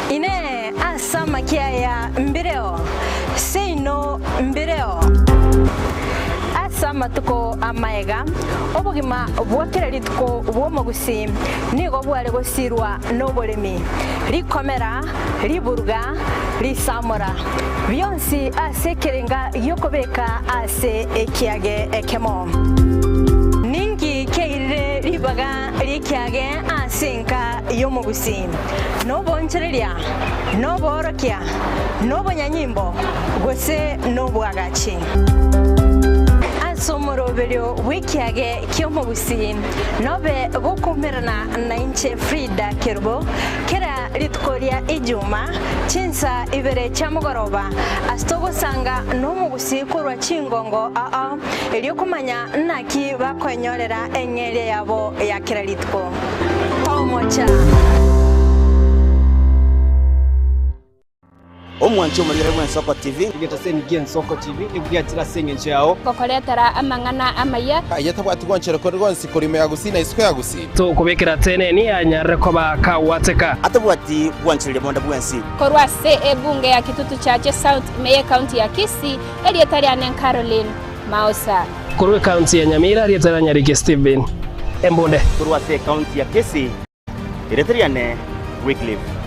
Ine asama kia ya mbireo seino mbireo asama tuko amaega obugima bwakirari tuko bwomugusi nigo bware gosirwa nobolemi rikomera riburga risamora byonsi asekerenga yokobeka ase ekiage ekemo ningi keire ribaga rikiage asenka yomugusi nobonchereria noborokia nobonyanyimbo gose nobwagachi somoroberio wikiage kyomugusi nobe gokumerana na inche Frida Kerbo kera litkoria ijuma chinsa ibere chamugoroba astogo sanga nomugusi kurwa chingongo elio kumanya naki bakonyorera enyere yabo ya kera litko tomocha omwancho mulire mwa Soko TV ngetaseni gen Soko TV ibwatira senge nchao kokoletara amangana amaya ayatabwati gwanchere ko rwansi korime yagusina isiko yagusi to kubekera tene ni anyare ko bakawateka atabwati gwanchere bonda bwansi korwa se ebunge ya kitutu chache South Meye County ya Kisii elietari anen Caroline Mausa korwe county ya Nyamira elietari Nyarike Steven Embonde korwa se county ya Kisii elietari ane Wycliffe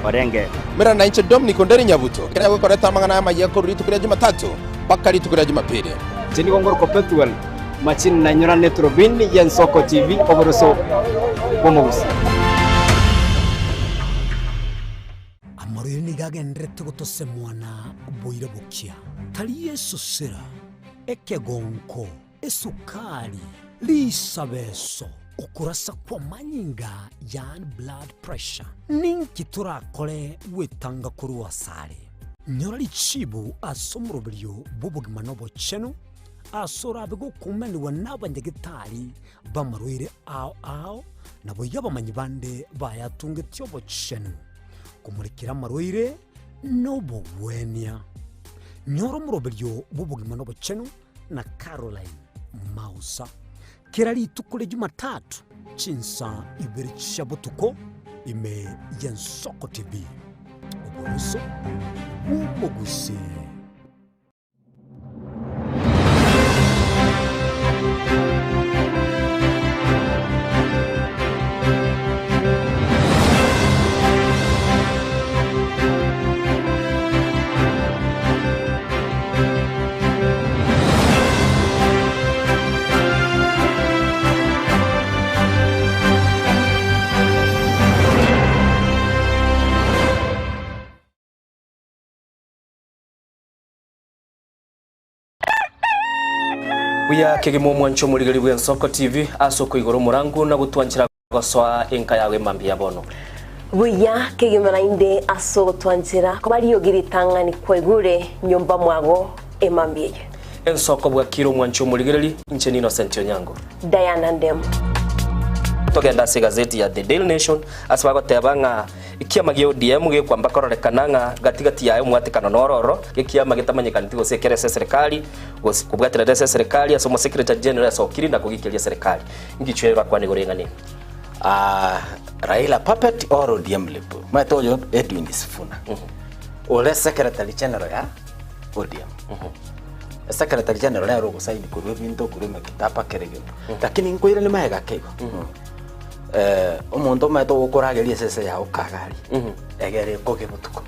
Orenge mera na inche Dominic Onderi Nyabuto kera gukoreta amangana amaye ko ritukira Jumatatu paka ritukira Jumapili teni gongoro perpetual machin na nyora netrobin yen Soko TV oboroso bomugusi amorire ni gagendrete gutose mwana boire bukia tali Yesu sera ekegonko esukari lisabeso ukurasa kwa manyinga yan blood pressure ninki turakore wetanga kuruwa sare nyorali chibu asomrobilyo bubugima nobo cheno asora bego kumeni wanabanyegitari bamarwire ao nabo yabamanyi bande bayatunge tyobo cheno kumurikira marwire nobo wenia nyoro mrobilyo bubugima nobo cheno na Caroline Mausa kirari tukule Jumatatu chinsa ibiri shabutuko ime yen Soko TV oboroso umugusi Buya kegemo mwancho muligari bwa Soko TV asoko igoro murangu na gutwanchira goswa enka yawe mambia bono buya kegemera inde aso twanchira ko bari yogiritanga ni kwegure nyomba mwago emambie ensoko bwa kiro mwancho muligari inche Innocent Onyango Diana Ndem togenda se gazeti ya The Daily Nation asbago tebanga ikiama gyo DM ge kwamba kororekananga gatigati yayo mwatikano nororo ikiama gitamanyikana tigo sekerese serikali kubwatira serikali asomo secretary general sokiri na kugikiria serikali ngichwera kwa nigorengani Raila Puppet or ODM Lipo matoyo Edwin Sifuna ole secretary general ya ODM secretary general ya rogo saidi kurwe binto kurwe kitapa kerege lakini nkoire ni maega kego umuntu mato gukurageria sese ya ukagari egere koge butuko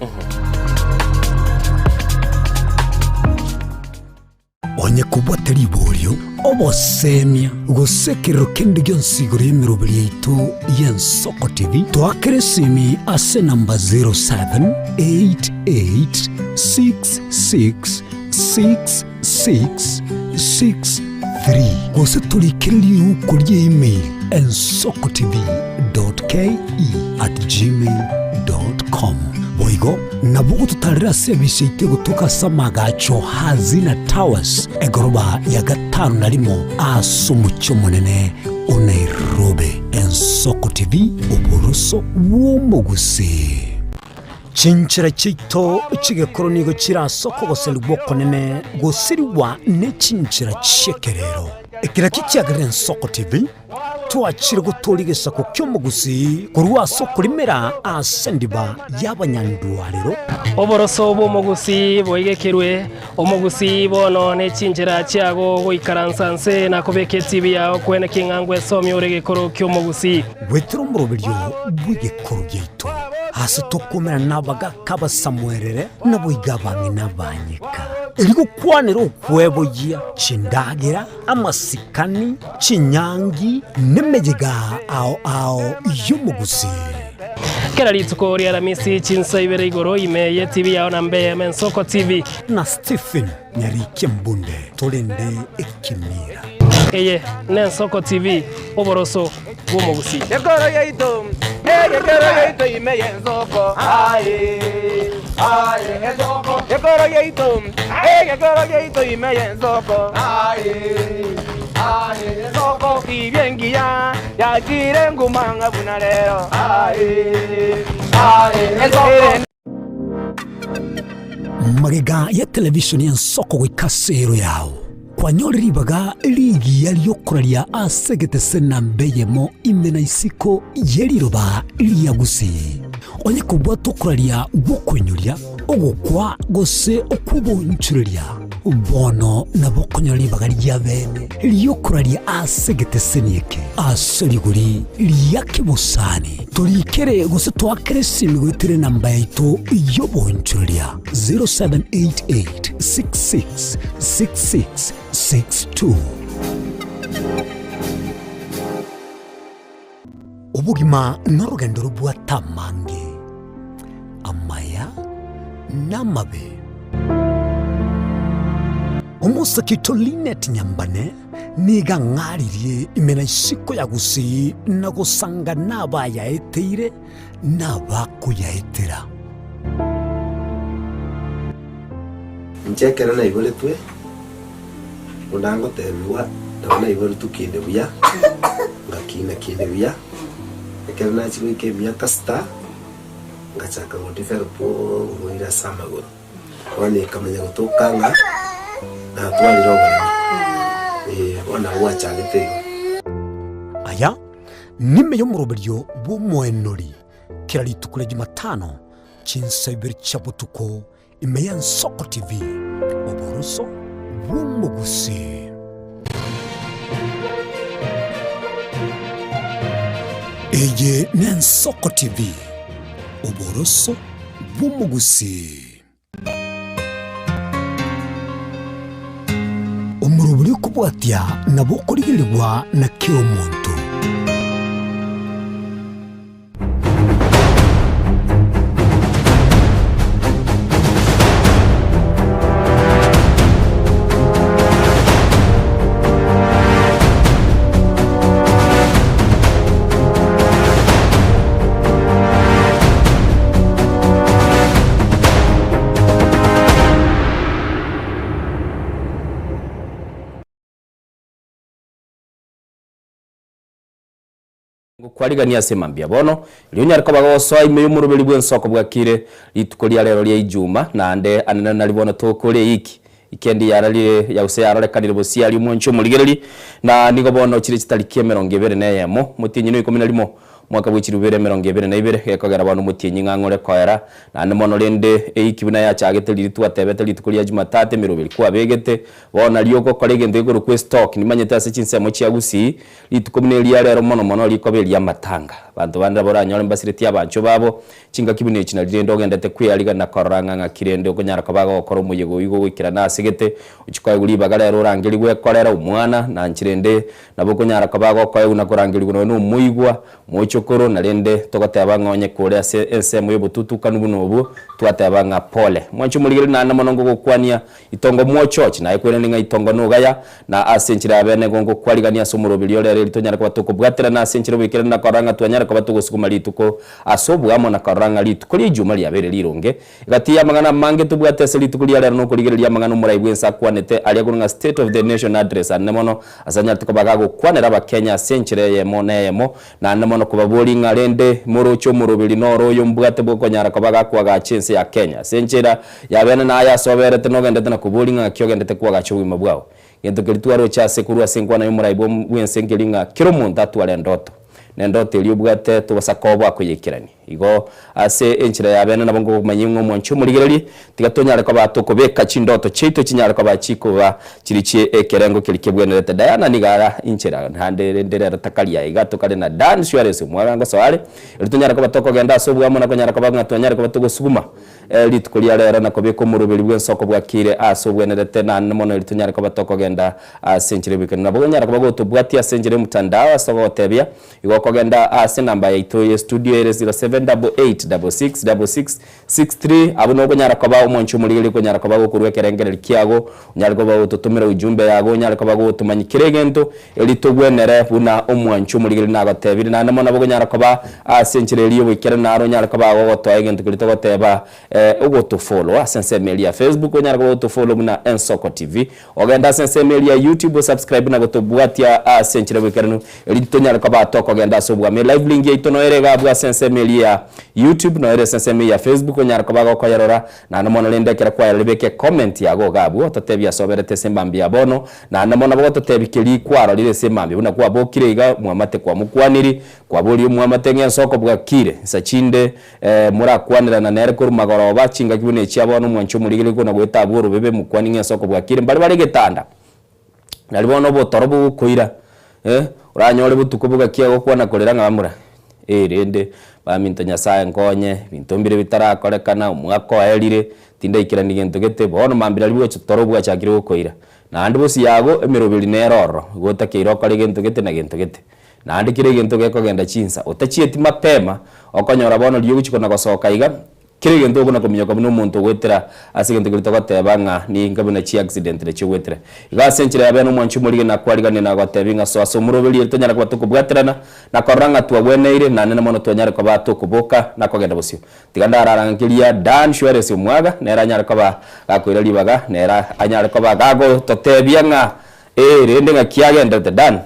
onye kubwateri bolyo obosemia gusekero kindi gyonsigoro yemirobiri yitu yen Soko TV twakeresimi ase namba 0788666663 gose tulikiriri kuri email ensokotv.ke@gmail.com boigo nabugo tutarira service itego tukasamaga hazina towers egoroba ya gatanu narimo asumucyo munene Nairobi Soko TV uboroso w'umuguse chinchira chito chigekoro nigo chirasoko goserwa konene gosiriwa ne chinchira chekerero ekira kikiagarira Nsoko TV twachire gutorigesa ku kyomugusi kurwa soko limera asendiba y'abanyandwarero oboroso bw'omugusi bwoigekerwe omugusi bono ne chinchira chiago goikaransanse na kubeke TV yao kwene kingangwe somyo regekoro kyomugusi wetero murobiryo bw'igekoro gyeito hasi tukumera nabaga kaba Samuelere naboigabange nabanyika iligo kwanero kwebogia chindagira amasikani chinyangi nemejega ao yumugusi kera lituko ria Ramisi chinsayibere igoro imeye TV yao na Mbeya Nsoko TV na Stephen Nyarike Mbunde tolende ekimira eye ne Nsoko TV oboroso bw'omugusi Yekoro yeito imeye Nsoko Nsoko Yekoro yeito imeye Nsoko Nsoko kibengia ya jire ngumanga bunalero magega ya televishoni ya Nsoko gwikasero yao kwanyoriribaga ligi yaliyokuraria asegete sena Mbeyemo imena isiko yeliroba liyagusi onye kubwa tukuraria gukwenyuria ogukwa gose okubonchuria bono nabokonyoribaga lyabene liyokuraria asegete senieke asoriguri liyakibusani turikere gose twakere simigwitire namba yaito yobonchuria 0788666662 ubugima n'urugendo rubwatamange amaya n'amabe umusakito Linet Nyambane niga ngaririe imena isiko yagusi nagusanga nabayaeteire nabakuyaetera nchekera na ibole twe undango tebiwa ndabona ibole tukinde buya ngakina kinde buya ekera na chiko ikemya kasta ngachaka ngotifera po ngoira samagoro wani kamenya gutokanga na twaliroga wana wachagete aya nime yo murobiryo bw'umwenori kira litukule Jumatano chinsayibiri chabutuko imeya Nsoko TV oboroso bw'umugusi eye ne Nsoko TV oboroso bw'umugusi umuruburi kubwatia nabo kurigirirwa na kiro muntu kwarigania semambia bono lionyarika bagoso ime y'umurubiri bw'Ensoko bwakire litukolia lero lya Ijuma nande anene nalibona tokole iki ikendi yarali yause yaralekanire bosi ali mwencho muligereri na nigo bono kiri kitalikie 2021 mutinyi no 11 mwaka bw'ikiri 2022 gekogera abantu mutinyi ngangore koera nande mono lende eikibina ya chagete liritu atebete litukolia Jumatatu 20 kwa begete bona lioko kolege ndegoro kwe stock nimanyete ase chinsemo chiagusi litukomine lero mono likobeli ya matanga bantu banda boranyole mbasireti abancho babo chinga kibine china lirendo gendete kwiyaliga na koranga ngakirende okonyara kabaga okoro muyego igo gwikira nasigete uchikwa guri bagala rero rangeli gwe kolera umwana na nchirende nabokonyara kabaga okwaye unakorangeli guno no muigwa mochokoro nalende tokate abangonye kore ase ensemo yobututu kanubuno obu twate abanga pole mwancho muligiri na namonongo gokwania itongo mwochoch na ikwene ninga itongo nugaya na asenchira abene gongo kwaligania somurobili lero litonyara kwatoko bwatira na asenchira bwikira na koranga twanyara kabatugo sukuma lituko asobu amo na koranga lituko Ijuma lyabere lironge gati ya magana mange tubwate se lituko lero no kuligereria magana murayibwensa kwanete aliagunga State of the Nation address anemono asanya tuko bagago kwanera ba Kenya asenchira yemo neyemo na anemono babori ngarende murucho murubiri noro yumbwate bwo konyara kobaga kwaga chense ya Kenya senchera yabene na ya soberete no gendete na kubori ngakyo gendete kwaga chubima bwao gento kelitwaro cha sekuru asenkwa na yumuraibo wensengelinga kiro muntu atwale ndoto nendoto iliyobwate tubasakobo akuyekirani igo ase enchira yabene nabongo manyingo mwancho murigereri tigatonyara ko batokobeka chindoto cheito chinyara ko bachikuba kirichie ekerengo kilikebwenerete Diana nigara inchira hande ndere takalia igato kale na Dan Suarez mwarango sawale litonyara ko batoko genda sobwamo na konyara ko bagatonyara ko batogo suguma litkulia rero nakobeko murubiri bwensoko bwakire asobwenerete na mono litonyara ko batoko genda asenchire bikana nabonyara ko bagoto bwati asenchire mutandao asoko tebia igo kogenda ase namba yaito ye studio 0788666663 abuno konyara ko bawo moncho muligere konyara ko bawo kurwekerengere kiago nyara ko bawo tutumira ujumbe yago nyara ko bawo tumanyikire gento elitogwenere buna omwancho muligere nagatebire na namona bonyara ko ba asenchire liyo bikere naro nyara ko bawo gotoa gento kilitogoteba ogoto follow asense melia Facebook nyara ko to follow buna Ensoko TV ogenda sense melia YouTube subscribe na gotobwatia asenchire bikere elitonyara ko ba toko genda sobwa me live link yitono erega bwa sense melia YouTube no ere sense melia Facebook nyara ko bago koyarora na namona lendekera kwa lebeke comment yago gabu totebia soberete sembambia bono na namona bogo totebikiri kwaro lire sembambi buna kwa bokire iga mwamate kwa mukwaniri kwa boli mwamate ngensoko bwa kire sachinde mura kwanira na nere ko magoro bachinga kibune chiabono mwancho muligire ko na gweta buru bebe mukwani ngensoko bwa kire mbali bali getanda nalibono bo torobu koira uranyore butukubuga kiago kwana kolera ngamura rende baminto nyasaye nkonye bintombire bitarakorekana umwako elire tinda ikirani gento gete bono mambira libo chitorobwa chakire ukoira na andi bosi yago emirobiri neroro gota kiro kale gento gete na gento gete na andi kire gento geko genda chinsa utachieti mapema okonyora bono liyo guchikona gosoka iga kire gento gona kominyoka muno muntu gwetera asigente kulito gotebanga ni ngabona chi accident le chwetera iga senchira yabe no mwanchu mulige na kwaligane na gotebinga so asomurobeli tonyara kwa tukubwaterana na koranga tuwagweneire na nene mono tonyara kwa batu kuboka na kogenda bosio tiganda ararangiria Dan Suarez mwaga nera nyara kwa gakwira libaga nera anyara kwa gago totebianga rende ngakiagenda Dan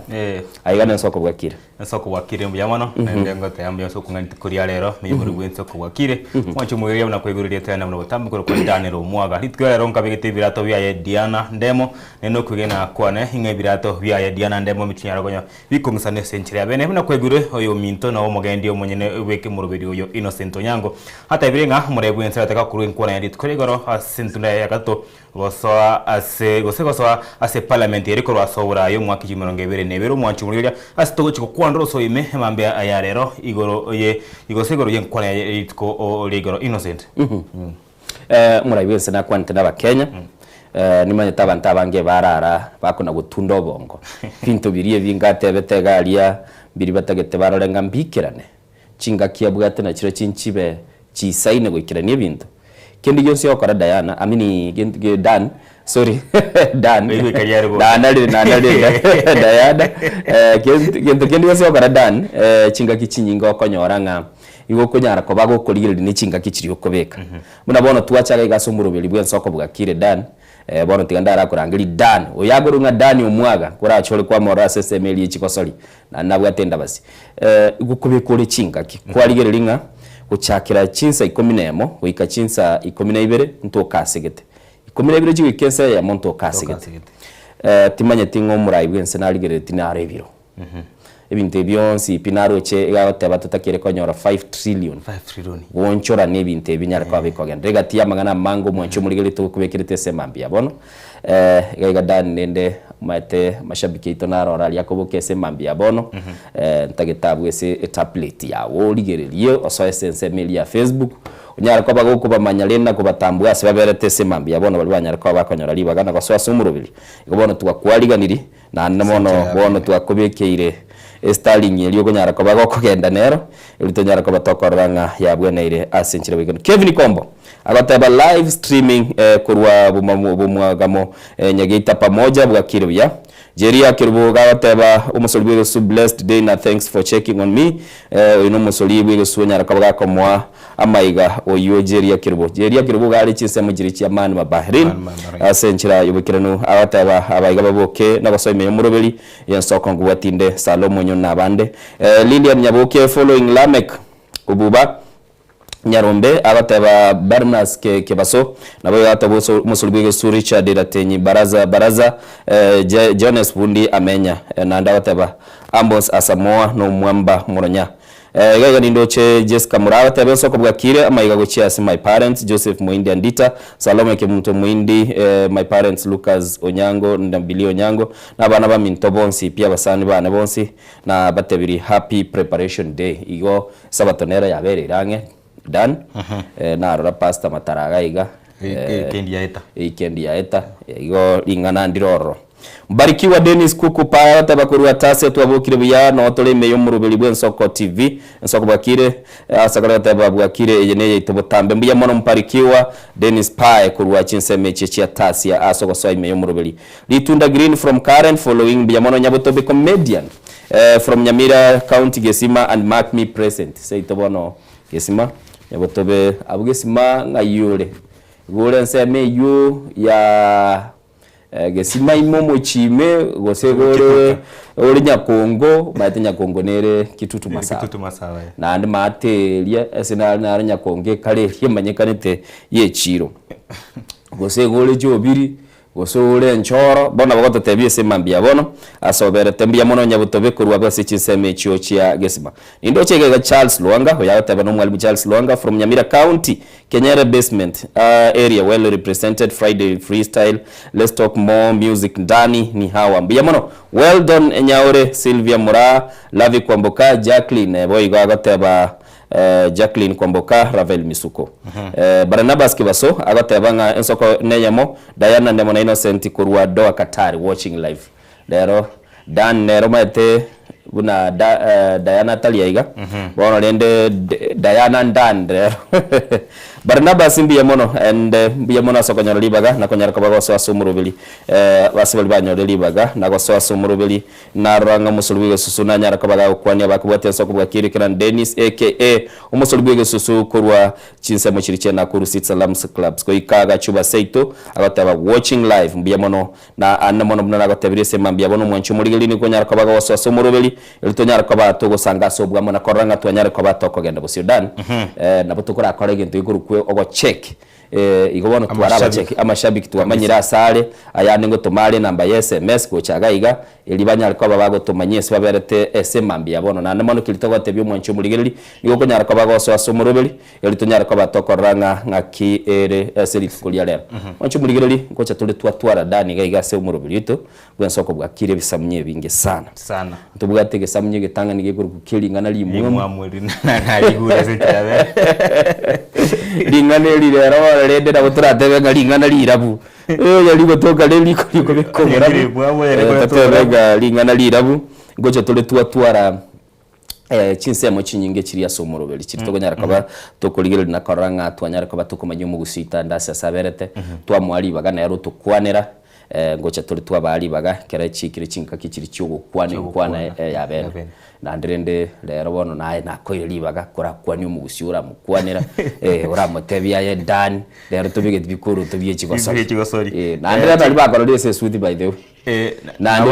aigana Ensoko bwakire Ensoko bwakire mbyamano nendengo tayambya soko ngani kuria rero miyiburi bwensoko bwakire mwancho mweria na kweguriria tena muno butambi ko Daniel Omwaga litwe rero ngabigite birato bya Diana Ndemo neno kwigena kwane inge birato bya Diana Ndemo mitinyara gonya bikungusane senchire abene na kwegure oyo minto na omugendi omunyene weke murubiri oyo Innocent Onyango hata ibirenga murebu ensera taka kuru nkwana yandi tkoregoro asentunda yakato gosoa ase parliament yeriko rwasobura yo mwaka 2022 mwancho mweria asitogo chiko kwandro so ime mambe ayarero igosegoro yenkwana yitko legoro Innocent muraiwese na kwante na Kenya nimanye tabanta bange barara bakona gutunda bongo pinto biriye bingate betegalia biri batagete barorenga mbikirane chinga kiabwate na chiro chinchibe chisaine gwikirane ibintu kendi yonse okora Diana amini Dan sorry Dan Diana Diana kendi yonse okora Dan chinga kichinyinga okonyoranga igo kunyara ko bago kolire ni chinga kichiri okobeka muna bono tuachaga igasumurubiri bwensoko bwakire Dan bono tigandara kurangiri Dan oyagurunga Dan Omwaga kurachole kwa mora SSML chikosori na nabwatenda basi gukubikore chinga ki kwaligerelinga kuchakira chinsa 11 wika chinsa 12 ntokasegete 12 jiwe kensa ya monto kasegete timanye tingo murai bwense naligere tinarebiro ebinte byonsi pinaro che gaote batutakire konyora 5 trillion wonchora nebinte binyara kwa bikogenda regatia magana mango mwancho muligere to kubekirite semambia bono gaiga Dan nende mate mashabiki itonaro rali yakoboke semambia bono ntagetabu ese tablet ya woligererie oso essence media Facebook unyara kwa bago kuba manyalena kubatambwa ase baberete semambia bono bali banyara kwa bakonyora libagana kwa so asumurubiri igobono tuwakwaliganiri na namono bono tuwakobekeire Starling yeliyo konyara ko bago kogenda nero ilitonyara ko batokoranga yabweneire asenchire weekend Kevin Kombo agataba live streaming kurwa bumwagamo nyageita pamoja bwakire bya Jeria Kirubu gawateba umusoli bwegesu blessed day na thanks for checking on me ino musoli bwegesu nyarakabaga komwa amaiga oyo Jeria Kirubu gari chisemo jiri chiamani ma Bahrain asenchira yubukiranu awateba abaiga baboke nabasoime yomurobeli yansoko ngwatinde Salomo nyo nabande Lilian Nyaboke following Lamek Ububa Nyarombe abataba Barnas ke baso nabo yatabo musulubige su Richard Datenyi baraza Jones Bundi amenya na ndabataba Ambos Asamoa no Mwamba Muronya gaga nindoche Jessica Murawa tabe soko bwakire amayiga gochia si my parents Joseph Muindi Andita Salome ke muntu Muindi my parents Lucas Onyango Ndambili Onyango na bana ba Minto bonsi pia basani bana bonsi na batebiri happy preparation day igo sabatonera yabere irange dan na arora pasta mataraga iga kendi ya eta igo ingana ndiroro Mbarikiwa Dennis Kuku pa tabakuru atase twabukire buya no tole meyo murubeli bwe Nsoko TV Nsoko bakire asagara tababwakire yeneye itobotambe mbuya mono Mbarikiwa Dennis Pae kurwa chinseme chechi atasi ya asoko so meyo murubeli Litunda Green from Karen following mbuya mono Nyabotobe comedian from Nyamira County Gesima and mark me present say tobono Gesima Nyabotobe abugesima ngayure gure nseme yu ya Gesima imomo chime gosegore ori Nyakongo bate Nyakongo nere kitutu masawa na andi materia esina na Nyakonge kale yemanyekanete yechiro gosegore jobiri gosore nchoro bona bagoto tebie semambia bono asobere tembia mono Nyabutobe kurwa base chinseme chiochia Gesima indoche ga Charles Luanga hoya tebe no mwalimu Charles Luanga from Nyamira County Kenyere basement area well represented Friday freestyle let's talk more music ndani ni hawa mbia mono well done Nyaore Sylvia Mura Lavi Kwamboka Jacqueline boy ga teba Jacqueline Kwamboka Ravel Misuko Barnabas Kibaso agatebanga ensoko neyamo Diana Ndemona Innocent kurwa doa Katari watching live lero dan nero mate buna Diana Taliaiga bono lende Diana Ndandre Barnabas mbiye mono and mbiye mono sokonyoro libaga na konyara kabago so asumurubili wasibali banyo libaga na go so asumurubili na ranga musulubige susu na nyara kabaga kwani abakubate soko bwakiri kiran Dennis aka umusulubige susu kurwa chinsemo chiriche na kuru Salams clubs ko ikaga chuba seito agataba watching live mbiye mono na anamono buna gatabire sema mbiye mono mwanchu muligili ni konyara kabaga so asumurubili elitonyara kabaga togo sangaso bwa mona koranga twanyara kabaga tokogenda busidan na butukura korege ntiguru ogo check igobono twaraba check amashabiki twamanyira sale ayandi ngo tomale namba SMS ko chagaiga elibanya alko babago tomanyese baberete SMS yabono na namono kilitogo tebyo mwancho muligeli nigo konyara ko bago so asomurobeli elitonyara ko batokoranga ngaki ere seri kulia lero mwancho muligeli ko chatule twatwara dani gaiga se umurobeli to bwensoko bwakire bisamye binge sana tubwatege samye getanga nige kuri kukilingana limwe na ligura zitabe lingane lirero rede da boturatebe ngalingana lirabu yali gotoka liko bikomera tatega lingana lirabu gocha tole twatwara chinsemo chinyinge chiri asomorobeli chitogonyara kaba tokoligere na koranga twanyara kaba tokomanyo mu gusita ndasa saberete twamwali bagana yaro tukwanera ngocha tole twabali baga kera chikire chinka kichiri cyogo kwana yabene na ndrende lero bono naye nakoire libaga kora kwani mu gusyura mu kwanera uramotebya ye dan lero tubige bikuru tubiye kigosori na ndrende bali bakora lese sudi by the way na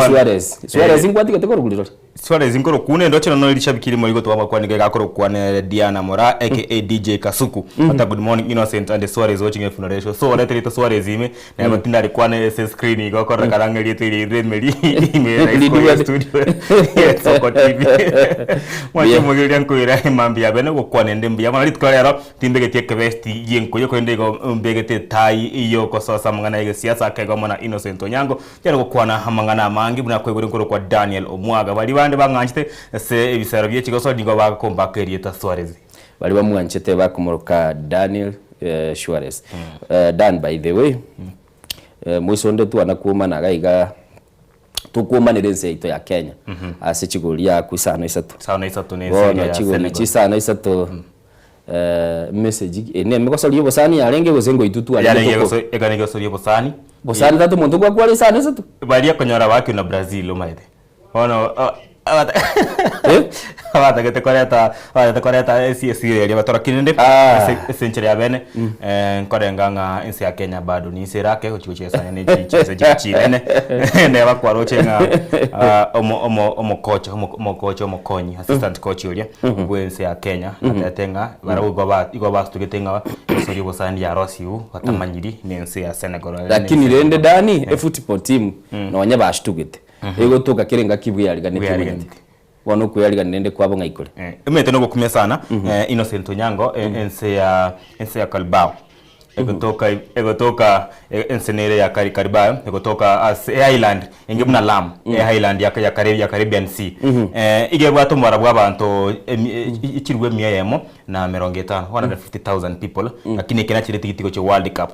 Suarez ingwati gatekoro guliro Suarez ingoro kune ndo chino no lishabikiri mo ligoto waba kwani gakoro kwane Diana Mora aka DJ Kasuku ata good morning Innocent and Suarez watching a funeral so wala telito Suarez ime na matinda alikuwa se screen igakora karanga lyetu ile meli ime studio Soko TV mwaje mogeli yankoira mambia bene go kwane ndembi yamana litkolera timbege tieke vesti yenko yoko ndego mbegete tai iyo ko sosa mangana ige siasa kego mona Innocent Onyango cyane go kwana hamangana mangi buna kwegure ngoro kwa Daniel Omwaga bali bande banganchite se ibisaro bye kigoso dingo bakomba kerieta Suarez bali bamwanchite bakomoroka Daniel Suarez Dan by the way mwisonde tu anakuma na gaiga tukumanire ito ya Kenya ase chigulia kwisano isatu nese chiguli chisano isatu message ne mikoso liyo bosani yarenge gozengo itutu yarenge goso ekanege goso liyo bosani Bosani tatu muntu kwa kwali sana zetu. Balia konyora wake na Brazil umaide. Ono abata koreta esi ya batora kinende century ya bene nkorenganga insi ya Kenya bado ni sirake uchichesa ne chichirene ne bakwaro chenga omokonyi assistant coach ulia bwensi ya Kenya atatenga barago igo tugetenga sori bosani ya Rosiu batamanyiri ni insi ya Senegal lakini rende dani football team no wanya bashitugite ego toka kirenga kibuyariganite wano kuyariga nende kwabo ngaikole imete no gukumya sana Innocent Onyango ense ya Kalbao egotoka ensenere ya Karibao egotoka as Island inge muna Lam Island ya Caribbean Sea ige bwato mwara bw'abantu ikirwe miyemo na 150,000 people lakini kena chire tigitiko cha World Cup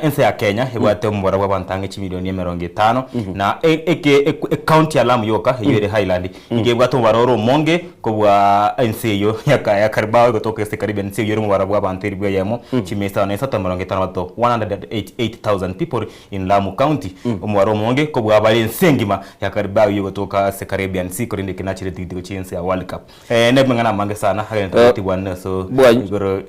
ense ya Kenya ibwate mbora bw'abantange chimilioni 50 na county ya Lamu yoka yere Highland inge bwato baroro monge kubwa ense yo ya Karibao gotoka este Caribbean Sea yere mbora bw'abantu ribwe yemo chimesa na 50 bato 188,000 people in Lamu County umwaro monge kubwa bali ensengima ya Karibao yo gotoka este Caribbean Sea korinde kinachire tigitiko chense ya World Cup ne mngana mange sana hali ntatiwana so goro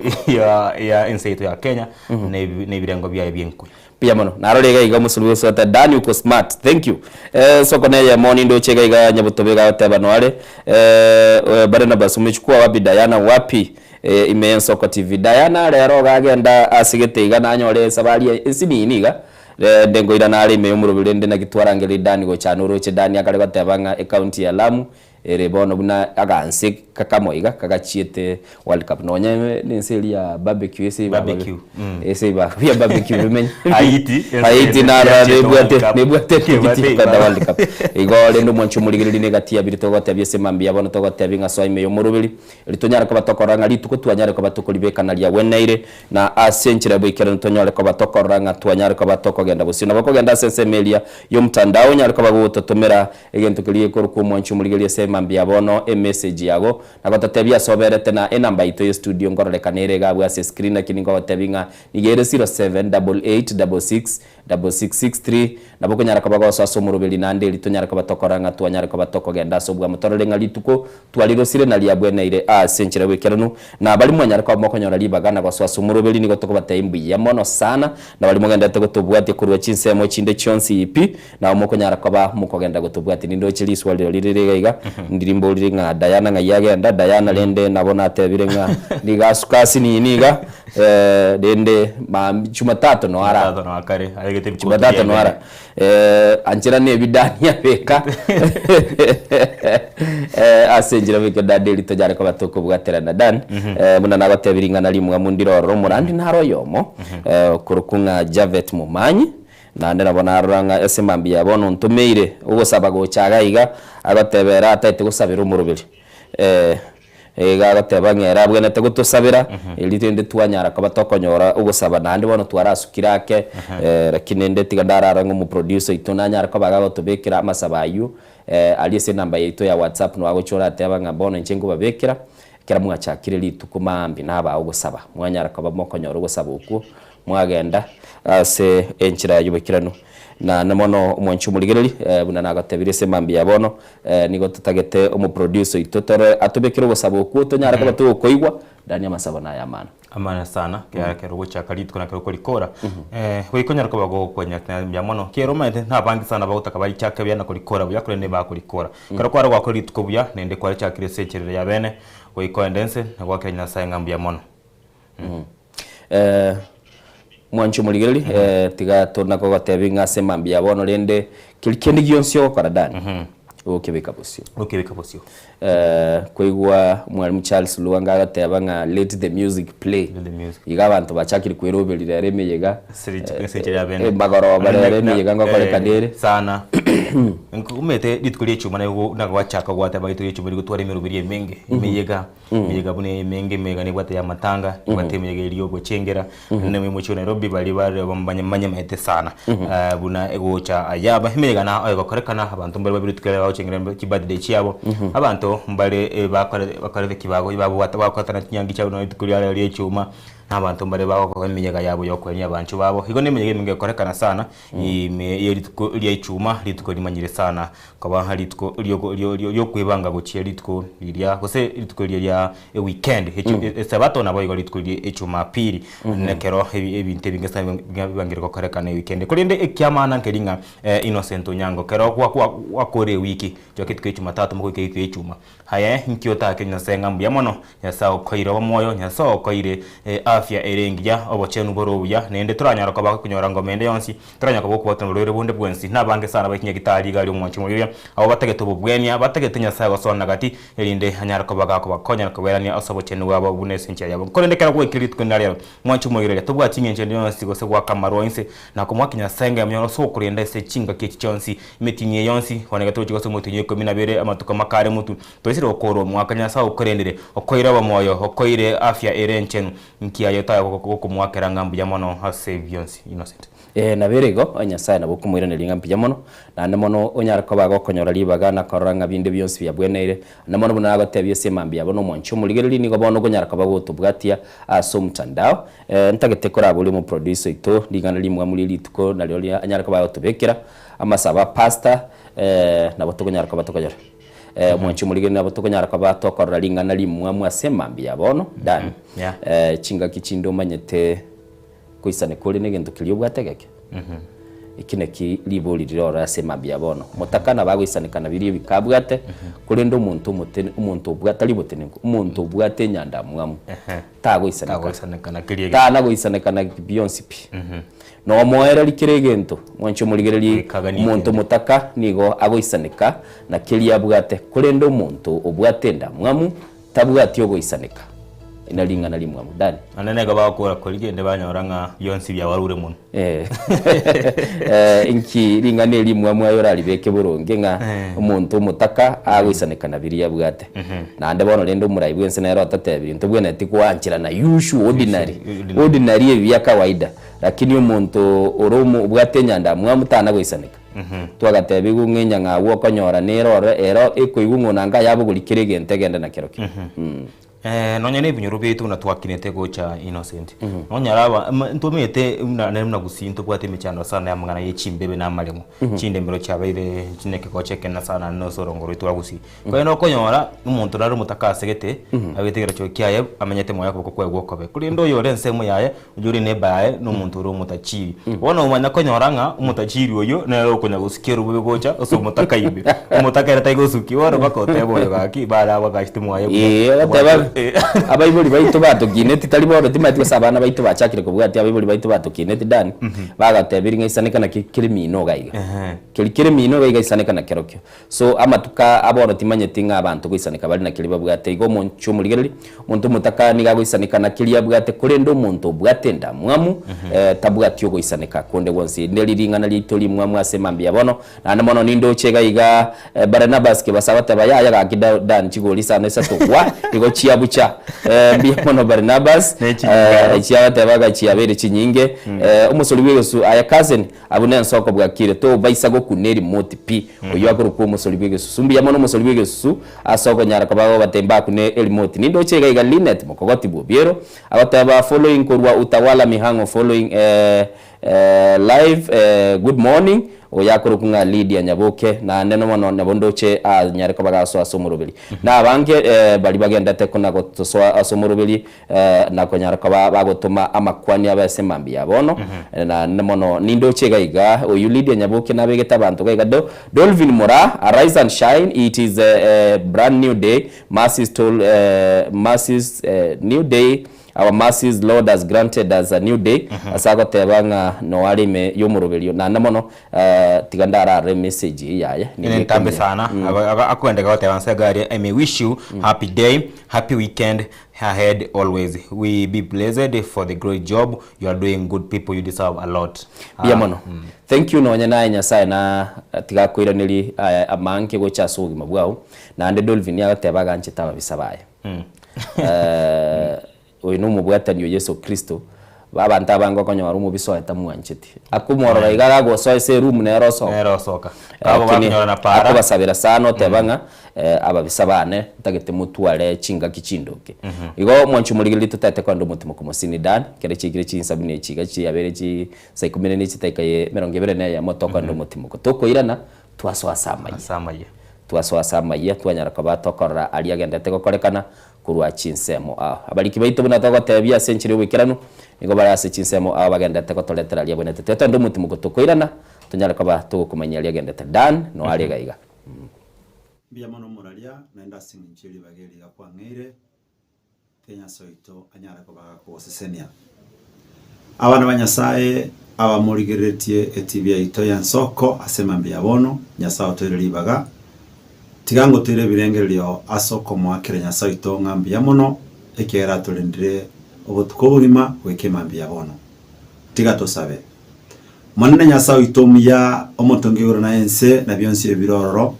ya ense ya Kenya ne birengo bya byenko pia mono narorega iga musuluwe sota Dani uko smart thank you soko ne ya morning ndo chega iga nyabutobega teba noale barena basumechukua wapi Diana wapi imen soko TV Diana rero gagenda asigete iga nanyore sabali insininiga ndengo ira nari me umurubire ndena gitwarangere Dani go chanuro che Dani akare batebanga account ya Lamu bono buna aganse kakamoiga kagachiete World Cup nonye ninseli ya barbecue ese ese ba ya barbecue rumenye Haiti na nebwate kibanda World Cup igole ndo mwanchu muligiriri negati ya birito gote byese mambia bono togote binga so ime yo murubiri litonyara ko batokoranga lituko twanyara ko batokolibeka na lya wenaire na asenchira bwikera ntonyara ko batokoranga twanyara ko batokogenda busina bakogenda sense melia yo mtandao nyara ko bagototomera egento kiliye ko ku mwanchu muligiriri se mambia bono message yago nagotatebia soberete na enamba ito yo studio ngororekanere gabwa ase screen akiningo gotebinga nigere 0788666663 naboko nyara kabago so murubeli nande litonyara kabatokoranga twanyara kabatoko genda so bwa mutororenga lituko twaliro sire na liabwene ile senchira wekeranu na bali mwanyara kwa moko nyora libagana kwa so murubeli nigo toko batayimbi ya mono sana na bali mwagenda toko tobwate kurwa chinsemo chinde chonsi ipi na moko nyara kwa muko genda gotobwate nindo chiliswa lirega ndirimbo liringa Diana nga yagenda Diana lende nabona atebirenga niga sukasi niga dende Jumatatu no ara Jumatatu no ara anjira ne bidania beka asenjira beka dadeli tojare ko batoko bwatera na Dan muna nabatebiringa nali mundiro murandi naro yomo kurukunga Javet Mumanyi na ndera bona ranga esemambi yabono ntumeire ugosaba go chagaiga agatebera atete gusabira umurubiri gagateba ngera bwene te gutosabira elitende twanyara ko batokonyora ugosaba nandi bono twarasukirake lakini ndeti gandara ngo mu producer itonanyara ko bagagotobekira amasabayu aliese namba yito ya WhatsApp no agochora ateba ngabono nchengo babekira kera mwachakire litukumambi naba ugosaba mwanyara ko bamokonyora ugosaba uku mwagenda ase enchira yubekirano na namono umwanchu muligereri buna nagatebire se mambi yabono nigo tutagete umu producer itotore atubekiro gusaba ukuto nyara ko batu koigwa ndani amasaba na yamana amana sana kero gocha kalitu kana kero kolikora wikonyara ko bago kwenya yamono kero mate ntabangi sana bagutaka bari cyaka byana kolikora buya kure ne ba kolikora kero kwara kwa kolitu ko buya nende kwara cyakire secherere ya bene wikondense nagwa kenya sa ngambi yamono mwanchu muligeli tiga tona ko gatebinga semambi yabono lende kilikendi gyonsyo kora Dan okebeka bosyo koigwa mwalimu Charles Luanga gatebanga let the music play iga abantu bachakiri kwerobelira remeyega magoro barere meyega ngakorekanere sana umete ditkulie chuma na gwachaka gwata bagituri chuma gutwara imirubiri menge meyega bune menge mega ni gwata ya matanga gwata meyega iliyo gochengera nemwe mucho Nairobi bali bambanya mete sana buna egocha ayaba mega na ayokorekana abantu mbere babiri tukere bachengera kibadde cyabo abantu mbare bakare kibago babo bakwatana nyangi cyabo no ditkulie ari cyuma n'abantu mbare bako emiyaga yabo yokwenya abantu babo igo nemenye minge korekana sana yerituko lya icuma rituko limanyire sana kaba haritko lyo kwibanga guciye ritko lya gose ritko lya weekend sabato nabo igo ritko lya icuma piri nekero ebinte bingesa bangire korekana weekend kurinde ekyamana nkeringa Innocent Onyango kero kwa kore wiki jokitko icuma tatu muko ke icuma haya nkiota Kenya senga mbya mono nyasa okoire omoyo nyasa okoire afya erengia obochenu borobuya nende turanyara ko bakunyora ngomende yonsi turanyaka bokubota murere bunde bwensi nabange sana bakinya gitari gali umwanchi muriya abo bategete bubwenya bategete nyasa gosona gati erinde hanyara ko bagako bakonya ko berania osobochenu wabo bunese nchya yabo korendekera ko ikirito nari mwanchi muriya tubwati nyenje yonsi gose gwa kamaro inse na ko mwakinya senga myoro so kurenda se chinga kichi chonsi metinye yonsi wanega tochi gose mutinye ko minabere amatuka makare mutu toisire okoro mwakanya sa okorendere okoira bamoyo okoire afya erenchenu nkia yota ko mwakera ngambu ya mono hase Beyonce Innocent naberego onyasaye nabo kumwiranira ngambu ya mono na mono onyara ko bagokonyora libaga na koranga binde Beyonce bya bweneire na mono buna agatebye semambi yabo mwancho muligereri ni gobono gonyara ko bagotubwatia aso mtandao ntagete kora buli mu producer ito ligana limwe muri lituko na lyo anyara ko bagotubekera amasaba pastor nabo tugonyara ko batokonyora mwanchi muligeni nabo tokonyara ko batokorora lingana limwe mwasemambi yabono dan chinga kichindo manyete kuisane kuri negento kiliyo bwategeke ikineki liboli rirora semambi yabono mutakana bagwisanikana biri bikabwate kuri ndo umuntu bwatali botene umuntu bwate nyanda mwamu tagwisanikana kiliyo tagwisanikana Beyonce pi no moera likiregento mwancho muligereri umuntu mutaka nigo agoisanika na kiliya bwate kuri ndo umuntu obwatenda mwamu tabwati ogoisanika inalingana limwe mudani ananega bakora koligende banyoranga Beyonce bya warure muno inki lingane limwe mwayo libeke buronge nga umuntu mutaka agoisanekana biriya bwate nande bono lendo murayi bwense na rota tebiri ntubwene tikwankira na usual ordinary bya kawaida lakini umuntu oromo bwate nyanda mwamutana goisaneka twagatebi gungenya ngawo konyora nero ero ekoigungonanga yabugurikire gente genda na kiroki nonya ne binyoro betu na twakinete gocha Innocent nonya raba ntomete na gusinto bwate michano sana yamangana yechimbebe na malemo chinde mbero chabaire chineke ko cheke na sana no sorongoro twagusi ko no konyora umuntu raro mutakasegete abitegera cyo kiyaye amenyete moya ko kwego kobe kuri ndo yore nsemo yaye ujuri ne baye no muntu ro mutachiri bona umanya konyoranga umutachiri oyo na ro konya gusikero bube gocha oso mutakaibe umutakera taigo suki woro bakote boyo gaki bara bagashite moya abayibuli baitu batugine titali boro timati basabana baitu bachakire ko bwati abayibuli baitu batugine tidani bagatebiri ngaisaneka na kirimino gaiga kirimino gaiga isaneka na kerokyo so amatuka aboro timanyeti nga abantu goisaneka bali na kiriba bwate igo moncho muligereri muntu mutaka niga goisaneka na kiriya bwate kurendo muntu bwatenda mwamu tabwati yo goisaneka konde wonsi neliringana litoli mwamu asemambi yabono na mono nindo chega iga Barnabas ke basabata bayaya gakida dan chigoli sana satwa igo chia bucha biyamono Barnabas chia tabaga chia bere chinyinge umusoli wegesu aya cousin abune nsoko bwakire to baisago kuneri moti pi oyo akoro ko umusoli wegesu sumbi yamono umusoli wegesu asoko nyara kabago batemba kune elimoti nindo chega iga linet mokogoti bobiero abataba following korwa utawala mihango following live good morning oyakoro kunga Lydia Nyaboke na neno mono nabondoche nyare ko bagaso asomurubili na abange bali bagenda tekona gotso asomurubili na ko nyare ko bagotuma amakwani abasemambi yabono na nemono nindoche gaiga oyu Lydia Nyaboke na begeta bantu gaiga Dolvin Mora arise and shine it is a brand new day masses new day. Our masses Lord has granted us a new day asago tebanga no alime yomurubelio na namono tigandara re message yaye ni tambe sana akwenda kwa tebansa gari I may wish you happy day happy weekend ahead always we be blessed for the great job you are doing good people you deserve a lot biamono thank you no nyana nyasaye na tigakwira amanke gocha sugi mabwao na ande Dolvin ya tebaga nchitaba bisabaye oino mubwataniyo Yesu Kristo babanta bango konyora umubiso etamwanchiti akumorora igaga gosoe se room nero soka abo bakonyora na para basabira sano tebanga ababisabane tagete mutware chinga kichindoke igo mwanchu muligili tutete kwa ndo mutimo kumosini dan kere chigire chinsabine chiga chi abere chi saikumene ni chitaikaye 20 ya motoka ndo mutimo kotoko irana twaswasamaye twaswasamaye twanyara kabatokora ali agendete gokorekana kurwa chinsemo abaliki baito buna togotebia senchire wikirano nigo barase chinsemo bagendete gotoletera ali abonete tete ndo mutimo kotoko irana tunyara kabatu kumanya ali agendete dan no ali gaiga Bia mono moralia naenda singinchili bageli kwa ngire Kenya soito anyara ko bako sesenia abana banyasaye abamurigeretie etibia ito yansoko asema mbia bono nyasao tori baga tigango tere birengelio asoko mwakire nyasao ito ngambia mono ekera tolendire obutuko bulima wekema mbia bono tiga to sabe manne nyasao ito muya omotongiro na ense na byonsi ebirororo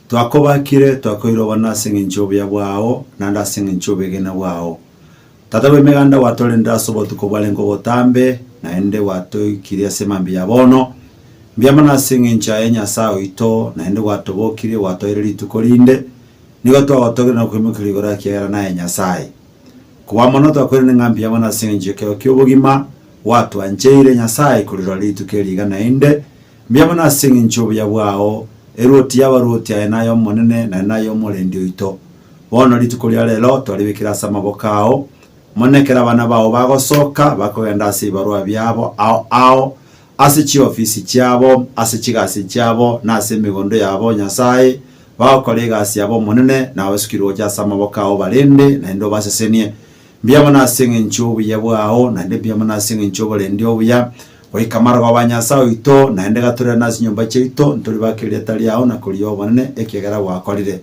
twakobakire twakoiro bana singincho bya bwao nanda singincho begena bwao tatabe meganda watolenda sobotuko balengo botambe naende watoikiria sema mbia bono mbiamana singincha enya sao ito naende watobokire watoireli tukolinde nigo twagotogera na kwimukiri gora kiera na enya sai kuba mono twakorene ngambia mana singinche kyobogima watu ancheire nyasai kulirali tukeliga naende mbiamana singincho bya bwao eroti yabaroti ayenayo monene na nayo molendio ito bono litukolia lelo twalibikira samabokao monekera bana bao bagosoka bakogenda sibarua byabo ao asichi ofisi cyabo asichigasi cyabo nase migondo yabo nyasai bakolega asiabo monene na abasukiro cya samabokao balende na ndo basesenie mbiyamo nasinga nchubu yabwao na ndebiyamo nasinga nchubu lendio buya oikamara kwabanyasao ito na ende gatura nasi nyumba cyeito nturi bakiriye tali yao na kuriyo banene ekegara wakorire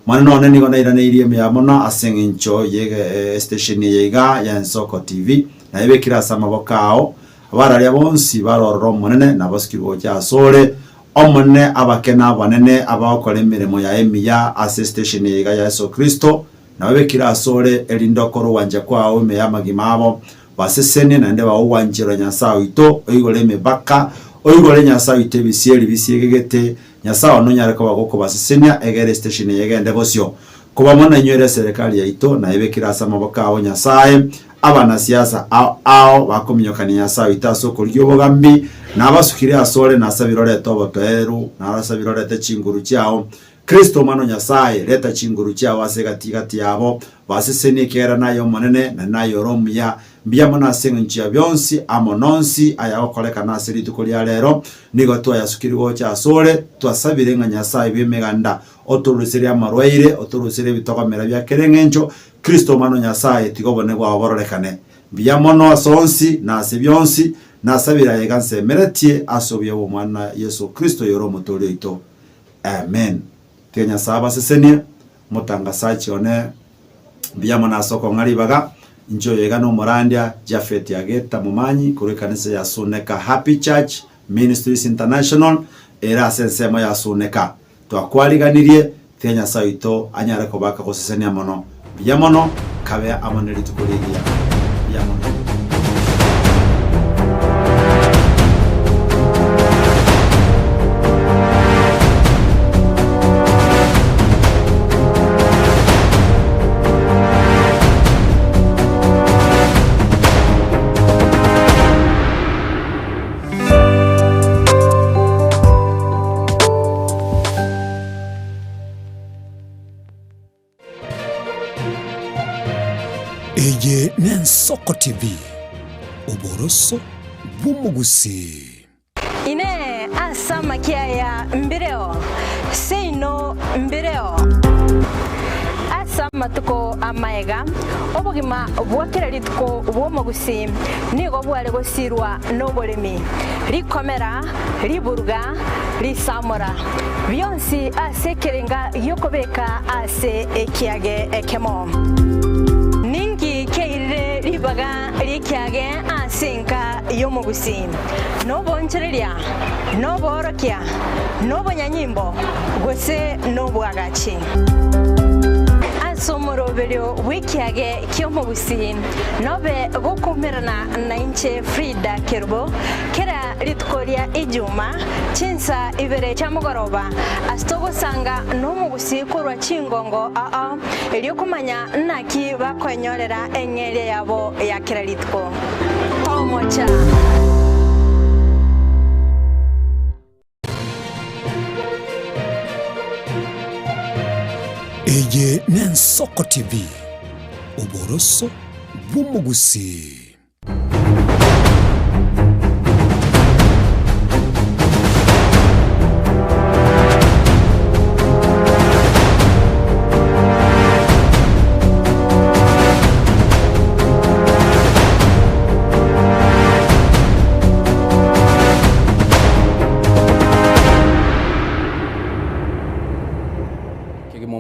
mwana none nigo nairane iriye myamona asenga ncho yege station yega ya Nsoko TV na ibekira samabokao abarari abonsi barororo monene na baskirwo cya sole omone abakena banene abakore mirimo ya emiya station yega ya Yesu Kristo na ibekira sole elindokoro wanje kwao meyamagimabo basesene na ndeba uwanjira nyasao ito oyigole mebaka oyigole nyasao itebisieli bisiegegete nyasao no nyareka bagoko basesenia egere station yegende bosyo kuba mona nywere serikali ya ito na ibekira samabaka abo nyasaye abana siasa ao bakomyokani nyasao itaso kuryo bogambi na basukire asole na sabirore tobo teru na sabirore te chinguru cyao Kristo mano nyasaye leta chinguru cyao asegatigati yabo baseseni kera nayo monene na nayo romya mbiyamo nasenga byonsi amononsi ayakokoleka nasiri tukolia lero nigo to yasukirigo cya sole twasabire nga nyasaye bimeganda oturusire amarwaire oturusire bitokamera bya kerengenjo Kristo mano nyasaye tigobone gwa bororekane mbiyamo no asonsi nase byonsi nasabira yeganse meretie asobye bo mwana Yesu Kristo yoro mutore ito amen Kenya saba sesenia mutanga sachi one mbiyamo nasoko ngalibaga Njo yegano morandia Jafet yageta mumanyi kuri kanisa ya Suneka Happy Church Ministries International era sensema ya Suneka twakwaliganirie Kenya saito anyara ko baka kosesenia mono biyamono kabe amaneri tukuligia biyamono Eye Nsoko TV Oboroso Bumugusi Ine asama kiaya mbireo Seino mbireo Asama tuko amaega Obugima bwakira lituko bwomugusi Nigo bwale gosirwa nobolemi Likomera, liburga, lisamora Byonsi asekerenga yokobeka ase ekiage ekemo Ningi keire libaga likiage asinka yomugusi no bonchereria no borokia no bonyanyimbo gose no bwagachi asomorobelio wikiage kiomogusi nobe gukumirana na inche Frida Kerubo kera litkoria ijuma chinsa ibere chamugoroba astogosanga nomugusi kurwa chingongo eliokumanya naki bakwenyorera engere yabo ya kera litko tomocha Eye Nensoko TV Oboroso Bumugusi.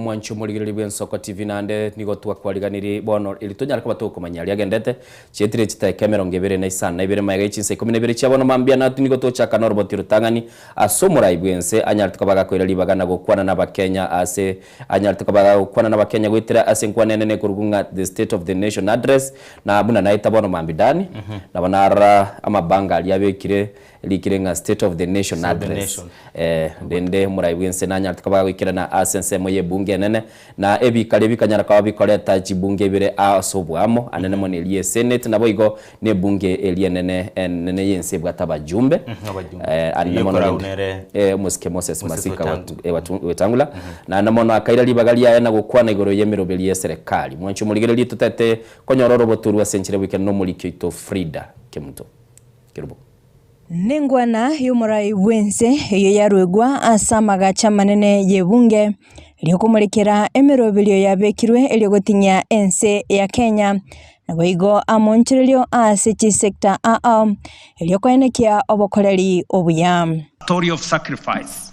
Mwancho muligiriri bw'Ensoko TV nande nigo twakwarigani bono ilitonyara kuba tukumanya lyagendete chetire chitake 25 maega ichinse 12 cyabono mambia natu nigo tochaka no roboti rutangani asomura ibwense anyartu kabaga kwera libagana gokwana n'abakenya ase anyartu kabaga gokwana n'abakenya gwitira ase nkwanene kurugunga the state of the nation address na abuna naita bono mambidani na banara amabanga lyabekire likirenga state of the nation address dende muraibwense nanyartu kabaga gwikira na asense moye bunge nene na ebi kalebi kanyara kwa bikoleta chibunge bire asobwamo anene monelie senate nabo igo ne bunge elie nene yense bwataba jumbe anene monere muske Moses Masika wetangula na namono akaira libagali ya na gukwana igoro yemerobeli ya serikali mwancho muligere litutete konyororo boturu wa senchire weekend no mulikito Frida Kemuto Kerubo Nengwana yumurai wense iyo yarwegwa asamaga chamanene yebunge lyokumulekera emerobelio yabekirwe elyogotinya ense ya Kenya naboigo amonchirelio ase sector elyokoenekia obokoreri obuya. Story of sacrifice,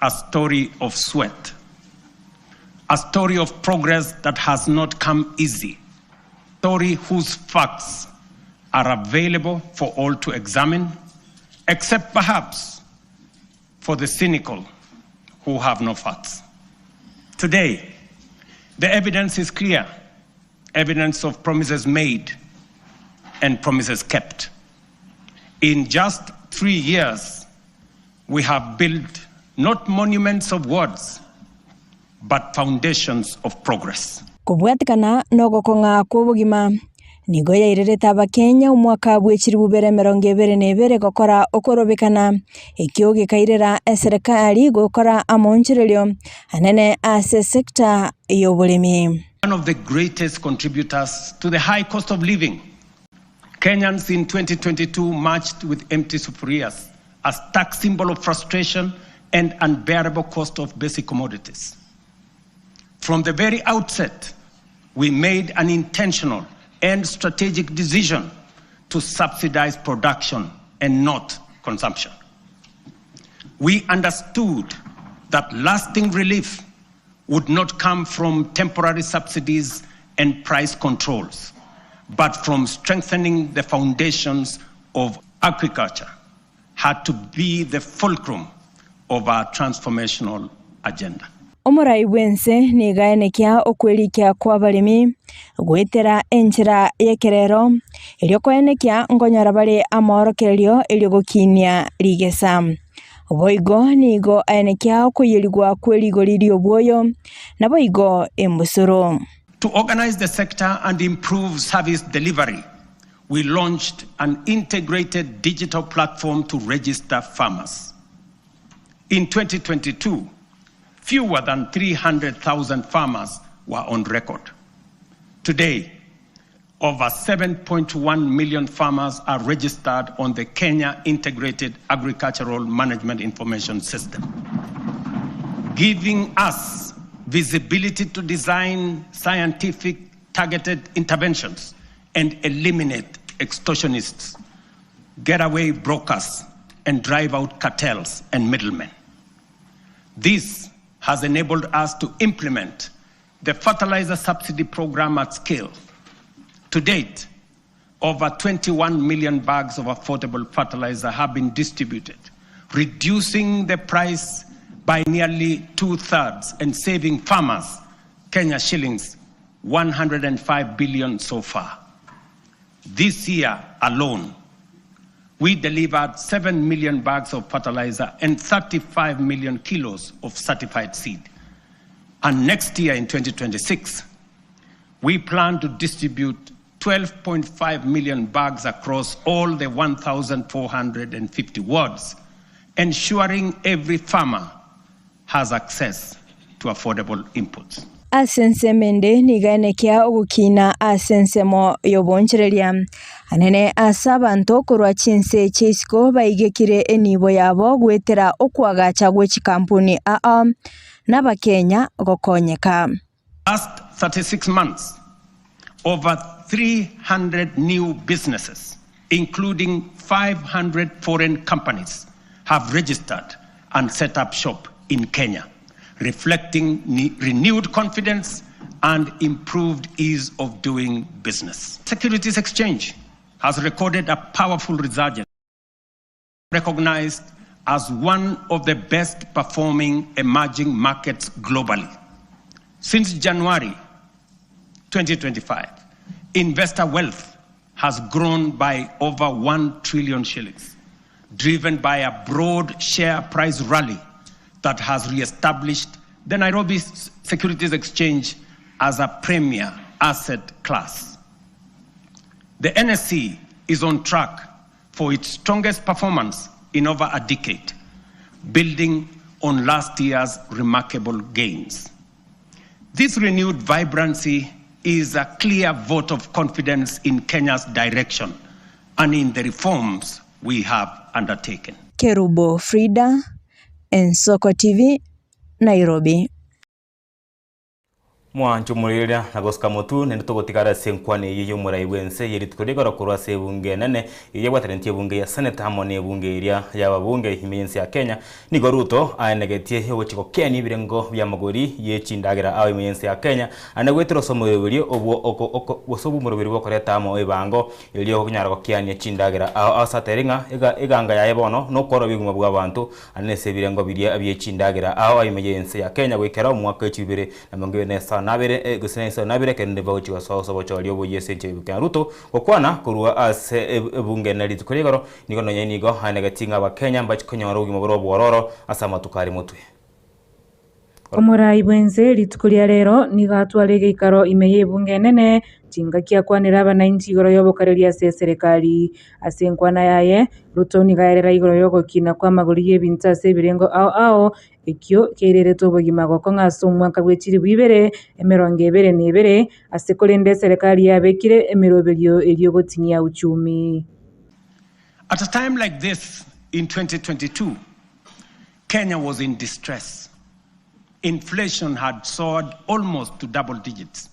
a story of sweat, a story of progress that has not come easy, story whose facts are available for all to examine, except perhaps for the cynical who have no facts. Today, the evidence is clear, evidence of promises made and promises kept. In just 3 years, we have built not monuments of words, but foundations of progress. Kubwatikana nogokonga kubugima nigo yairereta abakenya umwaka bw'ekiri bubere 2022 gokora okorobekana ekioge kairera eserikali gokora amonchirelio anene ase sector y'obulimi. One of the greatest contributors to the high cost of living, Kenyans in 2022 marched with empty sufurias, a stark symbol of frustration and unbearable cost of basic commodities. From the very outset, we made an intentional and strategic decision to subsidize production and not consumption. We understood that lasting relief would not come from temporary subsidies and price controls, but from strengthening the foundations of agriculture had to be the fulcrum of our transformational agenda. Omurai wense ni gaenekia okwelikia kwa balimi gwetera enchira yekerero elyokoenekia ngonyara bali amorokelio elyogokinia ligesa boigo nigo aenekia okoyeligwa kweligo lilio bwoyo na boigo embusuro. To organize the sector and improve service delivery, we launched an integrated digital platform to register farmers. In 2022, fewer than 300,000 farmers were on record. Today, over 7.1 million farmers are registered on the Kenya Integrated Agricultural Management Information System, giving us visibility to design scientific targeted interventions and eliminate extortionists, getaway brokers, and drive out cartels and middlemen. This has enabled us to implement the fertilizer subsidy program at scale. To date, over 21 million bags of affordable fertilizer have been distributed, reducing the price by nearly 2/3 and saving farmers Kenya shillings 105 billion so far. This year alone, we delivered 7 million bags of fertilizer and 35 million kilos of certified seed. And next year in 2026, we plan to distribute 12.5 million bags across all the 1,450 wards, ensuring every farmer has access to affordable inputs. Asensemende niganekia ogukina asensemo yobonchereria anene asabanto kurwa chinse chisiko baigekire enibo yabo gwetera okwagacha gwechi kampuni n'abakenya gokonyeka. Last 36 months, over 300 new businesses, including 500 foreign companies, have registered and set up shop in Kenya, reflecting renewed confidence and improved ease of doing business. Securities Exchange has recorded a powerful resurgence, recognized as one of the best performing emerging markets globally. Since January 2025, investor wealth has grown by over 1 trillion shillings, driven by a broad share price rally that has re-established the Nairobi Securities Exchange as a premier asset class. The NSE is on track for its strongest performance in over a decade, building on last year's remarkable gains. This renewed vibrancy is a clear vote of confidence in Kenya's direction and in the reforms we have undertaken. Kerubo Frida, Ensoko TV, Nairobi. Mwanchu mulira na goska motu nende togotikara senkwane yiyo murai wense yeri tukorigora kurwa sebunge nene yiye watarenti bunge ya senate hamone bunge iria ya babunge himensi ya Kenya ni Ruto aenegetie yo chiko Kenya birengo bya magori ye chindagira awe himensi ya Kenya anagwetero somo yobiri obwo wosobu murobiri bokoreta amo ebango iliyo kunyara kokiania chindagira asateringa iganga ya ebono no koro biguma bwa bantu anese birengo biria abye chindagira awe himensi ya Kenya gwekera umwaka w'ikibire na mangene nabere gusenesa nabere kende bauchi wasoso bocho lyo boyese cyo Ruto kokwana kurwa ase bunge nali tukorigoro nikono nyenigo hanegatinga ba Kenya mbachi konyoro ugimo boro bororo asama tukari mutwe Omurai bwenze litukulia rero nigatwalege ikaro imeye bunge nene chingakia kwanira abananchi igoro yobokareria se serikali asenkwana yaye Ruto nigaerera igoro yogo kina kwa magori y'ebintu ase birengo ao ekyo kerereto obogima goko ng'aso omwaka gw'ekiri bwibere emerongo ebere nebere ase kolende serikali yabekire emeroberio eriogotinia uchumi. At a time like this in 2022, Kenya was in distress. Inflation had soared almost to double digits.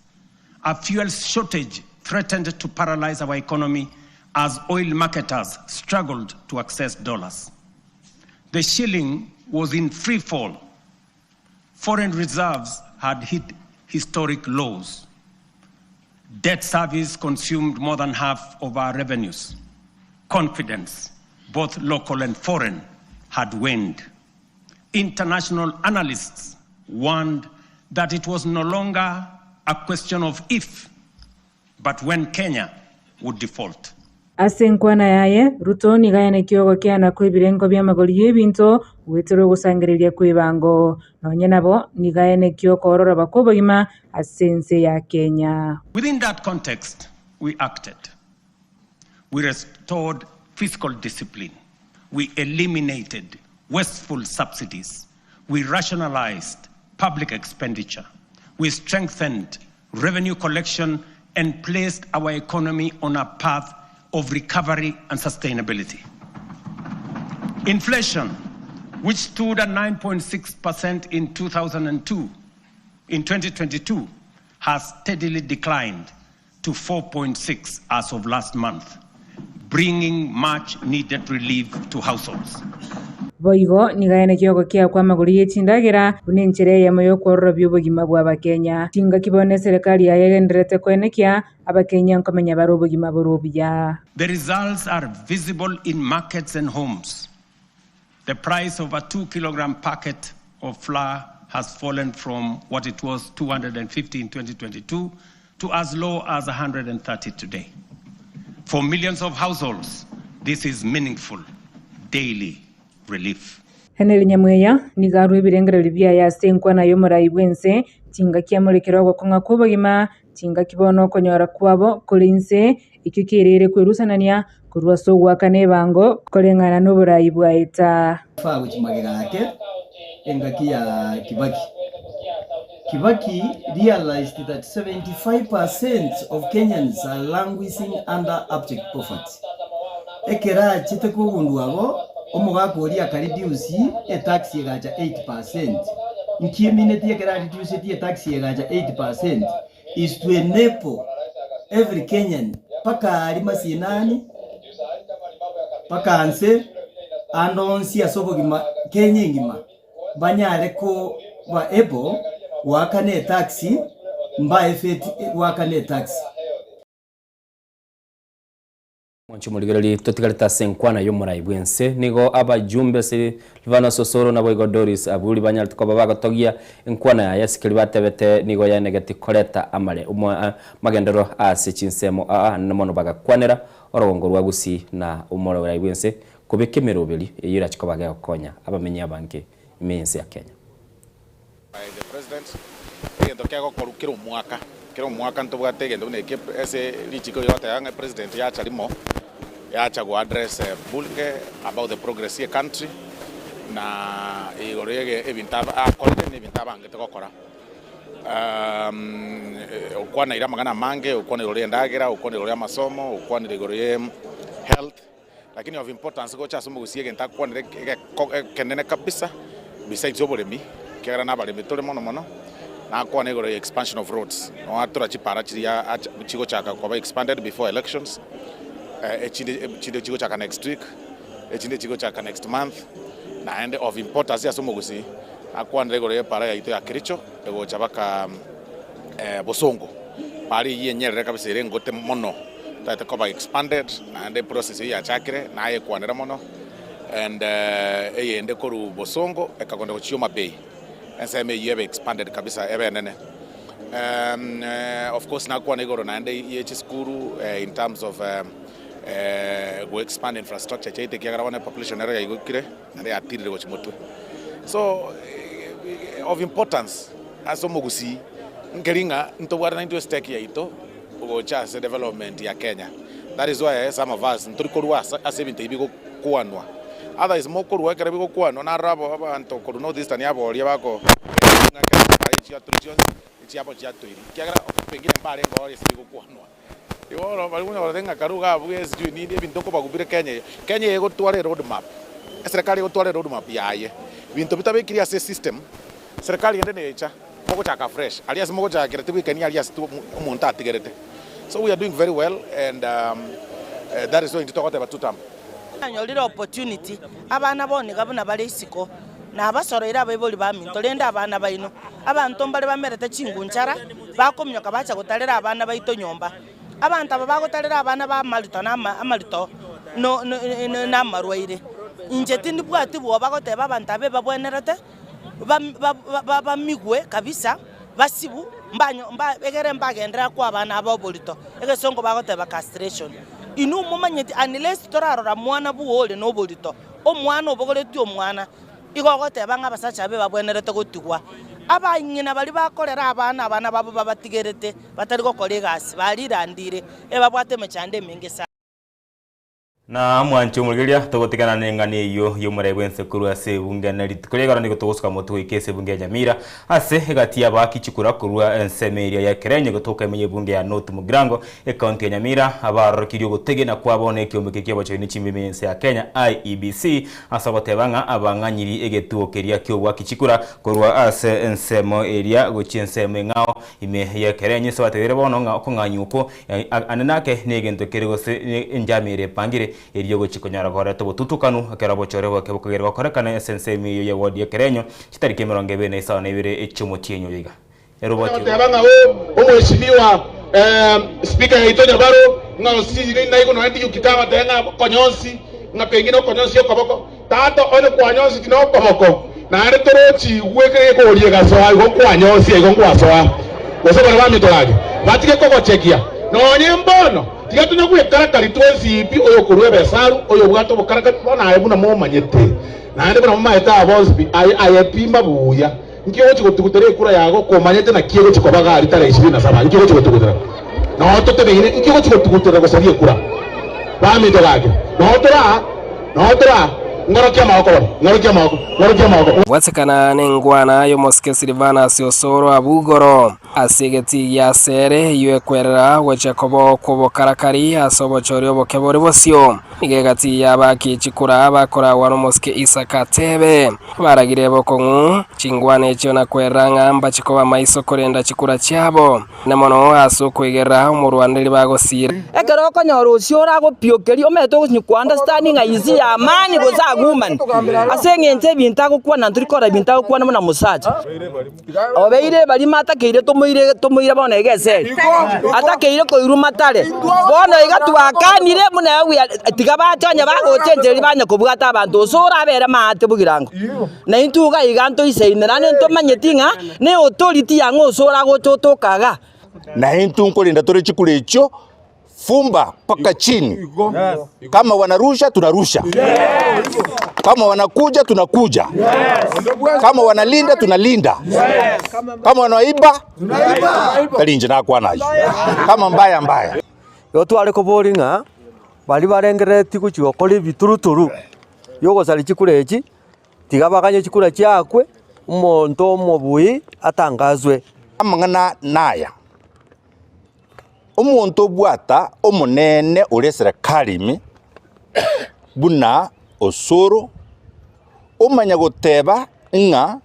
A fuel shortage threatened to paralyze our economy as oil marketers struggled to access dollars. The shilling was in free fall. Foreign reserves had hit historic lows. Debt service consumed more than half of our revenues. Confidence, both local and foreign, had waned. International analysts warned that it was no longer a question of if, but when Kenya would default. Asenkwana yaye Ruto nigayane kyogo kiana kwe birengo bya magori y'ebinto wetero gusangireria kwe bango nonye nabo nigayane kyoko orora bakobogima asense ya Kenya. Within that context, we acted. We restored fiscal discipline. We eliminated wasteful subsidies. We rationalized public expenditure. We strengthened revenue collection and placed our economy on a path of recovery and sustainability. Inflation, which stood at 9.6% in 2002, in 2022, has steadily declined to 4.6% as of last month, bringing much needed relief to households. Boigo nigayane kyogo kia kwa magori y'echindagira unenchere ya moyo korora by'obogima bwa bakenya tinga kibone serikali yayenderete kwenekia abakenya nkomenya bari obogima borobya. The results are visible in markets and homes. The price of a 2-kilogram packet of flour has fallen from what it was 250 in 2022 to as low as 130 today. For millions of households, this is meaningful daily relief. Henry Nyamweya ni garu ibirengerero bya yasenkwa nayo murayi bwense tinga kiamurekero gwakonga kubagima tinga kibono konyora kwabo kolinse ikikirire kwirusanania kurwa sogwa kanebango kolengana n'uburayi bwa eta fa guchimagera yake engaki ya Kibaki realized that 75% of Kenyans are languishing under abject poverty. Ekera chite kugunduago omugakuri akaridiusi tax yegaja 8%. Nkimineti ekera reduce tax yegaja 8% is to enable every Kenyan paka alimasi nani paka anse andonsi asobogima Kenya ngima banyare ko ba ebo wakane taxi mba efeti wakane taxi Mwanchu muligereri totigarita senkwana yo murayi bwense nigo abajumbe Silvana Sosoro na Boygo Doris abuli banyal tuko babaga togia enkwana ya yasikiri batebete nigo ya negati koleta amale umwa magendero ase chinsemo namono baga kwanera orogongo rwagusi na umoro murayi bwense kubekemero beli yira chiko baga konya abamenye abanke imense ya Kenya. The president endo kego korukira umwaka kero mwaka ntobwate gendo neke ese lichiko yote yanga president ya charimo ya chago address bulge about the progress of the country na igorege ebintaba akorde ne bintaba ngete kokora ukwana ira magana mange ukwana igorege ndagira ukwana igorege masomo ukwana igorege health lakini of importance go cha somo gusiege ntakwana kenene kabisa besides obolemi kera na bale mitole mono na kwa negoro expansion of roads no atura chipara chiya chigo chaka kwa expanded before elections chinde chigo chaka next week chinde chigo chaka next month na end of importance ya somo gusi akwa negoro para ya ito ya Kericho ego chabaka Bosongo pari yenyere kabisa irengote mono that kwa expanded na the process ya chakire na ye kwa mono and ende koru Bosongo ekakonda kuchioma bay and say you have expanded kabisa ebe nene of course na kwa negoro na ende yechi skuru in terms of go expand infrastructure chaite kiagara wana population area igukire na they atire go chimoto so of importance aso mogusi ngeringa ntobwara na into stake ya ito go chase development ya Kenya. That is why some of us ntorikorwa asebinte ibigo kuanwa others moko ruwekera bigo kuanwa na rabo abantu koru no this tani abo ria bako ngaka ichiapo chiatwiri kiagara pengine mbare ngo ria bigo kuanwa iworo bali muno batenga karuga abuge siju ni bintu ko bagubire Kenya yego tware road map serikali yego tware road map yaye bintu bitabekiri ase system serikali ende necha moko chaka fresh alias moko chaka kiretibu kani alias tu umuntu atigerete. So we are doing very well and that is going to talk about tutam anyolira opportunity abana bone gabuna bali isiko na abasorera abayiboli baminto lenda abana bayino abantu mbale bamerete chingunchara bakomyoka bacha gutalera abana bayito nyomba abantu aba bagotalera abana ba malito na amalito no na marwaire injeti ndibwati bo bagoteba abantu abe babwenerete ba migwe kabisa basibu mbanyo egere mbagendera kwa abana ababolito egesongo bagoteba castration inu mumanyeti unless torarora mwana buole no bolito omwana obogoleti omwana igogoteba ngabasacha be babwenerete gotigwa abanyina bali bakorera abana babo babatigerete batari gokora egasi balirandire ebabwate mechande mengesa na mwancho muligeria togotikana nengani iyo yomure bwense kuru ase bungana litukolega ndiko togosuka moto ikese bunge Nyamira ase egati abaki chikura kurwa ensemeria ya Kerenye gotoka emenye bunge ya North Mugirango county ya Nyamira abarokiriyo gotegena kwabone kiombe kiabo cyo ni chimbimense ya Kenya IEBC asabotebanga abanganyiri egetuokeria kyobwa kichikura kurwa ase ensemo area gochienseme ngao ime ya Kerenye sabatere bono nga konganyuko ananake negento kerigose enjamire pangire eriyo gochikonyara gore to tutukanu akera bochore bo kebokagera korekana essence miyo ya wodi ya Kerenyo chitariki 22 echomotienyo yiga eroboti tabanga omweshimiwa speaker ya Itonya Baro ngao sisi na iko no ndi yukitama tenga konyonsi na pengine konyonsi yokoboko tato one konyonsi kino koboko na ari torochi gweke ko rie gasoa go kwanyosia go kwasoa gosebora bamito gage batige kogochekia nonye mbono tiga tunya gwikarakari twesipi oyo kurwe besaru oyo bwato bukarakari bona ayebu na momanyete na ande bona momaeta abosbi ayepimba buya nkiyo chikotukutere kura yago komanyete na kiyo chikobagari tare 27 nkiyo chikotukutera no totebine nkiyo chikotukutera gosarie kura bamito gage no tora ngorokia maoko bwatsekana nengwana yo moske Silvana Siosoro Abugoro asigeti ya sere yue kwerera wachakobo kubo karakari asobo chorio bokebori bosio nigegati yabaki chikura bakora wano moske Isaka Tebe baragire bokongu chingwane cyo na kweranga mba chikoba maiso korenda chikura cyabo namono aso kwegera mu Rwanda libagosira ekeroko nyoro cyora go piokeri ometo ku understanding izi ya amani go zaguman asengente bintago kwa na turikora bintago kwa na musacha obeire bari matakeire tumuire bona egese atakeire ko irumatare bona igatwakanire muna tigabacanya bagochenjeri banya kubwata abantu sora bere mate bugirango na intuga iganto iseinera ne ntomanyetinga ne authority yango sora gochotokaga na hintu nkolinda tore chikulecho fumba paka chini. Kama wanarusha tunarusha, kama wanakuja tunakuja, kama wanalinda tunalinda, kama wanaiba kalinje na kwa nayo, kama mbaya yotu ale ko boringa bali barengere tikuchigo koli bituruturu yogo sali chikulechi tigabaganye chikula cyakwe umuntu omubui atangazwe amangana naya umuntu bwata omunene uri serikali buna osoro umanya guteba nga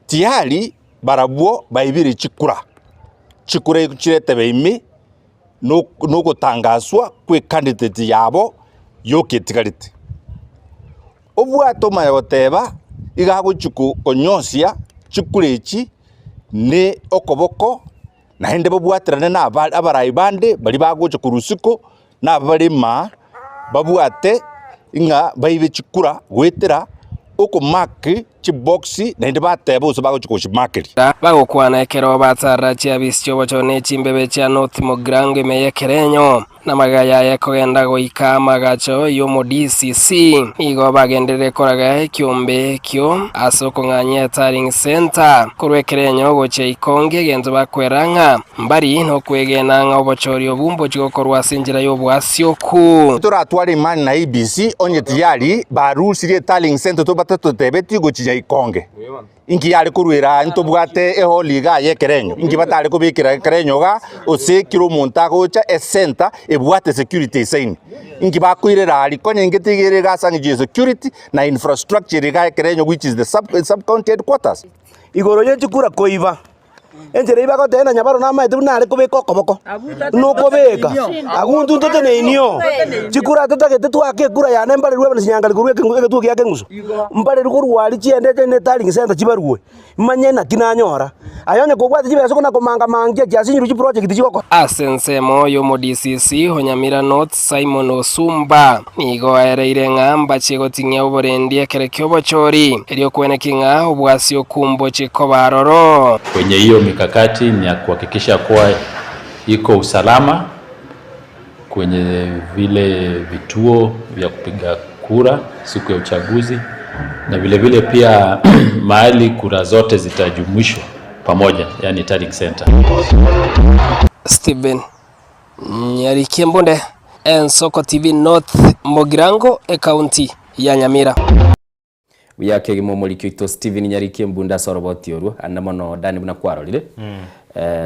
tihali barabwo bayibiri chikura chirete beimi no gutangazwa kwe candidate yabo yoketigarite obwato umanya guteba igago chiku konyosia chikurechi ne okoboko na hende babwaterane na abarayi bande bali bagoje kurusiko na bali ma babwate inga bayibe chikura gwetera uko maki chiboxi na hende bateba uso bagoje kushimaki bagokwana ekero batsara chiabisyo bachone chimbebe cha North Mogrango meyekerenyo na magaya yakogenda goika magacho yo mu DCC igo bagendere koraga kyombe kyo asoko nganye taring center kurwekerenyo goche ikonge genzo bakweranga mbari no kwegena nga obochori obumbo chigokorwa sinjira yo bwasyoku turatwara imani na IBC onye tiyali barusirie taring center to batatu tebeti gochinya ikonge ingi yali kurwira ntobwate eho liga yekerenyo ingi batale kubikira kerenyo ga osekiro montago cha center ebwate security sign ingi bakwirira ali konye ngetigere ga sangi security na infrastructure ga kerenyo which is the sub county headquarters igoro yechikura koiba enjere ibago tena nyabaro na maite bunare kubeka okoboko nuko beka aguntu ntote neinio chikura tutagete twake kura ya nembare rwe banyangali kurwe ketuki yake nguso mbare rukurwali chiende ne taling center chibarwe manye na kinanyora ayone kogwate chibeso kuna komanga mangje jasinyiru chi project chikoko asense moyo mu DCC honyamira North Simon Osumba nigo areire ngamba chigotinya oborendie kerekyo bochori elio kwenekinga obwasio kumbo chikobaroro kwenye hiyo mikakati ni ya kuhakikisha kuwa iko usalama kwenye vile vituo vya kupiga kura siku ya uchaguzi na vile vile pia mahali kura zote zitajumuishwa pamoja, yani tallying center. Steven Nyarikembonde, Ensoko TV North Mogrango, county ya Nyamira. Yake gimomorikyo ito Steven Nyarikembunda soroboti oru anamono dani buna kwarorire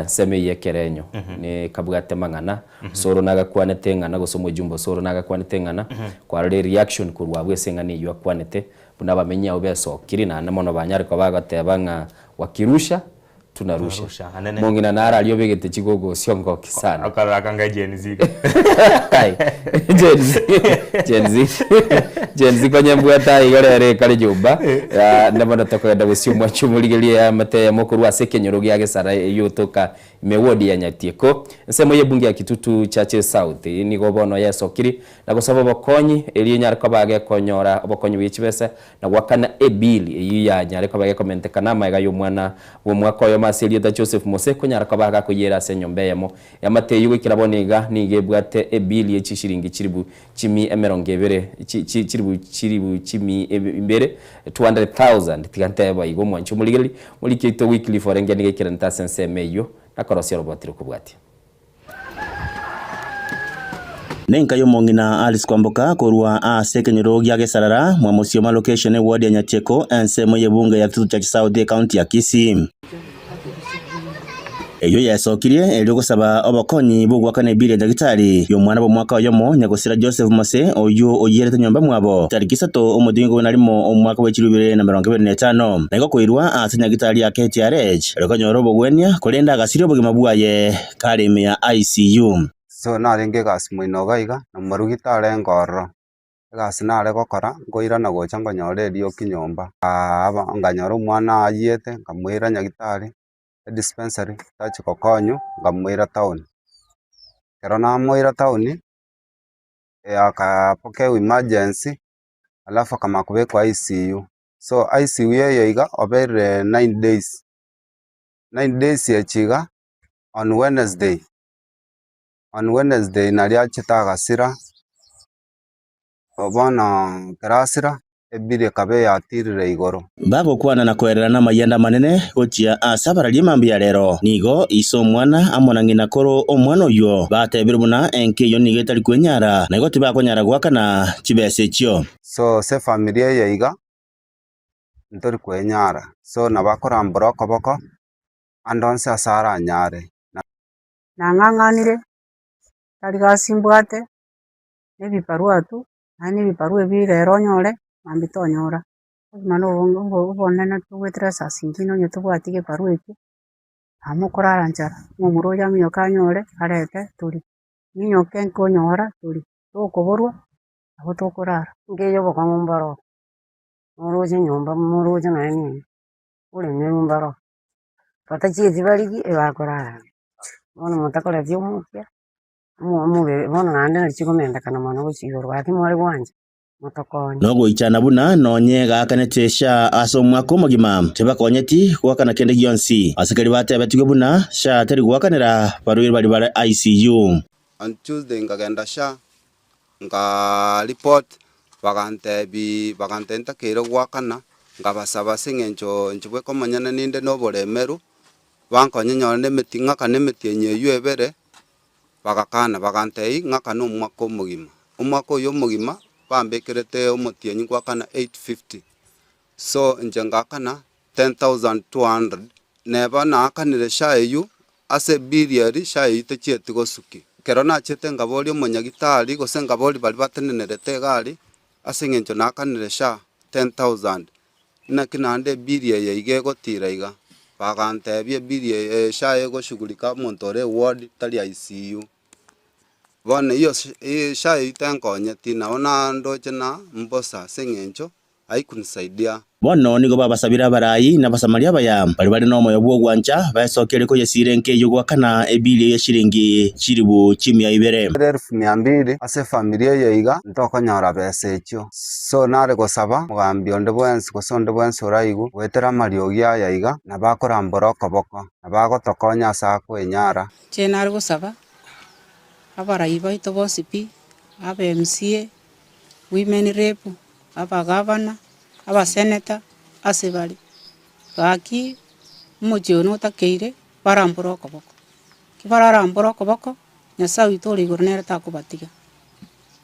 seme yekerenyo ni kabugate mangana soro naga kwanete ngana gosomo jumbo soro naga kwanete ngana kwarore reaction kurwa bwesengani ywa kwanete buna bamenya obeso kirina anamono banyari ko bagatebanga wakirusha tunarusha mongina nara aliyobegete chigogo siongo kisana akaraka Gen Z kai Gen Z kwenye mbwata igorere kali jumba ndabona tokwenda gusiumwa chumuligelie ya mate ya mukuru asekenyoro gya gesara yotoka mewodi ya Nyatieko nsemo yebungi ya Kitutu Churchill South ni gobono yesokiri na gusaba bakonyi eli nyariko bage konyora abakonyi bichibese na gwakana ebili eyi ya nyariko bage komentekana maiga y'umwana wo mwaka yo Maselia da Joseph Mose konyariko baga kuyera senyombe yamo yamate yugo kiraboniga nigebwate ebili y'ichishiringi chiribu chimi emerongevere chiribu chimi imbere 200,000 tigante bayigo mwancho muligeli mulikito weekly forenge nigekira ntasense meyo nakorosero bwatiro kubwati Nenka yomongina Alice Kwamboka korwa asekenyero gya gesarara mwa Musioma location ward ya Nyatieko ensemo yebunge ya Kitutu Churchill South county ya Kisii. Eyo yasokirie elyo gusaba abakonyi bugwakane bile ndagitari yo mwana bo mwaka yomo nyagosira Joseph Mose oyo oyerete nyomba mwabo tariki 3 omudingo narimo omwaka wa 2025 naiko koirwa asenya gitari ya KTRH rekonyoro bogwenya kolenda agasirio bogima bwaye kaleme ya ICU so narenge gasmwino gaiga na marugitare ngoro gasinare gokora ngoira na gocha ngonyore rio kinyomba aba nganyoro mwana ayete ngamwira nyagitari dispensary tachi kokonyo ngamwira town kero na mwira town akapoke emergency alafu kama kubekwa ICU so ICU yeyiga obere 9 days yechiga on Wednesday nalia chitagasira obana karasira ebire kabe yatirire igoro bago kwana na kwerera na mayenda manene gochia asabara limambi ya lero nigo iso mwana amona ngina koro omwana oyo batebire buna enke yo nigetari kwenyara na igoti bakonyara gwakana chibese chyo so se familia yeiga ntori kwenyara so nabakora mboroko boko andonse asara nyare nang'ang'anire tari gasimbwate nebiparua tu ani biparua birero nyore mambitonyora mano ubonena tugwetera sasingino nyetubwatige parua iki amukorara njara mumuroya myoka nyore arete turi ninyoke nkonyora turi tukuburwa abo tukurara ngeyo bokamumbaro muroje nyomba muroje nani ule nyumbaro patachizi baligi ebakorara ono mutakora byomukia mube bono nande nalichikomenda kana mwana gochigoro ati mwari gwanje mutokoni nogo ichana buna nonye gakanetesha aso mwako magima tebakonyeti gwakana kende gionsi asikari bate batigwe buna sha teri gwakanira barwiri bali bare ICU on Tuesday ngagenda sha nga report bagantenta kero gwakana ngabasaba singencho nchibwe komanyana ninde noboremeru bankonye nyone metinga kane metinye yuebere bagakana bagantei ngaka no mwako mugima umwako yo mugima bambekerete omotienyi gwakana 850 so nje ngakana 10,200 neba nakanire shayu ase biliari shayu techieti gosuki kero nachete ngabori omonyagitari gose ngabori bali batenenerete gari ase ngencho nakanire sha 10,000 nakinande bilie yeige gotira iga bagantebie bilie shaye goshughulika montore ward tali ICU bone iyo shaye itenkonyeti naona ndoche na mbosa sengencho aikunisaidia bono nigo babasabira barayi na basamaria baya bali bali no moyo bwo gwancha basokere ko yesire nke yo gwakana ebili ya shiringi chiribu chimi ya ibere 1200 ase familia yeiga ntokonyora besecho so nare gosaba mugambi onde bwensi gosonde bwensi oraigu wetera mariogia yaiga na bakora mboroko boko na bagotokonya asa kwenyara chenare gosaba abarayi baito bosipi abe MCA women rep abagavana abaseneta asebali gaki mujono takeire barambura okoboko kibararambura okoboko nyasaye itori gornera takubatiga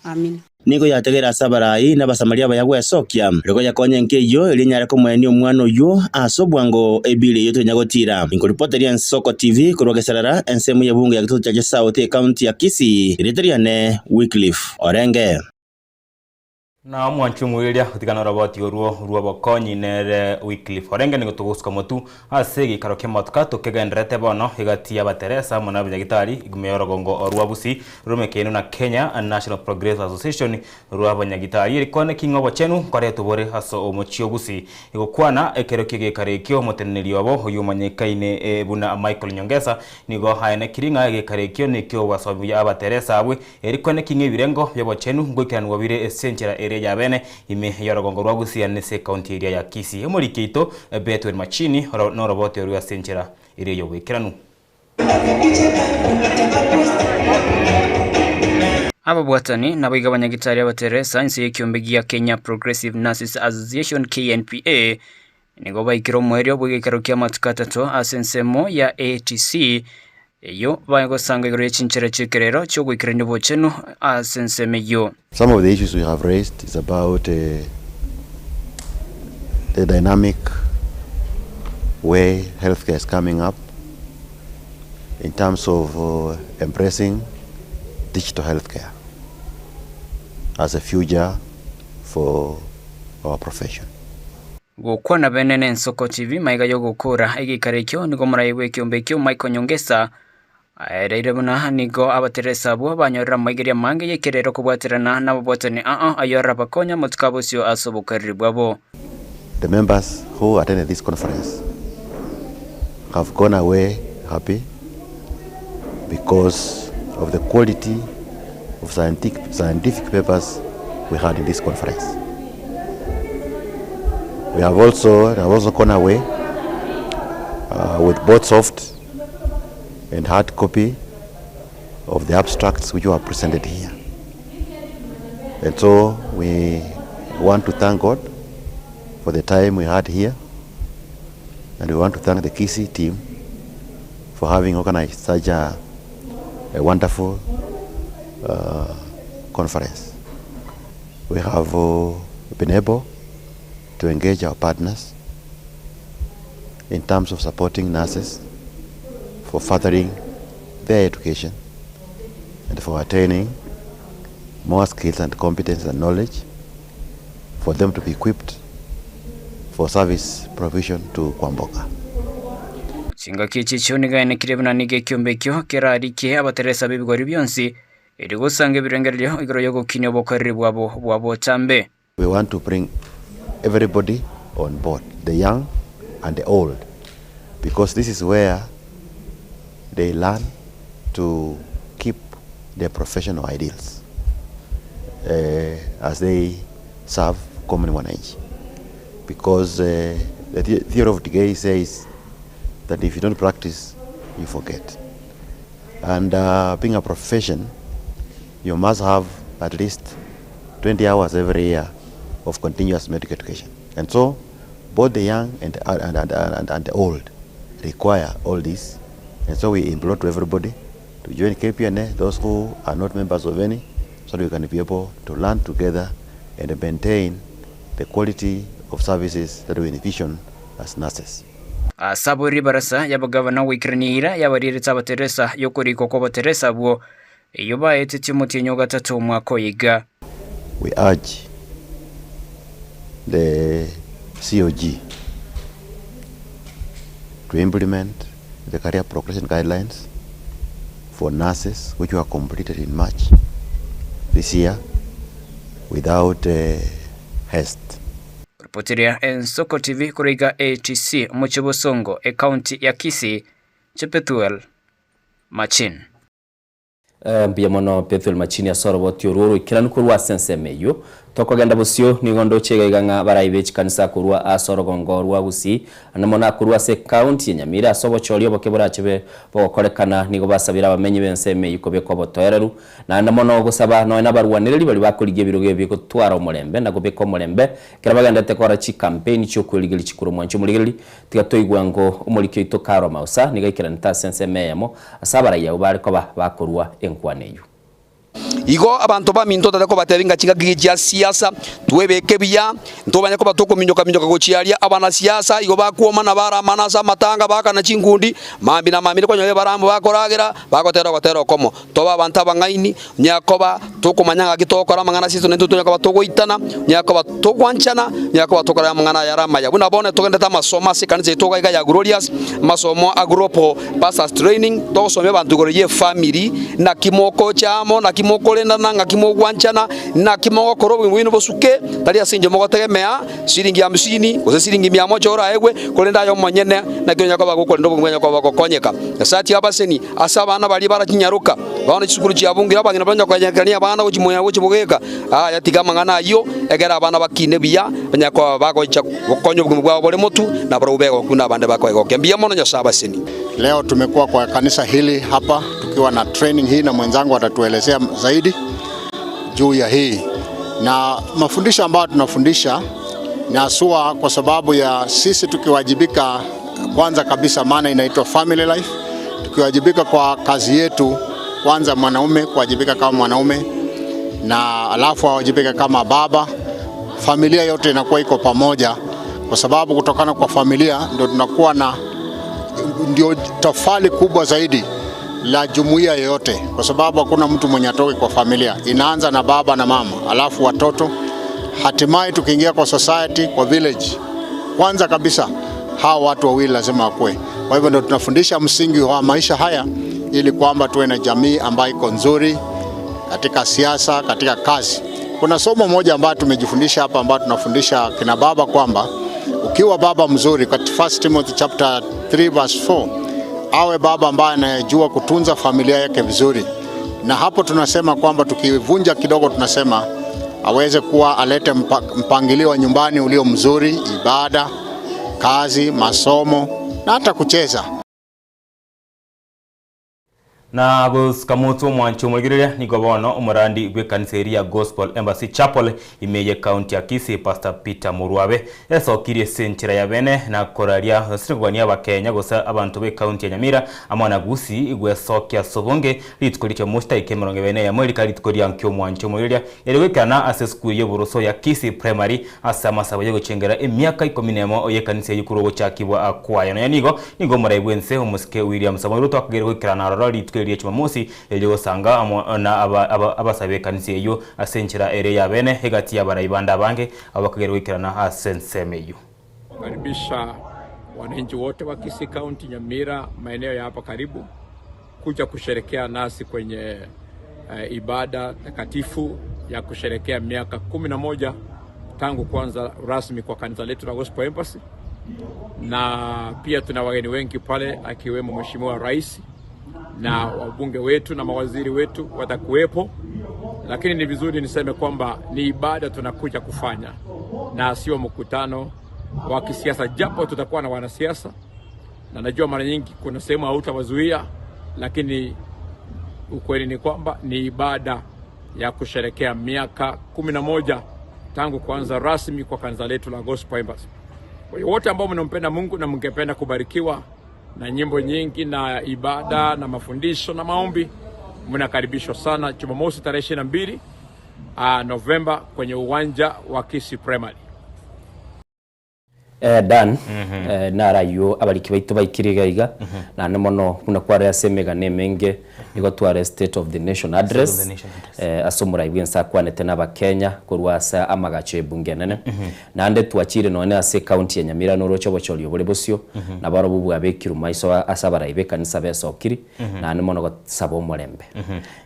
amina nigo yategera sabarayi na basamaria bayagwe sokia rego yakonye nkeyo ilinyara ko mwene omwana oyo asobwango ebile yoto nyagotira inko reporter ya Soko TV kurogesarara ensemu ya bunge ya Kitutu Churchill South county ya Kisii Reteriane Wycliffe Orenge na mwanchu mwilya utikana roboti ruo bokonyi nere Wycliffe Orenge ni gutuguska mutu asegi karoke matkato kegendrete bono igati ya bateresa mona banyagitari igumeyoro gongo orwa busi rumekeno na Kenya National Progress Association ruwa banyagitari irikone kingo bochenu kore tubore haso omochio busi igokwana ekeroke gekarekyo moteneri obo yumanyekaine buna Michael Nyongesa nigo haene kiringa gekarekyo nikyo wasobi ya bateresa abwe irikone kinge birengo byobochenu ngwikiranwa bire essential ya bene ime yorogongo rwagusia nese county area ya Kisii emurikito Betwel Machini no roboti oru asenchera ire yo wekiranu ababwatani nabiga banyagitari abateresa inse y'ekyombegia Kenya Progressive Nurses Association KNPA nigo baikiro mwerio bwegekaro kya matukatato asensemo ya ATC yo bayagosanga igoro y'echinchera chikerero cyo gwikirani bochenu asenseme yo. Some of the issues we have raised is about the dynamic way healthcare is coming up in terms of embracing digital healthcare as a future for our profession. Gukwana benene Nsoko TV maiga yo gukura igikarekyo nigo murayiwe kyombekyo Michael Nyongesa Airebuna nigo abateresa abo banyorera maigeria mange yekerero kubwaterana nabobotani ayora bakonya mutkabosyo asobokarirwabo. The members who attended this conference have gone away happy because of the quality of scientific papers we had in this conference. We have also gone away with both soft and hard copy of the abstracts which were presented here. And so we want to thank God for the time we had here, and we want to thank the Kisii team for having organized such a wonderful conference. We have been able to engage our partners in terms of supporting nurses for furthering their education and for attaining more skills and competence and knowledge for them to be equipped for service provision to Kwamboka. Singa kichicho nigaine kirebuna nige kyombekyo kerarike abateresa bibigori byonsi eri gusanga birengeryo igoro yo gukinyo bokarire bwabo tambe. We want to bring everybody on board, the young and the old, because this is where they learn to keep their professional ideals as they serve common wananchi. Because the theory of decay says that if you don't practice, you forget. And being a profession, you must have at least 20 hours every year of continuous medical education. And so both the young and the old require all this. And so we implore to everybody to join KPNA, those who are not members of any, so that we can be able to learn together and maintain the quality of services that we envision as nurses. Saburi barasa yabagavana wikiraniira yabariretse abateresa yokuriko ko bateresa bwo iyo baete Timotheo gatatu mwako yiga. We urge the COG to implement the career progression guidelines for nurses which were completed in March this year without haste. Reporteria Nsoko TV kuriga ATC Muchibosongo county ya Kisii Betwel Machini. Biamono Betwel Machini asoroboti ororo kiranu kurwa sensemeyo tokogenda busyo nigondo chega iganga baraibechi kanisa kurwa asorogongo rwa busi anamona kurwa se county ya Nyamira asobochori obokebora chebe bokorekana nigo basabira abamenyi benseme yikobe ko botoereru na anamona gusaba no nabarwaniriri bali bakurigiye biroge biko twara omurembe na gobeko omurembe kirabagenda tekora chi campaign cyo kurigiri chikuru mwancho murigiri tigatoigwa ngo umurikyo itokaro mausa nigaikira nta senseme yamo asabara ya ubari ko bakorwa enkwaneyo. igo abantu ba minto tatako batebinga chinga gija siasa twebeke biya ntobanya ko batoko minyoka gochiaria abana siasa igo bakuoma na bara manasa matanga baka na chingundi mambi na mamire ko nyoye barambo bakoragira bakotero komo toba abantu abangaini nyakoba tokomanyanga gitokora mangana siso nento nyakoba togoitana nyakoba togwanchana nyakoba tokora mangana yarama ya buna bone togenda tamasoma sikanze toga ya glorious masomo agropo pastors training togosome bantu goroye family na kimoko chamo na kimoko lenda nanga kimogwanchana na kimoko korobo wino bosuke tali asinje mogotegemea shilingi 50 kose shilingi 100 ora egwe kolenda yo monyene na kinyo kwa bako ndo bumwenya kwa bako konyeka sati abaseni asabana bali bara kinyaruka baona chisukuru cyabungira bagina banya kwa nyakania bana go chimoya go chibogeka ya tigamangana yo egera abana bakine biya banya kwa bako konyo bwa bole motu na bro bego kuna bande bako ego kembia mono nya sabaseni. Leo tumekuwa kwa kanisa hili hapa tukiwa na training hii na mwenzangu atatuelezea zaidi juu ya hii na mafundisho ambayo tunafundisha ni asua kwa sababu ya sisi tukiwajibika kwanza kabisa, maana inaitwa family life. Tukiwajibika kwa kazi yetu, kwanza mwanaume kuwajibika kama mwanaume na alafu awajibika kama baba, familia yote inakuwa iko pamoja, kwa sababu kutokana kwa familia ndio tunakuwa na ndio tofali kubwa zaidi la jumuiya yoyote, kwa sababu hakuna mtu mwenye atoke kwa familia. Inaanza na baba na mama, alafu watoto, hatimaye tukiingia kwa society, kwa village. Kwanza kabisa hawa watu wawili lazima wakue. Kwa hivyo ndio tunafundisha msingi wa maisha haya ili kwamba tuwe na jamii ambayo iko nzuri katika siasa, katika kazi. Kuna somo moja ambayo tumejifundisha hapa ambayo tunafundisha kina baba kwamba ukiwa baba mzuri, katika 1 Timothy chapter 3 verse 4, awe baba ambaye anayejua kutunza familia yake vizuri. Na hapo tunasema kwamba tukivunja kidogo tunasema aweze kuwa alete mpangilio wa nyumbani ulio mzuri, ibada, kazi, masomo na hata kucheza. Na bus kamutu mwancho mwigirire niko bono umurandi gwe kanisa Gospel Embassy Chapel imeye county ya Kisii Pastor Peter Murwabe esokire senchira ya bene na koraria sirigwania bakenya gosa abantu be county ya Nyamira amana gusi igwe sokya sobonge litkoliche musta ikemeronge bene ya mweli kalitkoria nkyo mwancho mwigirire yerekana aseskuye buruso ya Kisii Primary asama sabaye gochengera emyaka 11 oye kanisa yikurogo chakibwa akwaya no yanigo nigo muraibwense umuske William Samuel twakagere kwikirana rari ya Jumamosi eliyo sanga na abasabe kanisa yo asenchira ere ya bene hegati ya baraibanda bange abakagerwe kirana asensemeyo. Karibisha wananchi wote wa Kisii County Nyamira maeneo ya hapa karibu kuja kusherekea nasi kwenye ibada takatifu ya kusherekea miaka 11 tangu kwanza rasmi kwa kanisa letu la Gospel Embassy, na pia tuna wageni wengi pale akiwemo Mheshimiwa Rais na wabunge wetu na mawaziri wetu watakuwepo, lakini ni vizuri niseme kwamba ni ibada tunakuja kufanya na sio mkutano wa kisiasa, japo tutakuwa na wanasiasa na najua mara nyingi kuna sehemu hautawazuia, lakini ukweli ni kwamba ni ibada ya kusherekea miaka 11 tangu kwanza rasmi kwa kanisa letu la Gospel Embassy. Kwa hiyo wote ambao mnampenda Mungu na mngependa kubarikiwa na nyimbo nyingi na ibada na mafundisho na maombi, mnakaribishwa sana Jumamosi tarehe 22 Novemba kwenye uwanja wa Kisii Primary. Dan narayo abaliki baitu baikirigaiga na nemono kuna kware asemega nemenge nigo tware State of the Nation address asomura ibwensa kwanete n'abakenya kurwasa amagache bunge nene nande twachire none ase county ya Nyamira no rocho bochori obore bosio na baro bubu abekiru maiso asabara ibekanisa besokiri na nemono gosabo murembe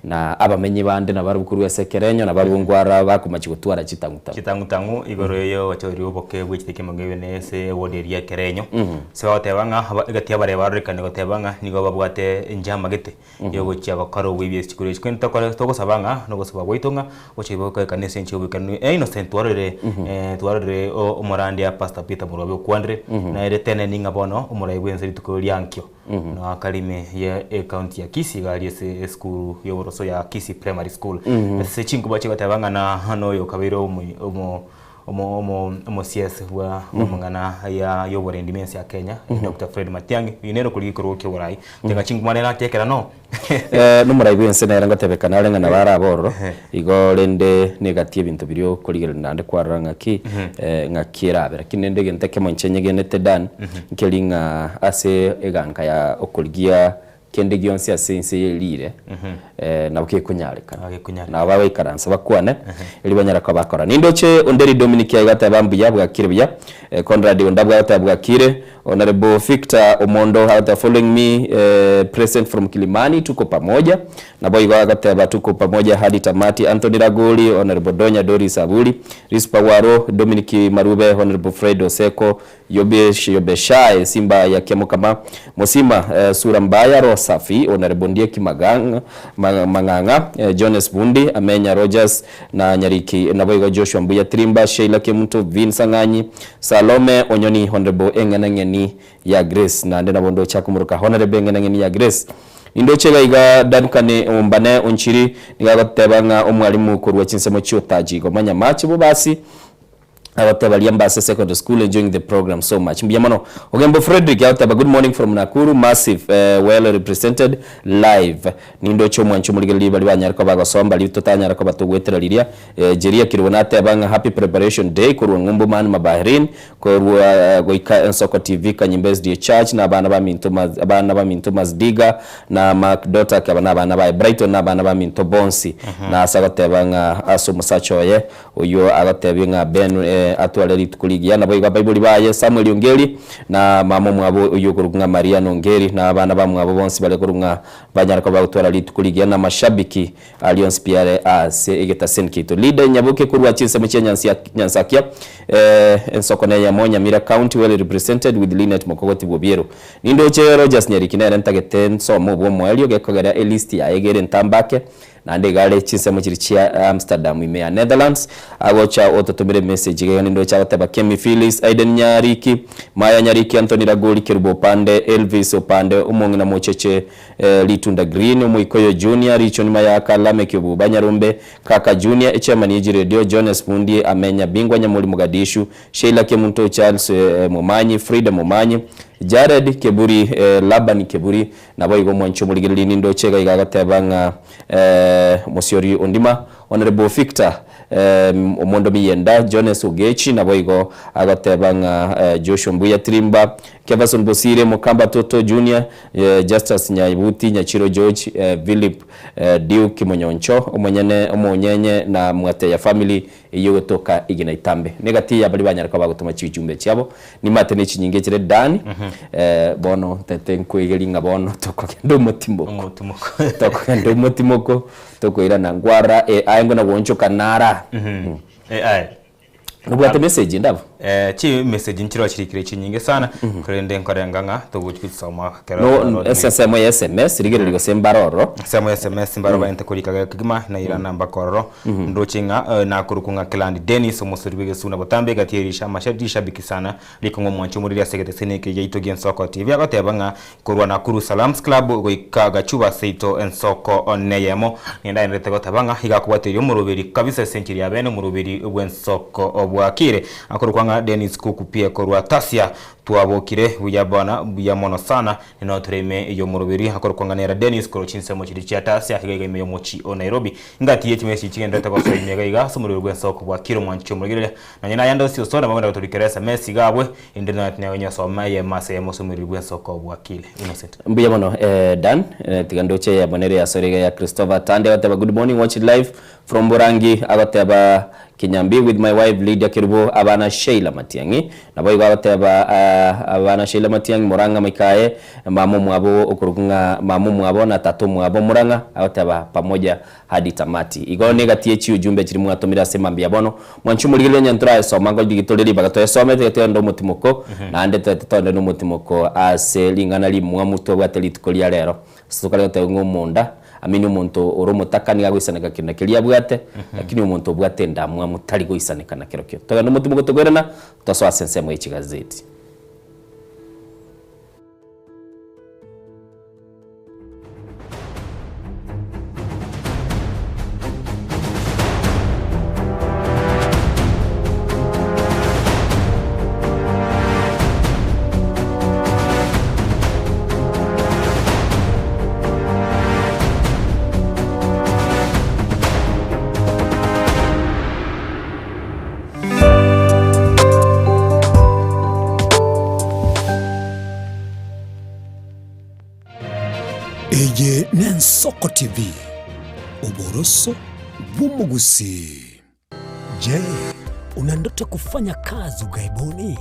na abamenyi bande na baro bukuru esekerenyo na baro ngwara bakumachi gutwara chitangutangu igoro yo wachori oboke bwitike mangebe se woderia kerenyo so otebanga gati abare barikane gotebanga nigo babwate njama gete yo gochia bakaro wibes chikure kwento kore toko sabanga no gosaba goitonga ochibo ka kanese nchibu kanu innocent twarere o morandi ya Pastor Peter Murwabe kwandre na eretene ninga bono omurai bwense tukoria nkyo na kalime ya county ya Kisii gali se school yo boroso ya Kisii Primary School se chingu bache gotebanga na hano yo kabiro omo omo CS wa mangana ya yobore ndimensi ya Kenya Dr. Fred Matiang'i inero kuligikoro kyoborai tenga chingumane na tekera no numura ibyense na ranga tebekana renga na bara bororo igo rende negative bintu birio kuligera nande kwaranga ngaki ngakira kinende genteke monchenye genete dan nkelinga ase eganka ya okuligia kende gionse asense yelire na buke kunyareka na bawe ikaransa bakwane ili banyara kwa bakora nindoche onderi Dominic yagata bambu yabwa kiribya Conrad ondabwa yatabwa kire Honorable Victor Omondo hata following me present from Kilimani tuko pamoja na boy yagata tuko pamoja hadi tamati Anthony Ragoli Honorable Donya Doris Abuli Rispa Waro Dominic Marube Honorable Fred Oseko Yobeshae Simba ya Kemo kama Mosima Sura Mbaya Rosafi Honorable Ndieki Manganga Jones Bundi Amenya Rogers na Nyariki na boy Joshua Mbuya Trimba Sheila Kemuto Vinsanganyi Salome Onyoni Honorable Engenengeni ya Grace na ndena bondo chakumuruka Honorable Engenengeni ya Grace Indochega iga dankane umbane unchiri nigagatebanga omwalimu kurwa chinsemo chyotaji gomanya match bo basi abatebali Ambassa Secondary School enjoying the program so much mbiyamano ogembo Frederick yataba good morning from Nakuru massive well represented live nindocho mwancho muligeli bali banyarko bagasomba litotanya rako batugwetera liria jeria kirwonate abanga happy preparation day kurwa ngumbu man Bahrain kurwa goika Ensoko TV Kanyimbezi die church na abana ba Minto Mazdiga na Macdota kabana abana ba Brighton na abana ba Minto Bonsi na asagatebanga aso musachoye uyo agatebinga Ben atwaleli tukuligia na boyiga Bible baye Samuel Ongeri na mama mwabo uyo kurunga Maria Nongeri na abana ba mwabo bonsi bale kurunga banyarako ba utwaleli tukuligia na mashabiki Alliance Pierre ase egeta senkito leader nyabuke kurwa chinse mchenya nyansakia Ensoko na ya Monya Mira County well represented with Linet Mokogoti Bobiero nindo che Rogers Nyarikina rentageten so mo bwo mwelio gekogera list ya egere ntambake nande gale chinse muchirichia Amsterdam imea Netherlands agocha ototomere message gani ndo cha wataba Kemi Phyllis Aiden Nyariki Maya Nyariki Anthony Ragoli Kerubo Pande Elvis Opande umongi na mocheche Litunda Green Umuikoyo Junior Richon Mayaka Lame Kibu Banyarumbe Kaka Junior Echemani Radio Jones Mundi Amenya Bingwa Nyamuli Mugadishu Sheila Kemunto Charles Momanyi Frida Momanyi Jared Keburi Laban Keburi na boy go mwancho muligeli ndo chega igagatebanga Mosiori Ondima Honorable Victor Omondo Miyenda Jones Ogechi na boygo agatebanga Joshua Mbuya Trimba Kevason Bosire Mukamba Toto Junior Justus Nyaibuti Nyachiro George Philip Duke Monyoncho omonyenye na mwate ya family iyo toka igina itambe negati ya bali banyaraka bagutuma chijumbe cyabo ni matene chinyinge kire dani bono tetenko igelinga bono tokagendo mutimoko tokagendo mutimoko tokoira na ngwara ayengo na woncho kanara Nubwate message ndabo chi message nchiro chirikire chinyinge sana kurende nkorenganga toguchitsoma no SMS rigererwa sembaroro SMS mbaro bante kurikaga kigima na ira namba kororo ndochinga na kurukunga Kilandi Dennis omusuriwe suna botambe gatirisha mashadisha bikisana likongo mwancho muri ya segete seneke yaito Ensoko TV agatebanga kurwa na Kuru Salams Club goikaga chuba seito Ensoko oneyemo nenda ndete gotabanga higakubateyo murubiri kabisa century ya bene murubiri Ensoko obwakire akorwa Dennis Kuku pia korwa Tasia tuabokire buyabana buyamono sana nino tureme iyo murubiri akorwa Dennis koro chinsemo chiri cha Tasia higaga meyo mochi o Nairobi ngati yeti meshi chigenda tako so imega iga sumurubiri Ensoko bwakiro mwancho murugire na nyina yando sio sona bamwe tulikeresa Messi gabwe internet na wenye so maye mase ya musumurubiri Ensoko bwakile innocent buyamono Dan tigandoche ya bonere ya sorega ya Christopher Tande wataba good morning watch it live from Burangi agataba Kinyambi with my wife Lydia Kirubo abana Sheila Matiangi na boy agataba abana Sheila Matiangi Muranga Mikae mamu mwabo okurukunga mamu mwabo na tatu mwabo Muranga agataba pamoja hadi tamati igo negatie chi ujumbe chiri mwatomira sema mbiabono mwanchumuligile nyantura so mango digitoleli bagato some tetendo mutimoko na ande tetendo no mutimoko ase lingana li mwamuto bwateli tukolia lero sokale tengo monda amini umuntu uromutakani gwisaneka kintu kiria bwate lakini umuntu bwate ndamwa mutari gwisaneka na kiro kyo toga n'umutima gutogwerana taso asense mu ikigazeti Oye Nensoko TV, uboroso bumugusi. Je, una ndoto kufanya kazi ughaibuni?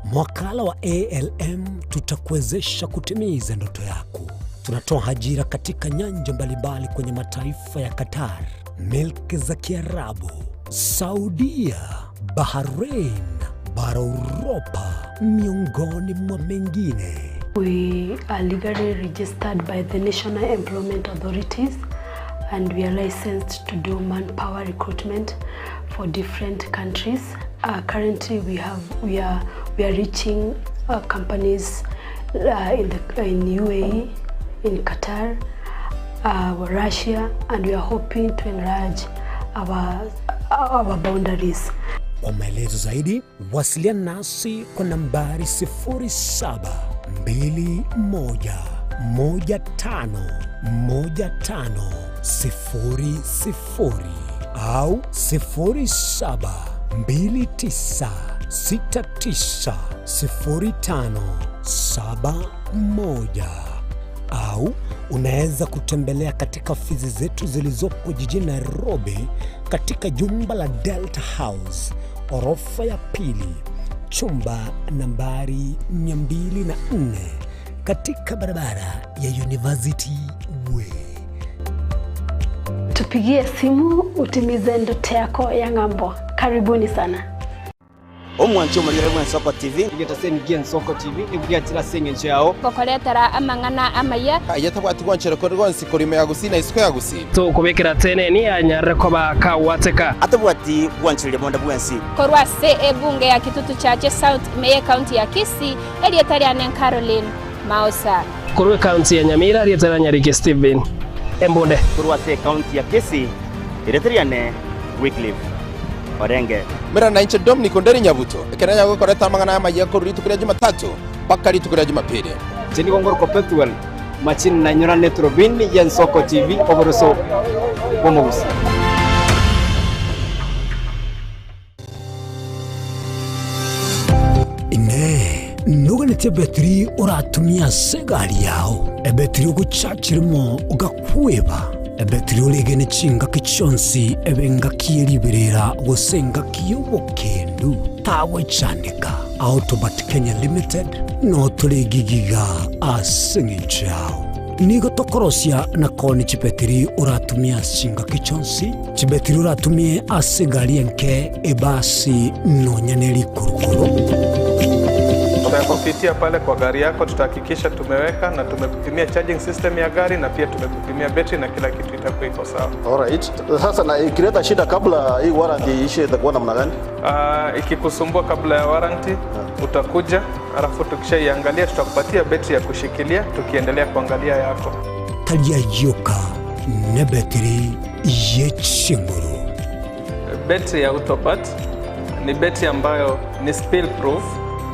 Mwakala wa ALM tutakuwezesha kutimiza ndoto yako. Tunatoa ajira katika nyanja mbalimbali kwenye mataifa ya Qatar, Milki za Kiarabu, Saudia, Bahrain, bara Europa, miongoni mwa mengine. We are legally registered by the National Employment Authorities and we are licensed to do manpower recruitment for different countries. Currently we are reaching companies in UAE, in Qatar, Russia, and we are hoping to enlarge our boundaries. Kwa maelezo zaidi, wasiliana nasi kwa nambari 0721151500 au 0729690571 au unaweza kutembelea katika ofisi zetu zilizopo jijini Nairobi katika jumba la Delta House, orofa ya pili, chumba nambari 204 katika barabara ya University Way. Tupigie simu utimize ndoto yako ya ng'ambo. Karibuni sana. Omwancho mulire Nensoko TV ngetaseni Nensoko TV ibwatira sengenje yao kokoretera amangana amaya ayatabwati gwanchero ko rwonsi korime yagusina isiko yagusina to kubekera tene ni anyare ko bakawateka atabwati gwanchire monda bwensi korwa se ebunge ya Kitutu Chache South Meye County ya Kisii elietari anen Caroline Mausa korwe county ya Nyamira elietari Nyarike Steven Embonde korwa se county ya Kisii elietari ane Wycliffe Orenge mera na inche Dominic Onderi Nyabuto ekeranya gukoreta amangana amaya ko ritu kuri Jumatatu paka ritu kuri Jumapili Jeni Gongoro Perpetual machini na nyora Netrobin ya Nsoko TV oboroso bomugusi ine nuganete betri uratumia segari yao ebetri uguchachirimo ugakweba ebetri ulegene chinga kichonsi ebenga kieliberera gusenga kiyobokendu tawe chanika Autobat Kenya Limited no tulegigiga asengichao nigo tokorosia na koni chipetiri uratumia chinga kichonsi chibetiri uratumie asegari enke ebasi no nyaneli kurukuru. Tutakupitia pale kwa gari yako, tutahakikisha tumeweka na tumekupimia charging system ya gari na pia tumekupimia battery na kila kitu itakuwa iko sawa. Alright. Sasa na ikileta shida kabla hii warranty ishe itakuwa namna gani? Ikikusumbua kabla ya warranty utakuja, alafu tukishaiangalia tutakupatia battery ya kushikilia tukiendelea kuangalia yako. Talia yoka ne battery yechinguru. Battery ya Autobat ni battery ambayo ni spill proof,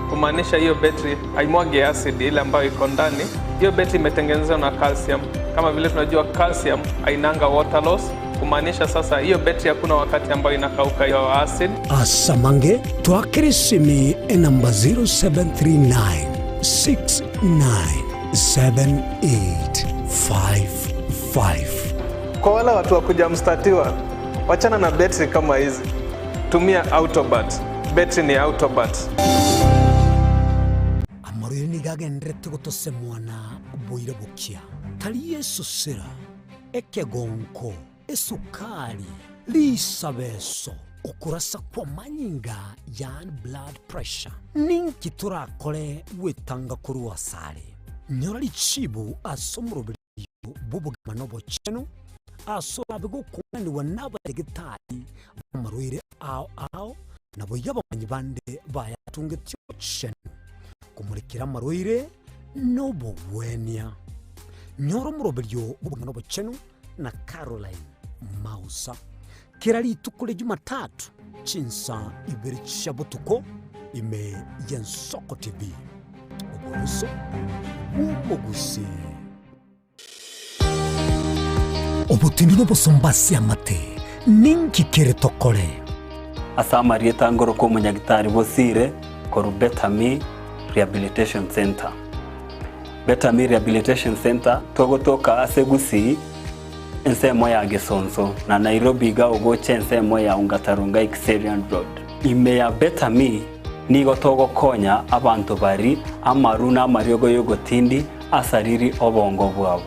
kumaanisha hiyo battery haimwagi acid ile ambayo iko ndani. Hiyo battery imetengenezwa na calcium. Kama vile tunajua calcium hainanga water loss, kumaanisha sasa hiyo battery hakuna wakati ambayo inakauka hiyo acid. Asamange twakirisimi namba 0739697855. Kwa wale watu wa kuja mstatiwa, wachana na battery kama hizi. Tumia Autobat. Battery ni Autobat. Amorire ni gagendrete gotose mwana boire bukia. Tali Yesu sera ekegonko esukari lisabeso ukurasa kwa manyinga yan blood pressure ninki turakore wetanga kuri wasare nyora lichibu asomro bubu manobo cheno asora bigo kumani wanaba digitali amarwire ao nabo yabamanyi bande bayatunge tyochen kumurikira amarwire nobo wenia nyoro murobelyo bubu manobo cheno na Caroline Mausa kirali tukule Jumatatu chinsa ibiri chabutuko ime Nensoko TV oboroso umugusi obutindi no bosombasi amate ninki kere tokore asamari etangoro ko munyagitari bosire ko Rubetami Rehabilitation Center Betami Rehabilitation Center togotoka asegusi ensemo ya Gesonso na Nairobi ga ugoche ensemo ya Ungatarunga Xerian Road. Ime ya Betami nigo togokonya abantu bari amaruna mariogo yogotindi asariri obongo bwabo.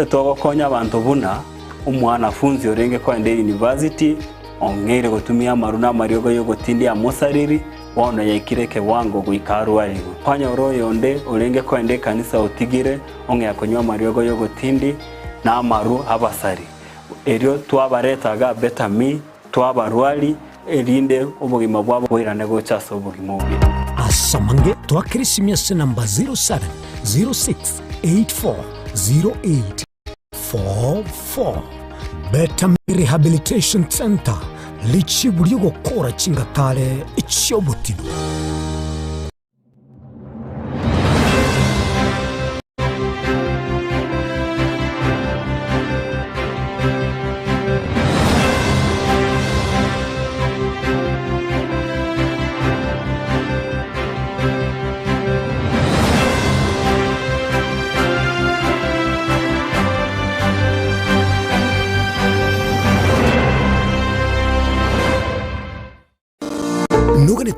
Togokonya abantu buna umwanafunzi orenge kwende university ongere gutumia maruna mariogo yogotindi amosariri wana yaikireke wango guikaru aligo. Panya oro yonde orenge kwende kanisa utigire onge yakonywa mariogo yogotindi na amaru abasari. Erio twabaretaga Betami twabarwali erinde obugima bwabo bwirane gochaso obugima obi. Asamange twakirisimyase namba 0706840844. Betami Rehabilitation Center lichiburi gukora chingatale icyobutino.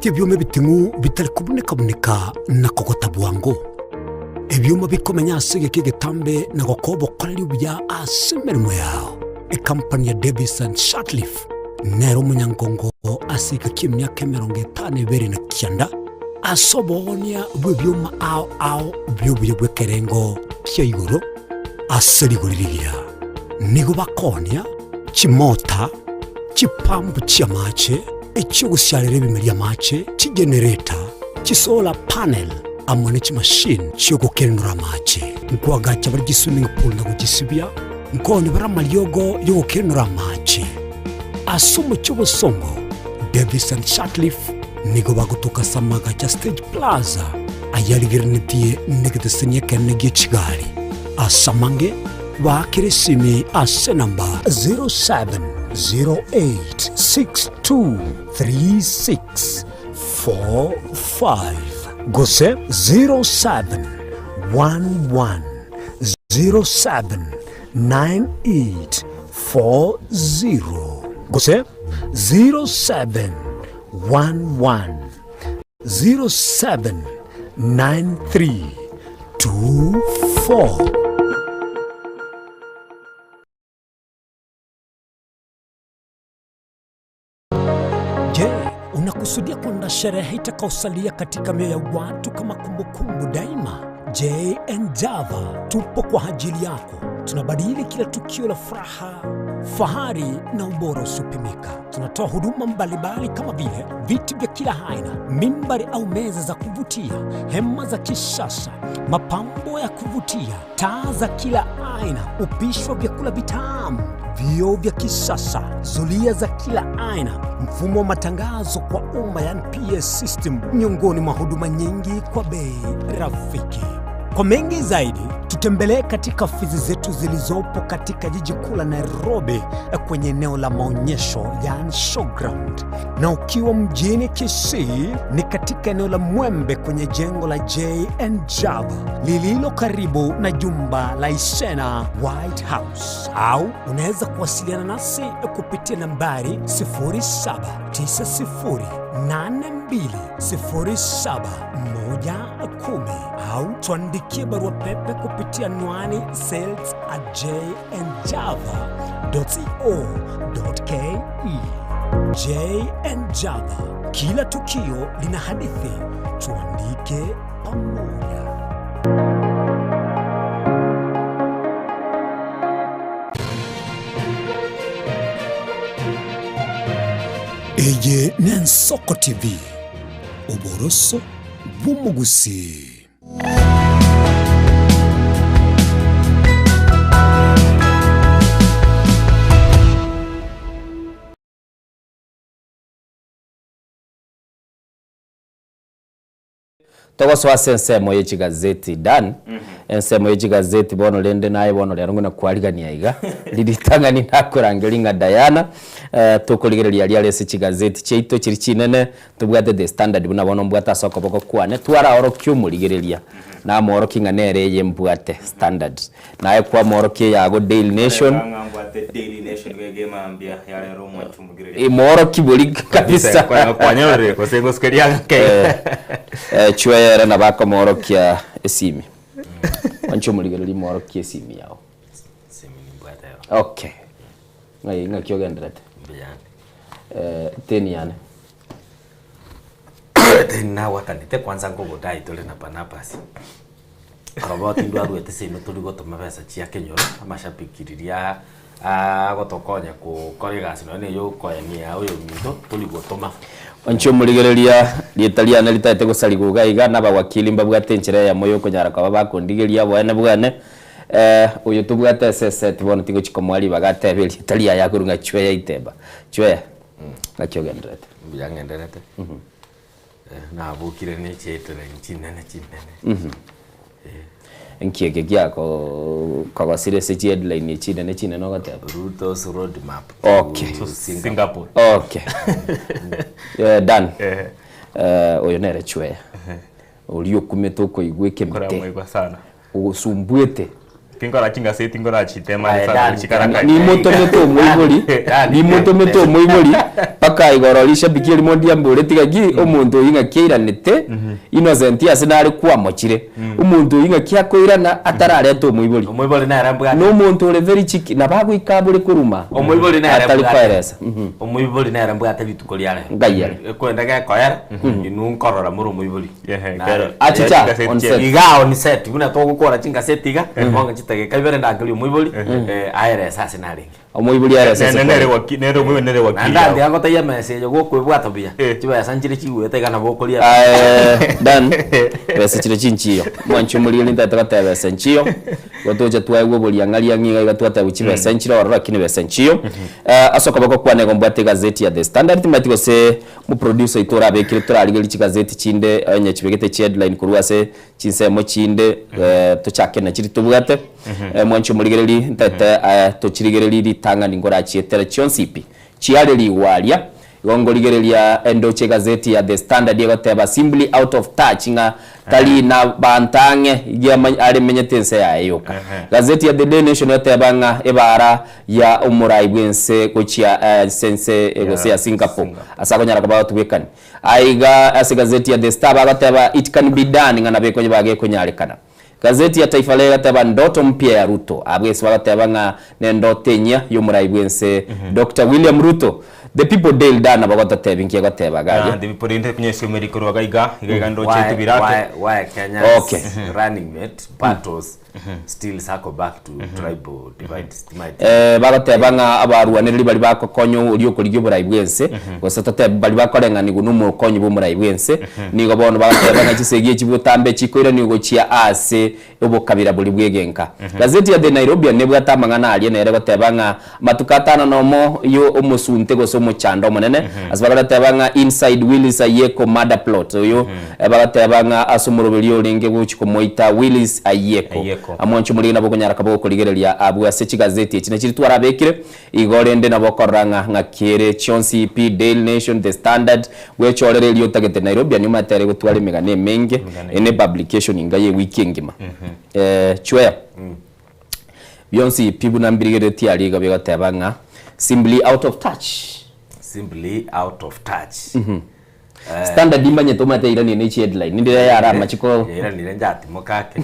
Ebyuma bitingu bitari kuboneka na kokota bwango. Ebyuma bikomenya asige kigetambe na gokobo kwali bya asimerimo yao. Kampani ya Davis and Shotleaf nero munyangongo asika kimyaka 52 na kyanda asobonya bwebyuma ao byubuye bwekerengo cyayigoro aseriguririya nigo bakonya kimota kipambu cyamache icyo gusyarira bimeria mache kigenerator kisola panel amone machine cyo gukenura mache nkwaga bari swimming pool na kugisibya nkone baramalyogo yo gukenura mache asumo cyo busongo Davis and Shotleaf nigo bagutuka samaga cha Stage Plaza ayaligirinitiye negedesenya kenege Kigali asamange bakirisimi ase namba 0708623645 gose 0711079840 gose 0711079324. Unakusudia kwenda sherehe itakaosalia katika mioyo ya watu kama kumbukumbu daima? J&J Java tupo kwa ajili yako. Tunabadili kila tukio la furaha, fahari na ubora usipimika. Tunatoa huduma mbalimbali kama vile viti vya kila aina, mimbari au meza za kuvutia, hema za kisasa, mapambo ya kuvutia, taa za kila aina, upishi wa vyakula vitamu, vioo vya kisasa, zulia za kila aina, mfumo wa matangazo kwa umma yani PS system, miongoni mwa huduma nyingi kwa bei rafiki. Kwa mengi zaidi, tutembelee katika ofisi zetu zilizopo katika jiji kuu la Nairobi kwenye eneo la maonyesho yani showground. Na ukiwa mjini Kisii ni katika eneo la Mwembe kwenye jengo la J&J Java lililo karibu na jumba la Isena White House. Au unaweza kuwasiliana nasi kupitia nambari 0792071110 au tuandikie barua pepe kupitia anwani sales@jandjava.co.ke. J&J Java, kila tukio lina hadithi, tuandike pamoja. Eye Nensoko TV, Oboroso Bumugusi. Togo swase nsemo yechi gazeti Dan ensemo y'ekigazeti bono lende naye bono lero ngona kwarigania iga liritangani nakurangelinga Diana tukurigereria ria lese ekigazeti cheito kiri kinene tubwate The Standard buna bono mbwata soko boko kwane twara oro kyumurigereria na moro kinga nere ye mbwate Standard naye kwa moro ke yago Daily Nation moro kiburi kabisa kwa nyore ko sengo skeria chwera na bako moro kia esimi wancho muligereria moro kia esimi yao simi ni mbwate yo okay ngai kyogenderete teni yani na wakanite kwanza ngogo dai tole na panapasi roboti ndo arwete sino tuligo tuma pesa chia kenyoro amashapikiriria gotokonya ku koregas no ne yo koyania uyo mito tuligo tuma wancho muligereria lietaliana litate gusariguga iga n'abawakili mbabwate nchire ya moyo konyara kwa bakundigeria bwana bwane uyu tubwate sese tibono tigo chikomwali bagatebe lietalia ya kurunga chwe ya iteba chwe ngakyogenderete byangenderete na bukire ne chetele chinene nkiege gyako kagosire se headline chinene no gateba Ruto's road map to Singapore okay done uyu nere chwe uri okumeto ko igweke mite kwa sana ugusumbwete kingora kinga seti ngora chitema chikaraka ni moto moibori paka igororisha bikiri mondia mbore tigagi omuntu inga kiranite innocent asinari kwa mochire umuntu inga kya koirana atarare to moibori na arambwa no muntu ore very chiki na bagu ikabure kuruma omoibori na arambwa omoibori na arambwa atabituko liare ngayare kwenda koyara inu nkorora muru moibori achicha on set igao ni set buna to gukora chinga setiga monga chitage kaibere ndangeli moibori aire sasa nari omoibori aire sasa nere wakili ndandi agota ya message gokwibwata bia tiba sanjire chiwete kana bokolia dan pesa chire chinchiyo mwancho muri linda takata pesa nchiyo gotoje twaigwo buri angalia ngiga gatwata uchi pesa nchiro orora kini pesa nchiyo asoka bako kwane gombwate gazeti ya The Standard timatiko se mu producer itora bekire turarigeli chigazeti chinde anya chibegete headline kurwase chinsemo chinde tochake na chiri tubwate mwancho muri gereli ntata tochirigereli litanga ningora chietera chionsipi chiare liwalia gongoligerelia endoche gazeti ya The Standard yegoteba simply out of touch nga tali na bantange igya ari menyetense ya yoka gazeti ya The Daily Nation yoteba nga ebara ya umurai bwense kochia sense egose ya Singapore asakonyara kwa tubekani aiga ase gazeti ya The Star bagoteba it can be done nga nabeko bage konyarekana gazeti ya Taifa Leo gateba ndoto mpya ya Ruto abwese bagateba nga nendotenya y'umurai bwense Dr. William Ruto the people deal dana bagota tebinki gateba gaje the people inte kunyesha medical wagaiga ndo chetu birato why Kenya running mate battles still circle back to tribal divide bagateba nga abaruaniriri bali bakokonyo uri okurigyo burayi bwense gosata bali bakorenga ni gunumu konyo bumurayi bwense nigo bono bagateba nga kisegiye kibutambe chikoira ni ugochia ase obokabira buli bwegenka gazeti ya The Nairobi ne bwatamanga na ali nere gateba nga matukatana nomo yo omusunte goso muchando munene asbagateba nga inside Willis Ayeko murder plot yo bagateba nga asumurubiri olinge buchiko moita Willis Ayeko amoncho muri nabo konyara kabo kurigerelia abu asechi gazeti ekine kiri twara bekire igorende nabo koranga ngakire Chonsi P Daily Nation The Standard wechorere liyo tagete Nairobi anyuma tere gutwara imigane menge ene publication ingaye wiki ngima chwe Beyonce P buna mbirigere tiari gabe gateba nga simply out of touch Standard imanye tomate irani ne headline ndire yara machiko iranire njati mokake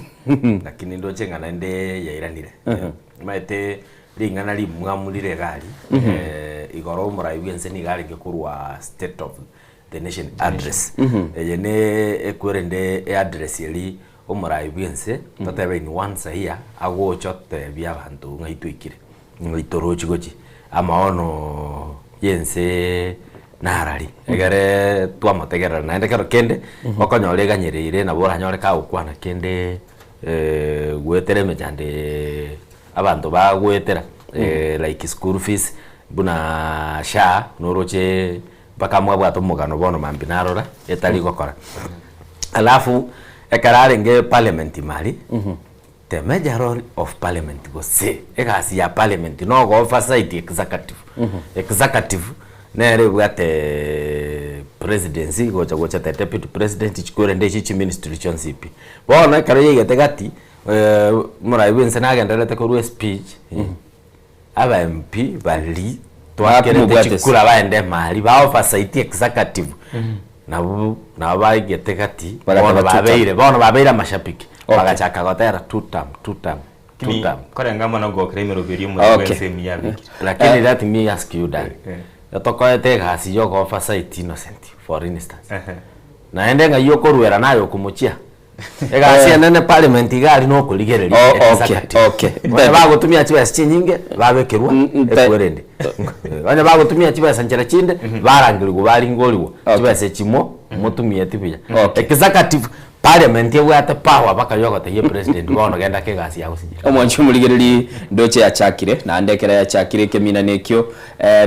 lakini ndo chenga na nde ya iranire maite ringana limwamulire gari igoro murai bwense ni gari ngekurwa State of the Nation address yene ekwerende address yeli umurai bwense tatebe ni once here agochote bya bantu ngaitwikire ngaitorochi gochi amaono yense narari egere twamategera na ndekero kende okonyore ganyerire na bora nyore ka ukwana kende gwetere mejande abantu bagwetera like school fees buna sha noroche baka mwabwato mugano bono mambinarora etali gokora alafu ekarare nge parliament mali the major role of parliament go say egasi ya parliament no go oversight executive executive nere bwate presidency gocha the deputy president chikore ndechi chi ministry chonsipi bona karo yegete gati muraibense nagenderete ko speech aba MP bali twakere chikura baende mali ba oversight executive nabo bagete gati bona babeire mashapiki bagachaka gotera two term kore ngama no go kremero biri mu semi yabi lakini that me ask you that yotokoete gasi yo go oversight innocent for instance naende nga yo korwera nayo kumuchia egasi nene parliament igali no kuligereria okay bagotumia chibesa nyinge babekerwa ekwerende banya bagotumia chibesa nchera chinde barangirwa baringoriwa chibesa chimo mutumia tibuya executive parliament yewata power bakayogote ye president bono genda ke gasi yago sinje omwanchu muligereri ndoche ya chakire na ndekera ya chakire kemina nekyo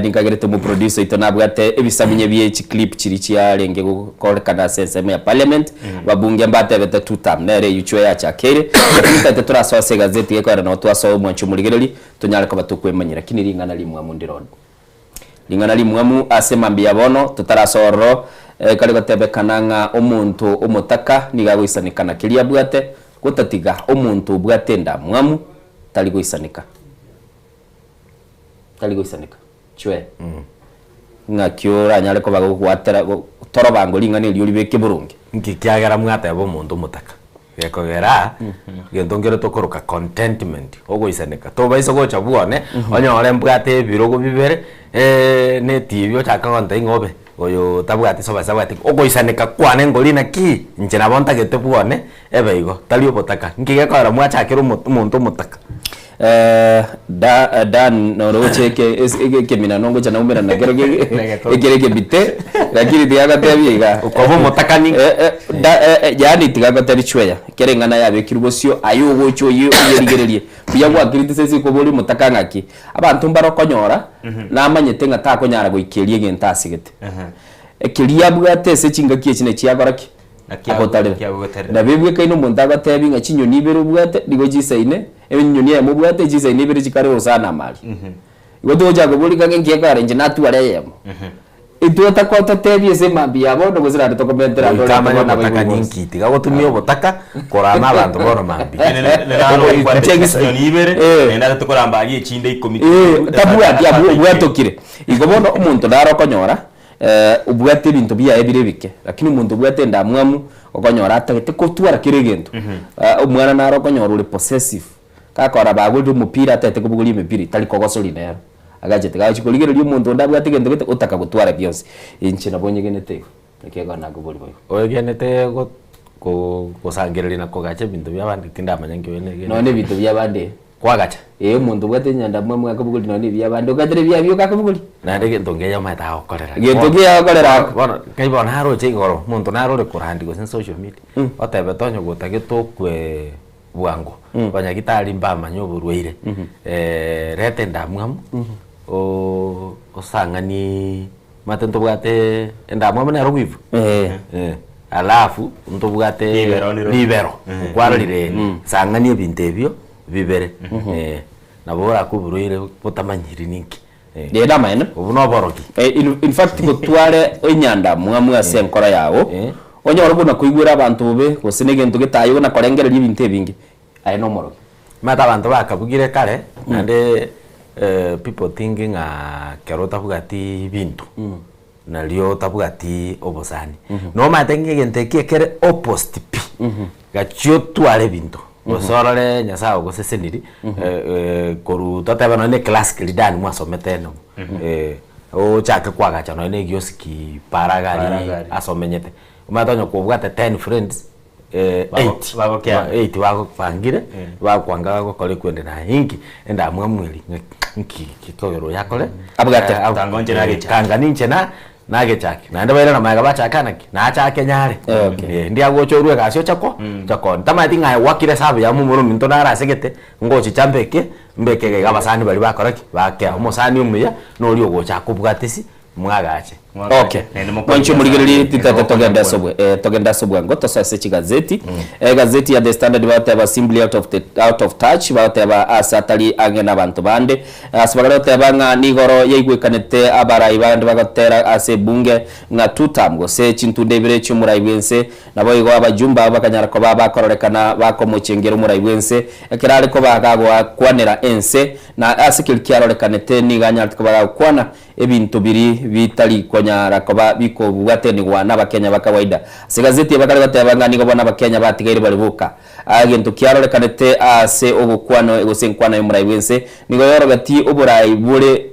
ninkagerete mu producer ito nabwate ebisaminye byechi clip chirichi ya lenge gukorekana seseme ya parliament babunge mbate bete two term nere yuchwe ya chakire tete turasose gazeti yekwara no twaso omwanchu muligereri tunyale ko batukwemanyira kini ringana limwe mundirod lingana limwe asema mbia bono tutarasoro kali gatebekananga omuntu omutaka niga gwisanikana kiria bwate gutatiga omuntu bwatenda mwamu tali gwisanika chwe ngakyo nyale ko bagwatera toro bango lingana lyo libeke burungi nkikyagera mwata bo omuntu omutaka gekogera gendongero tokoroka contentment ogwisanika to baiso gocha buone onyore mbwate birogo bibere ne tibyo chakagonta ingobe oyo tabwate soba sabati ogoisaneka kwane ngolina ki nchena bonta gete buone ebeigo talio botaka nkige kwara mwachakira umuntu mutaka dan no rocheke ke mina nongo chana umera na gerege bite lakini tiaga tebiga ukobo mutaka ni yani tiaga teri chweya kerengana yabe kirubosio ayo gocho yerigererie biya gwa kritisesi ko boli mutaka ngaki abantu mbarokonyora na amanyete ngata konyara goikerie gentasigete ekiria bwate se chinga kie chine chiagoraki akotare na bibwe kaino mundaga tebi nga chinyoni beru bwate digo jisaine enyoni ya mubwate jisaine beru chikare usana mali igoto jago boli kange ngiekare nje natu are yemo itu takota tebi se mabia bono gozira to komentera ndo kama na bataka ninki tiga gotumia botaka korama abantu bono mambi nyoni bere enda tukoramba ali chinde ikomiti tabua dia bwatokire igobono umuntu daro konyora ubwate ibintu bya ebire lakini umuntu ubwate ndamwamu okonyora atagete kotwara kiregento umwana naro konyora uri possessive kakora baguldu mupira atete kubuguli imipira tali kogosoli nero agajete gachikuligero lyo umuntu ndabwate gento gete utaka gutwara byose inchi nabonye genete nekego nagubuli boyo ogenete go kusangerera na kogache bintu byabandi tindamanya ngwene none bintu byabandi kwagacha umuntu bwate nyanda mwe akabuguli none byabandi ugadire byabyo kakabuguli nande ntongeya mata okorera ntongeya okorera bona kaibona haro chingoro muntu narore kurandi go social media otebe tonyo gutagito kwe bwango banya gitari mbama nyoburweire rete ndamwamu osangani matento bwate ndamwamu na rugwivu alafu ntobwate libero kwarire sangani ebintu ebyo bibere nabora kuburuire butamanyiri ninki deda maene ubuno boroki in fact gutware enyanda mwamu asenkora yawo onye orubuna kuigwira abantu be gosinege ntu gitayo na korengerera ibintu ebingi aye no moroki mata abantu bakabugire kare ande people thinking kero tabugati bintu na lio tabugati obosani no matenge gente kere opposite pi gachio twale bintu osorale nyasao go seseniri koru tatabana ne class kilidan mwasomete no o chaka kwagacha no ne gioski paragari asomenyete umatonyo kubwata 10 friends 8 wako pangire wakwanga go kole kwende na hingi enda mwamweli nki kitogero yakole abugate tangonje na kanga ninche na gechaki na enda baira na maga bacha kanaki na acha kenyare ndia gochorwe gasyo chako ntama tinga wakire sabe ya mumuro minto nara segete ngochi chambeke mbeke ga basani bali bakoraki bake umusani umuya no lyo gocha kubwatisi mwagache Okay. Mwancho muligirili titete togenda sobwe ngoto sase chigazeti. Gazeti ya The Standard bateba simply out of touch bateba asatali angena bantu bande. Asbagala bateba nigoro yeigwekanete abarayi bande bagatera ase bunge nga tutamgo se chintunde bire cy'umurayi wense nabo igo abajumba bakanyara ko bakorekana bakomucengera umurayi wense ekirare ko bagagwa kwanera ense na asikilkiarorekanete niganya ko bagakwana ebintu biri bitali konyara koba biko bwatenigwa n'abakenya bakawaida sigazeti bakari batebanga nigo bona abakenya batigaire balibuka agento kiarorekanete ase obukwano egosenkwana y'umurayi wense nigo yorogati uburayi bure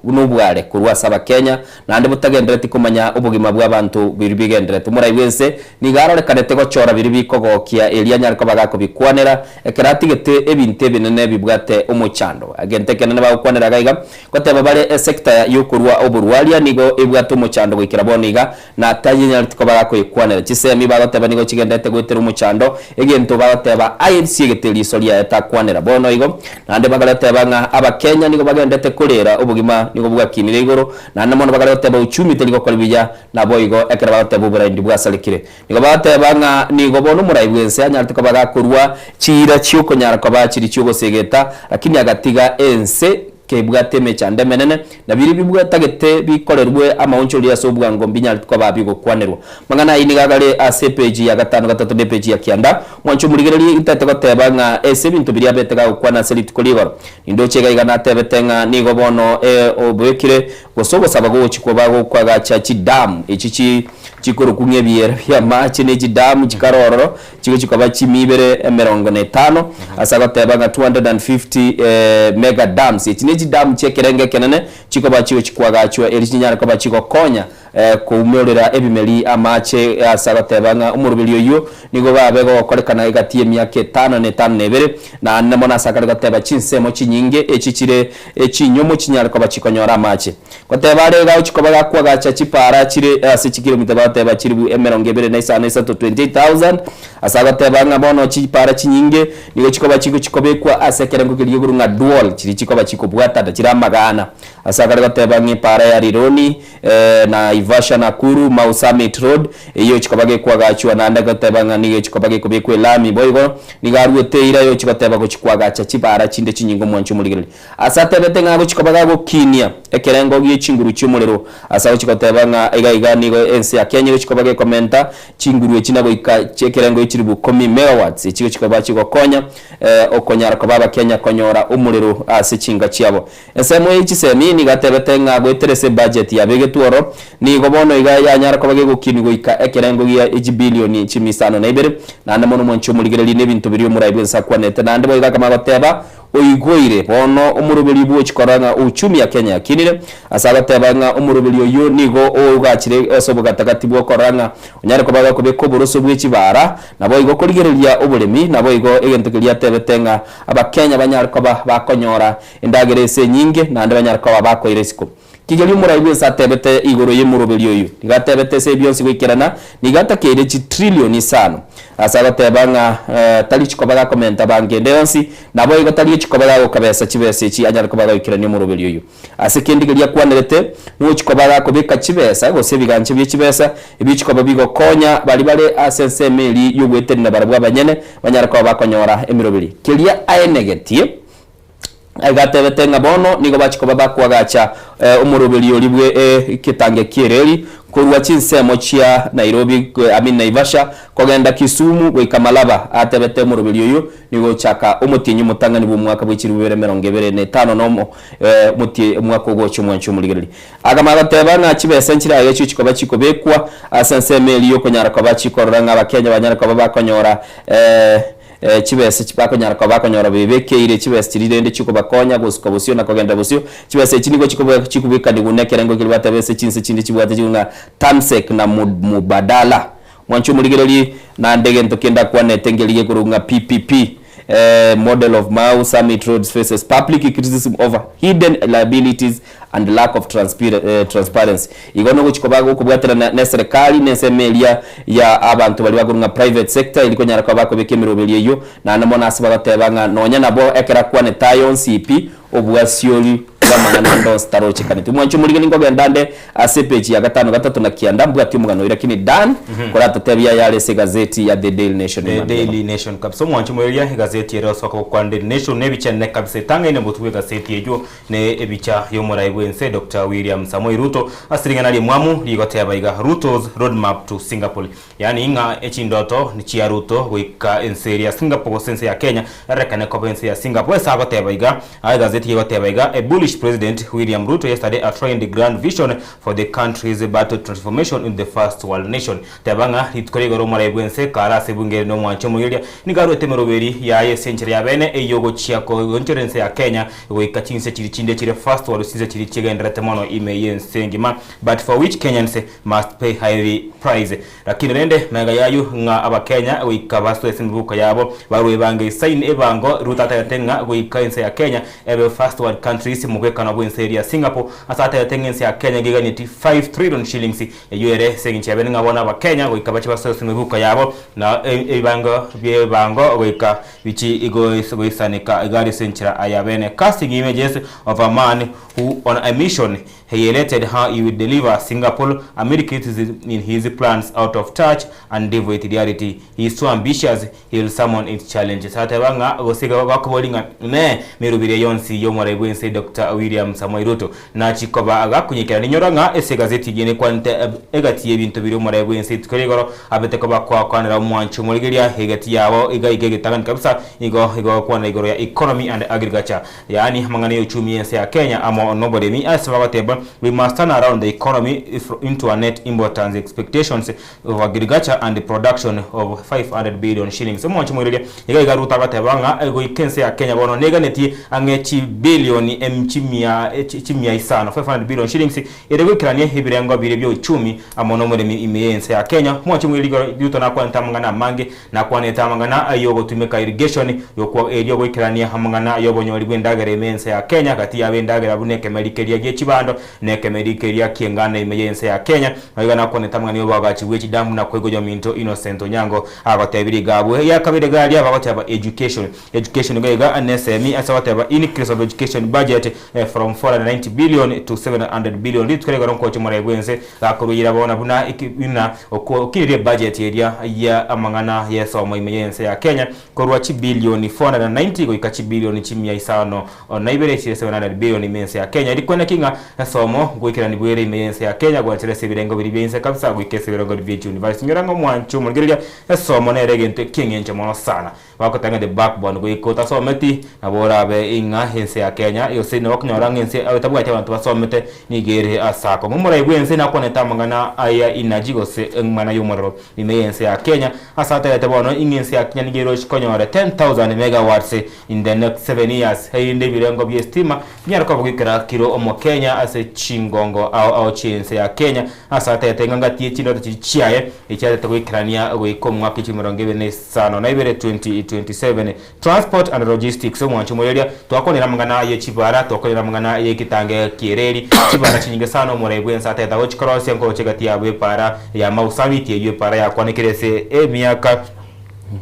n'ubware kurwasa abakenya nande butagendereti kumanya ubugima bw'abantu biri bigendereti umurayi wense nigarorekanete ko chora biri bikogokia elia nyariko bagako bikwanera ekeratigete ebinte binene bibwate umuchando agente kenene bakwanera gaiga koteba bale sector yokurwa oburwalia nigo ebwate umuchando gwikira boniga na tayinya tiko bagako ikwanera chisemi bagoteba nigo kigendete gwitira umuchando egento bagoteba INC geteli solia etakwanera bono igo nande bagaloteba nga abakenya nigo bagendete kurera ubugima nigo bwakinire igoro nande mono bagaloteba uchumi teliko kolibija nabo igo ekera bagoteba uburaindi bwasalikire nigo bagoteba nga nigo bono umurayi wense anyartiko bagakurwa chira cyuko nyarako bakiri cyugo segeta lakini agatiga ense kebwateme cyande menene na biri bibwatagete bikorerwe amauncho liya sobwa ngo mbinyartiko babigo kwanerwa mangana inigagale ase page ya 5 de page ya kianda mwancho murigereri itateko tebanga ese bintu biri abetega kwana selitiko libaro indo chega igana tebetenga nigo bono obwekire gosobo sabago chikobago kwaga chachi dam echichi chikoro kunye biera ya machi ne jidamu chikarororo chiko chikaba chimibere 50 asaga tebanga 250 mega dams etine jidamu chekerenge kenene chikoba chiwo chikwaga chwa elichinyara koba chiko konya kuumurira ebimeli amache asaga tebanga umurubili yo nigo babego korekana igatie myake 5 ne 5 nebere na namona asaka gateba chinsemo chinyinge echichire echinyomo chinyara koba chikonyora amache kotebare ga chikoba kwaga chachipara chire ase chikilomita bateba chiribu emerongebere na isa 28000 asaga tebanga bono chipara chinyinge nigo chikoba chikobekwa ase kerengo kiliyo nga dual chiri chikoba chikobwata da chiramagana asaga gatebanga para ya rironi na Ivasha Nakuru Mau Summit Road iyo chikobage kwagachwa na ndagatebanga niyo chikobage kubekwe lami boygo nigaruete ira yo chikoteba ko chikwagacha chibara chinde chinyingo mwancho muligirili asatebete ngabo chikobaga go kinia ekerengo giye chinguru cyumurero asaho chikotebanga iga nigo ense ya Kenya chikobage komenta chinguru echinabo ikerengo ichiribu 10 megawatts ikigo chikoba chikokonya okonyara ko baba Kenya konyora umuriro ase chinga cyabo esemo ichisemi nigatebete ngabo eterese budget ya begetuoro nigo bono iga yanyara ko bage gukinigo ika ekerengo giya 1 billion chimisano na ibere nande mono mwancho muligirili nebintu biri umurayi bwensa kwanete nande boiga kama bateba oigoire bono umurubili bwo chikoranga uchumi ya Kenya kinire asaba tebanga umurubili yo nigo ogachire osobo gatagati bwo koranga unyare ko baga kubeko buroso bw'ikibara nabo igo kurigerelia ubulemi nabo igo egentukilia tebetenga abakenya banyare ko bakonyora indagerese nyinge nande banyare ko bakoiresiko kigeli umurayi bwensa tebete igoro y'umurubili yo nigatebete se byonsi gwikirana nigatakere chi trillion isano asaba tebanga tali chikobaga komenta bangende yonsi nabo igo tali chikobaga ukabesa chibese chi anyara kobaga ikirani umurubili yo asekendigelia kwanerete no chikobaga kobeka chibesa go sebiganche by'chibesa ibichikoba bigo konya bali asense meli yugwete na barabwa banyene banyara ko bakonyora emirubili kelia aenegetie agatebete ngabono nigo bachikoba bakwagacha umurubili olibwe kitange kireri kurwa chinsemo chia Nairobi Naivasha kogenda Kisumu gwe Kamalaba atebete umurubili yo nigo chaka umutinyi mutangani bu mwaka bw'ikirubere 25 nomo muti mwaka go cyumwancu muligirili agamara tebana chibese nchira yecho chikoba chikobekwa asensemeli yo konyara ko bachikoranga abakenya banyara ko bakonyora chibese chibakonyara ko bakonyora bebeke ire chibese chirirende chiko bakonya gusuka busyo na kogenda busyo chibese chinigo chikubika ndigunekere kilibata chinse chindi chibwate chunga tamsek na mubadala mwancho muligirili na ndege ntokenda kwa netengeliye kurunga PPP model of Mau Summit Roads faces public criticism over hidden liabilities and lack of transparency igono guchikobaga kubwatira na serikali nesemelia ya abantu bali bagurunga private sector iliko nyara kwa bako bekemirobeli yo na namona asiba batebanga nonya nabo ekera kwa ne tayon CP obwasioli mangana ndo staroche kaniti mwancho muri ngo gendande ase page ya 5 na kianda mbwati mugano lakini Dan kora tatebia yale se gazeti ya The Daily Nation. The Daily Nation kabisa mwancho muri ya gazeti ya soko kwa The Nation ne bicha ne kabisa tanga ine mutwe gazeti ejo ne ebicha yo muraibwense Dr. William Samoei Ruto asiringa nali mwamu ligotea baiga Ruto's roadmap to Singapore. Yani inga echindoto ni chia Ruto wika enseri ya Singapore sense ya Kenya rekane kwa ense ya Singapore saba tebaiga ay gazeti yo tebaiga a bullish president William Ruto yesterday outlined the grand vision for the country's battle transformation in the first world nation. Tebanga hitkorego ro muraibwense kara sebungere no mwancho muyiria ni garu etemeroberi ya yesencheri ya bene eyogo chia ko insurance ya Kenya wika chinse chinde chire first world since chiri chigendera temono ime sengima but for which Kenyans must pay high price. Lakini rende mega yayu nga abakenya wika baso esimbuka yabo barwe bange sign ebango rutata yatenga wika ense ya Kenya ebe first world countries mugweka na bwense ya Singapore asata yatenga ense ya Kenya giganiti 5 trillion shillings yere sengi chabene ngabona abakenya wika bachi baso esimbuka yabo na ebango wika bichi ego isanika igari senchira ayabene casting images of a man who on a mission he related how he would deliver Singapore Americans in his plans out of touch and devoid reality. He is so ambitious he will summon its challenges. Hatabanga gosiga wakobolinga ne mirubire yonsi yomorebwense Dr. William Samoei Ruto na chikoba agakunyikira ninyoranga ese gazeti gene kwante egati ebintu biri morebwense tkoregoro abetekoba kwanira mwancho murigeria hegati yabo igegetagan kabisa igo kwana igoro ya economy and agriculture. Yani mangane uchumi yense ya Kenya ama nobody asababa we must turn around the economy into a net importance expectations of agriculture and the production of 500 billion shillings. Mwancho mwirelia iga ruta batebanga ego ikense ya Kenya bono neganeti angechi billion chimia isano 500 billion shillings irego kiranie hibirengo bire byo uchumi amono muri imeyense ya Kenya. Mwancho mwirelia yuto na kwa ntamangana mange na kwa netamangana ayogo tumeka irrigation yokwa eriyo kiranie hamangana yobo nyori bwendagere imeyense ya Kenya kati ya bendagere abuneke merikeria gechibando neke merikeria kiengana imeyense ya Kenya ayana kwa netamangana yobo agachi wechi damu na kwego jominto Innocent Onyango abatebiri gabo ya kabire gali abateba education gaiga anesemi asawateba increase of education budget from 490 billion to 700 billion litkrega ronko chumaraibwense akuruyira bona buna ikina okirire budget area ya amangana yesomo imeyense ya Kenya korwa chi billion 490 go ikachi billion chimia isano naibere chi 700 billion imeyense ya Kenya ilikwenda kinga somo gwikira ni bwere imeyense ya Kenya gwatere sebirengo biribense kabisa gwikese birengo bibiti university nyorango mwancho murgeria somo na regente kingenje mono sana wakotanga the backbone gwikota someti naborabe inga hense ya Kenya yose no kunyoranga hense atabwa abantu basomete nigere asako mumuraibwense nakoneta mangana aya inajigose ngmana yumoro imeyense ya Kenya asata yatabono ingense ya Kenya nigero shikonyore 10,000 megawatts in the next 7 years hayinde birengo byestima nyarako bwikira kilo omo Kenya ase chingongo au chense ya Kenya asata yatenganga tichindo chichiaye icyate twikirania wiko mwaka 2025 na ibere 2027 transport and logistics mwancho murelia twakonera mangana ye chibara twakonera mangana ye kitange kiereri chibara chinyinge sana murebwensa ateta wo chikorosi ngo chegati yawe para ya mausabiti ye para ya kwanekerese miaka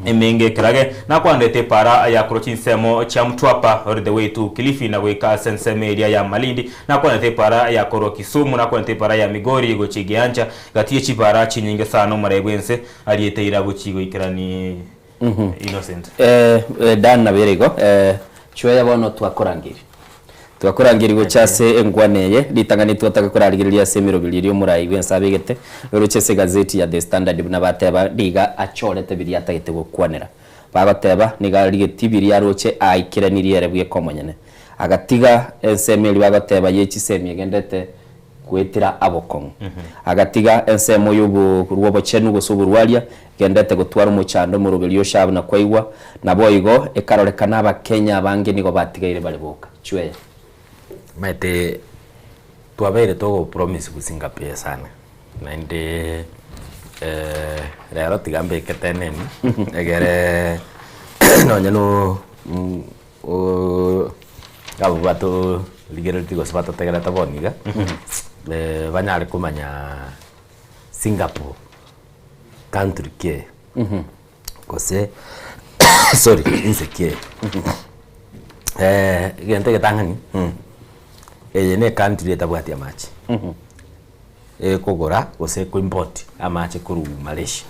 emenge kirage na kwandete para ya kurochinsemo cha Mtwapa all the way to Kilifi na weka senseme area ya Malindi na kwandete para ya koro Kisumu na kwandete para ya Migori go chigiancha gatie chibara chinyinge sana murebwense aliyete irabo chigo ikirani Innocent Dan na berego chweya bono twakorangiri go chase engwaneye litangani twataka kurarigiriria semiro bilirio muraigwensa bigete ruchese gazeti ya The Standard na bateba diga achorete biriata gete gukwanera bagateba nigarige tibiri yaroche aikiranirie rebwe komonyene agatiga ensemeli bagateba yechi semye gendete kwetira abokong agatiga ensemo yubu ruobo chenu gusuburwalia gendete gutwara umuchando mu rubelio shabu na kwaigwa na boigo ekarorekana abakenya bange nigo batigaire baliboka chweya mate tuabere togo promise kusinga pesa sana na inde rero tigambe keteneni egere no abo bato ligero tigo sabato tegera taboniga banyale kumanya Singapore country ke kose sorry insecure gente que tangani ne country etabwati amachi kogora ose ko import amachi kuru Malaysia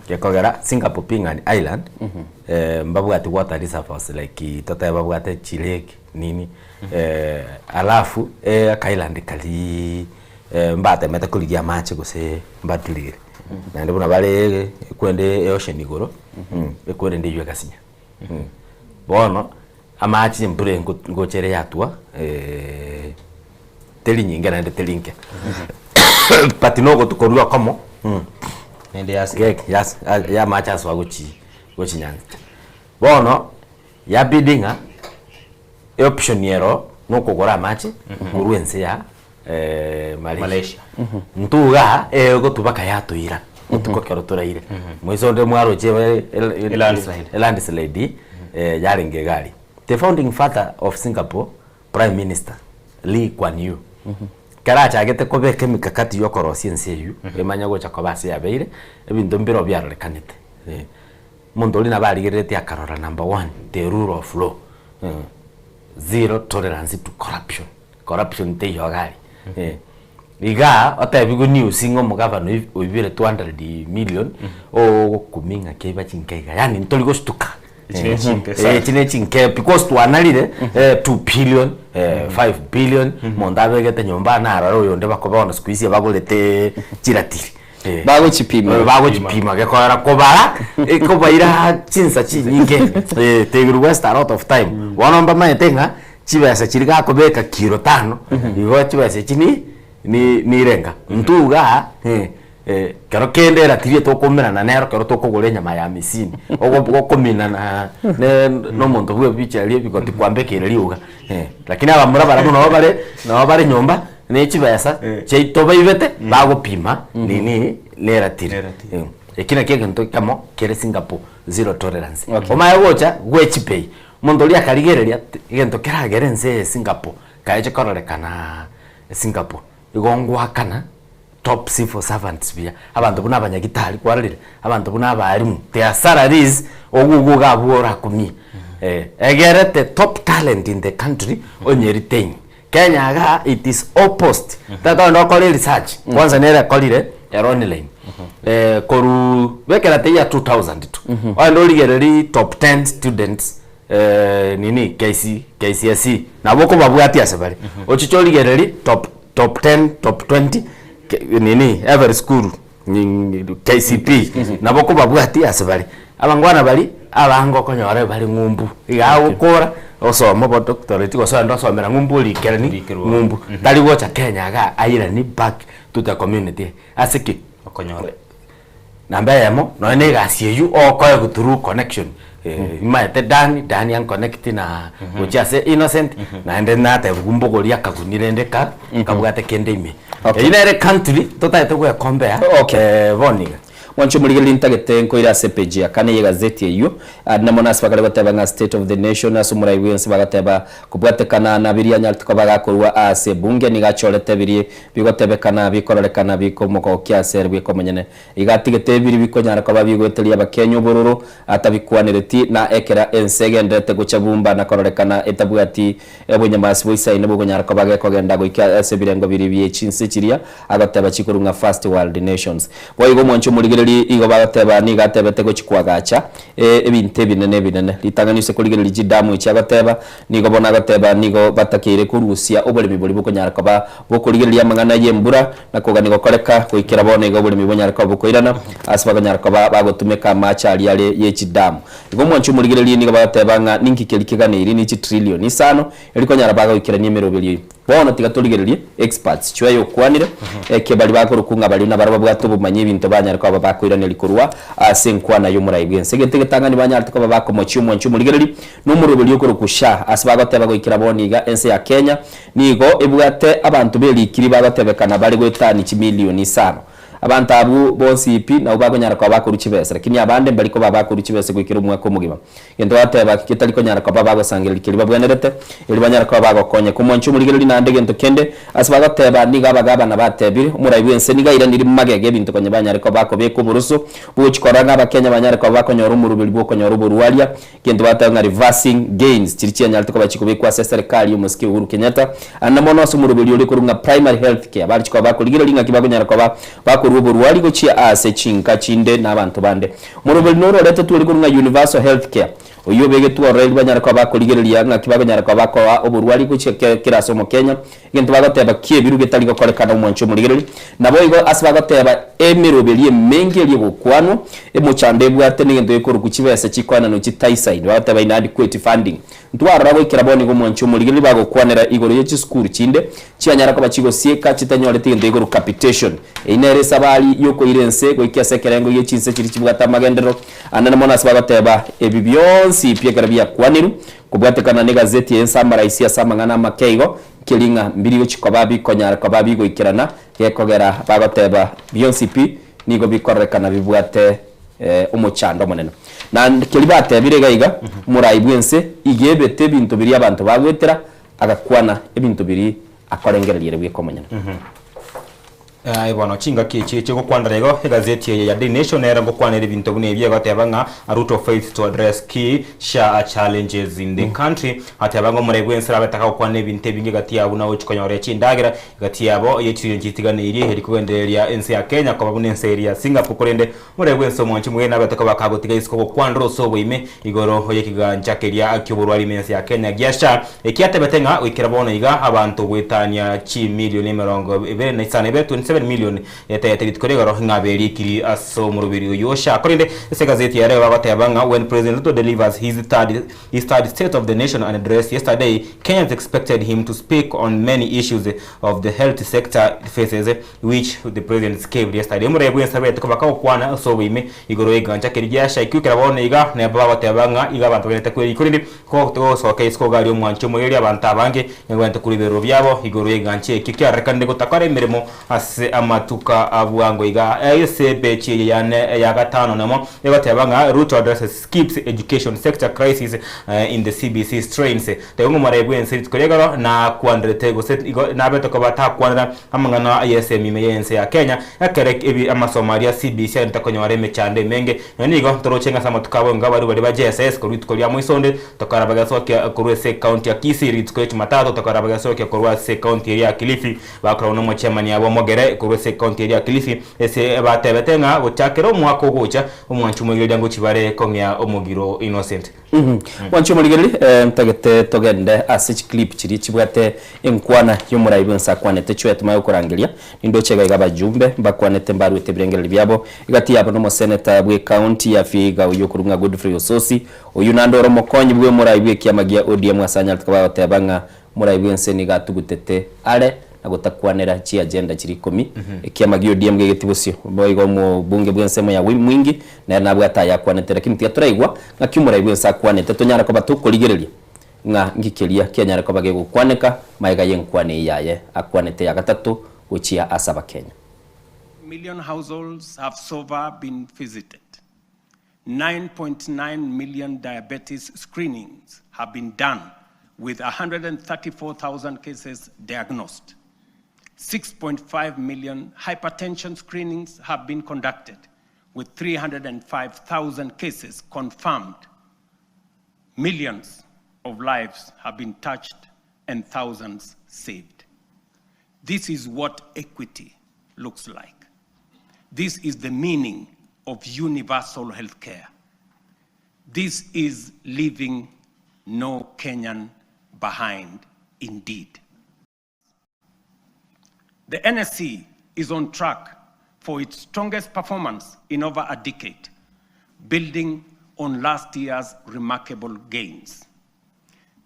kekogera Singapore Pingani Island mbabwati water reservoirs like tota babwate Chile nini alafu Island kali mbate meta kuligia amachi gose mbatilire na ndibona bale kwende ocean igoro ekwende ndiywe kasinya bono amachi mpure ngochere yatwa teli nyinga na telinke patinogo tukorua komo nende yas ya macha swa gochi nyanga bono ya bidinga option yero no kugora amachi kuruense ya Malaysia ntuga gotubaka yatuira utukokero turaire mwizo nde mwaro je landslide yaringe gari. The founding father of Singapore, Prime Minister Lee Kuan Yew, karacha agete kobeke mikakati yokoro siense yu emanya gocha kobase yabeire ebintu mbiro byaralekanite mundu lina barigirete akarora number 1 the rule of law, zero tolerance to corruption te yogari iga otabigo news ingo mugavano ubire 200 million o kuminga keba chinkega yani ntoligo stuka chine chinke because to analire 2 billion 5 billion mondabe gete nyomba na raro yonde bakobona squeeze bagolete chiratiri bago chipima gekora kobara ekobaira chinsa chinyinge teguru waste a lot of time wanomba maetenga chibasa chiriga kobeka kilo 5 igo chibasa chini ni renga ntuga kero kendera tirie to komera na nero kero to kugure nyama ya misini ogo komina na no muntu bwe bicha rie bikoti kwambekere riuga lakini abamura baramu no bare nyomba ne chibasa cheito baibete bagopima nini neratire ekina kegento kamo kere Singapore zero tolerance omaye gocha gwechipei muntu ria karigereria gento keragerense Singapore kaeche kororekana Singapore igongwa kana top civil servants bia abantu buna abanyagitari kwararire abantu buna abarimu their salaries oguguga bwora kumi egerete top talent in the country onyeritain Kenya ga it is opposite tata ndo kole research kwanza nere kolire online koru wekera te ya 2002 ndo ligereri top 10 students nini KCSE na boko babwati asebali ochicho ligereri top 10 top 20 nini every school KCP na boko babwati asebali abangwana bali abango konyore bali ngumbu igawo kora osoma bo doctorate goso ndo somera ngumbu likerani ngumbu dali gocha Kenya ga aira ni back to the community asiki okonyore namba yamo no ne gasie yu okoye guturu connection imaete dani an connect na uchase innocent na ende nate gumbogo lia kagunire ndeka kabugate kende ime ine country totaete gwe compare boniga wancho muligeli ntagete nkoira CPG akane ye gazeti eyo na monasi bakale bataba state of the nation asumura iwense bagateba kubwatekana na biria nyalti ko bagakorwa ase bunge ni gachorete biri bigotebekana bikororekana bikomuko kyase biko menyene igatigete biri bikonyara ko babigwetelia bakenyo bororo atabikwanireti na ekera ensegendete guchabumba na kororekana etabwati ebonyamasi boisa ine bogonyara ko bagekogenda goikya ase birengo biri byechinse chiria agateba chikurunga first world nations boyigo mwancho muligeli igo bagateba ni gatebete go chikwagacha ebinte binene litanganise kuligeli jidamu ichagateba nigo bona gateba nigo batakire kurusia obulimi buli bukonyara kaba bokuligeli amangana yembura nakoga nigo koreka kuikira bone igo bulimi bonyara kaba bukoirana asibaganyara kaba bagotumeka macha ali ale yechidamu igo mwanchu muligeli nigo bagateba nga ninki kelikiganiri ni trillion isano elikonyara bagoikira ni merobeli bona tigatuligererie experts chweyo kwanire kebali bakorukunga bali na baraba bwatubumanyi bintu banyara kaba bakoirana likurwa asenkwana yo murayibwe segetegetanga ni banyara tukaba bakomochi mwanchu muligereri no murobeli yokurukusha asibagateba goikira boniga ense ya Kenya nigo ebwate abantu belikiri bagatebekana bali gwetani 1 million isano abantu abu bonsipi na ubagonyara kwa bakuruchi bese lakini abande baliko babakuruchi bese kwikira umwaka omugima gento bateba kitali konyara kwa babagosangirira kiri babwenerete eri banyara kwa bagokonye kumonchu muligiriri nande gento kende asibagateba niga bagabana batebire umurayi wense niga iraniri magege ebintu konye banyara kwa bakobeka uburuso buchikoranga abakenya banyara kwa bakonyora umurubiri bwo konyora uburuwalia gento batanga reversing gains chirichi nyara to bachikobekwa serikali y'umuski Uhuru Kenyatta anamono asumurubiri uri kurunga primary health care bari kwa bakuligiriri nga kibagonyara kwa bakurubu wali gochia ase chinka chinde n'abantu bande murubiri noro leta turi kurunga universal health care oyo bege tu already banyara kwa bakuligiriri nga kibagonyara kwa bakwa oburwali gochia kiraso mu Kenya gento bagateba kiebiru getali gokorekana umwancho muligiriri nabo igo asibagateba emirubiri mengi eri bukwano emuchande bwate n'gento yekuru kuchibese chikwana no chitaiside bagateba inadequate funding ntwara rabo ikiraboni go mwancho muligiriri bagokwanera igoro yechi school chinde chianyara kwa bachigo sieka chitanyorete ngento yekuru capitation inere sabali yoko irense ko ikiasekerengo yechinse chiri chibwata magendero anana mona sibagateba ebibyonsi pyekarabia kwaniru kubwatekana ne gazeti ensamba isia samangana makeigo kilinga mbiri chikobabi konyara kobabi go ikirana yekogera bagoteba byonsipi nigo bikorekana bibwate umuchando monene na kilibate biregaiga murayi bwense igebete bintu biri abantu bagwetera agakwana ebintu biri akorengerere bwekomonyana Bwana chinga kichi chego kwandarego gazeti ya The Nation era ngokwanira ibintu bune byagatebanga a route of faith to address key challenges in the country atebanga murebwe nsira bataka kwanira ibintu bingi gati yabo nawo chikonyore chindagira gati yabo yechiriye njitigane heri kuendelea ensi ya Kenya kwa babune ensi ya Singapore kurende murebwe nso mwanchi mwena bataka bakagotiga isiko kwandro so bwime igoro yekiganja keria akyoborwali mensi ya Kenya gyasha ekiatebetenga wikirabona iga abantu gwetania chi milioni 27 million yete korega ro ngaberi kiri aso murubiri yosha korinde ese gazeti ya leo bagatebanga when President Ruto delivers his third state of the nation address yesterday, Kenyans expected him to speak on many issues of the health sector faces which the president scaled yesterday. Murebwe nsabete kubaka kwana so wime igoro iganja kiryasha ikukira bone iga ne bagatebanga iga abantu bete kweri korinde ko to so case ko gari omwancho muri abantu abange ngwente kuri bero byabo igoro iganje kikya rekande gutakare mirimo ase amatuka abuango iga SBC ya gatano namo yabatebanga Ruto addresses skips education sector crisis in the CBC strains tegungu marebwe nsi tkoregaro na kwandrete go set igo nabeto ko bata kwandra amangana ISM meyense ya Kenya yakerek ebi amasomaria CBC ntakonyo wareme chande menge nigo torochenga samatuka ngabari bari ba JSS ko ritkolya moisonde tokarabaga soke kurwese county ya Kisii ritkoech matatu tokarabaga soke kurwese county ya Kilifi bakrono mo chairman yabo mogere kurwese county ya Kilifi ese batebetenga gochakero mwako gocha umwanchu mogere ngo chibare komya omugiro innocent wanchu mogere mtagete togende asich clip chiri chibwate enkwana yomurayibu nsakwanete chwete mayo kurangilia nindochega igaba jumbe bakwanete mbarwete birengere byabo igati yabo no senator bwe county ya Vihiga uyo kurunga Godfrey Ososi uyu nandoro mokonyi bwe murayibu kiamagia ODM asanya tukaba tebanga murayibu nseni gatugutete ale nagotakwanera chi agenda chiri 10 kiamagio ODM gegetibucio boigo mu bunge bwensemo ya mwingi na nabwata yakwanete lakini tiaturaigwa ngakiumurayibu nsakwanete tonyara ko batukurigereria nga ngikelia Kenya ko bagego kwaneka maiga yenkwane yaye akwanete ya gatatu uchia asaba Kenya. Million households have so far been visited. 9.9 million diabetes screenings have been done with 134,000 cases diagnosed. 6.5 million hypertension screenings have been conducted with 305,000 cases confirmed. Millions of lives have been touched and thousands saved. This is what equity looks like. This is the meaning of universal health care. This is leaving no Kenyan behind indeed. The NSC is on track for its strongest performance in over a decade, building on last year's remarkable gains.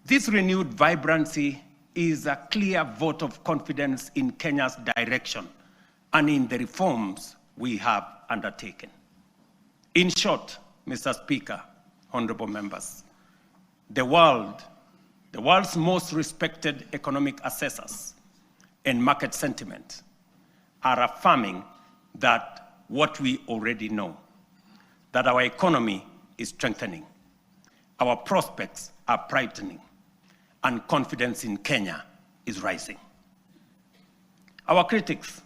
This renewed vibrancy is a clear vote of confidence in Kenya's direction and in the reforms we have undertaken. In short, Mr. Speaker, honorable members, the world's most respected economic assessors and market sentiment are affirming that what we already know, that our economy is strengthening, our prospects are brightening, and confidence in Kenya is rising. Our critics,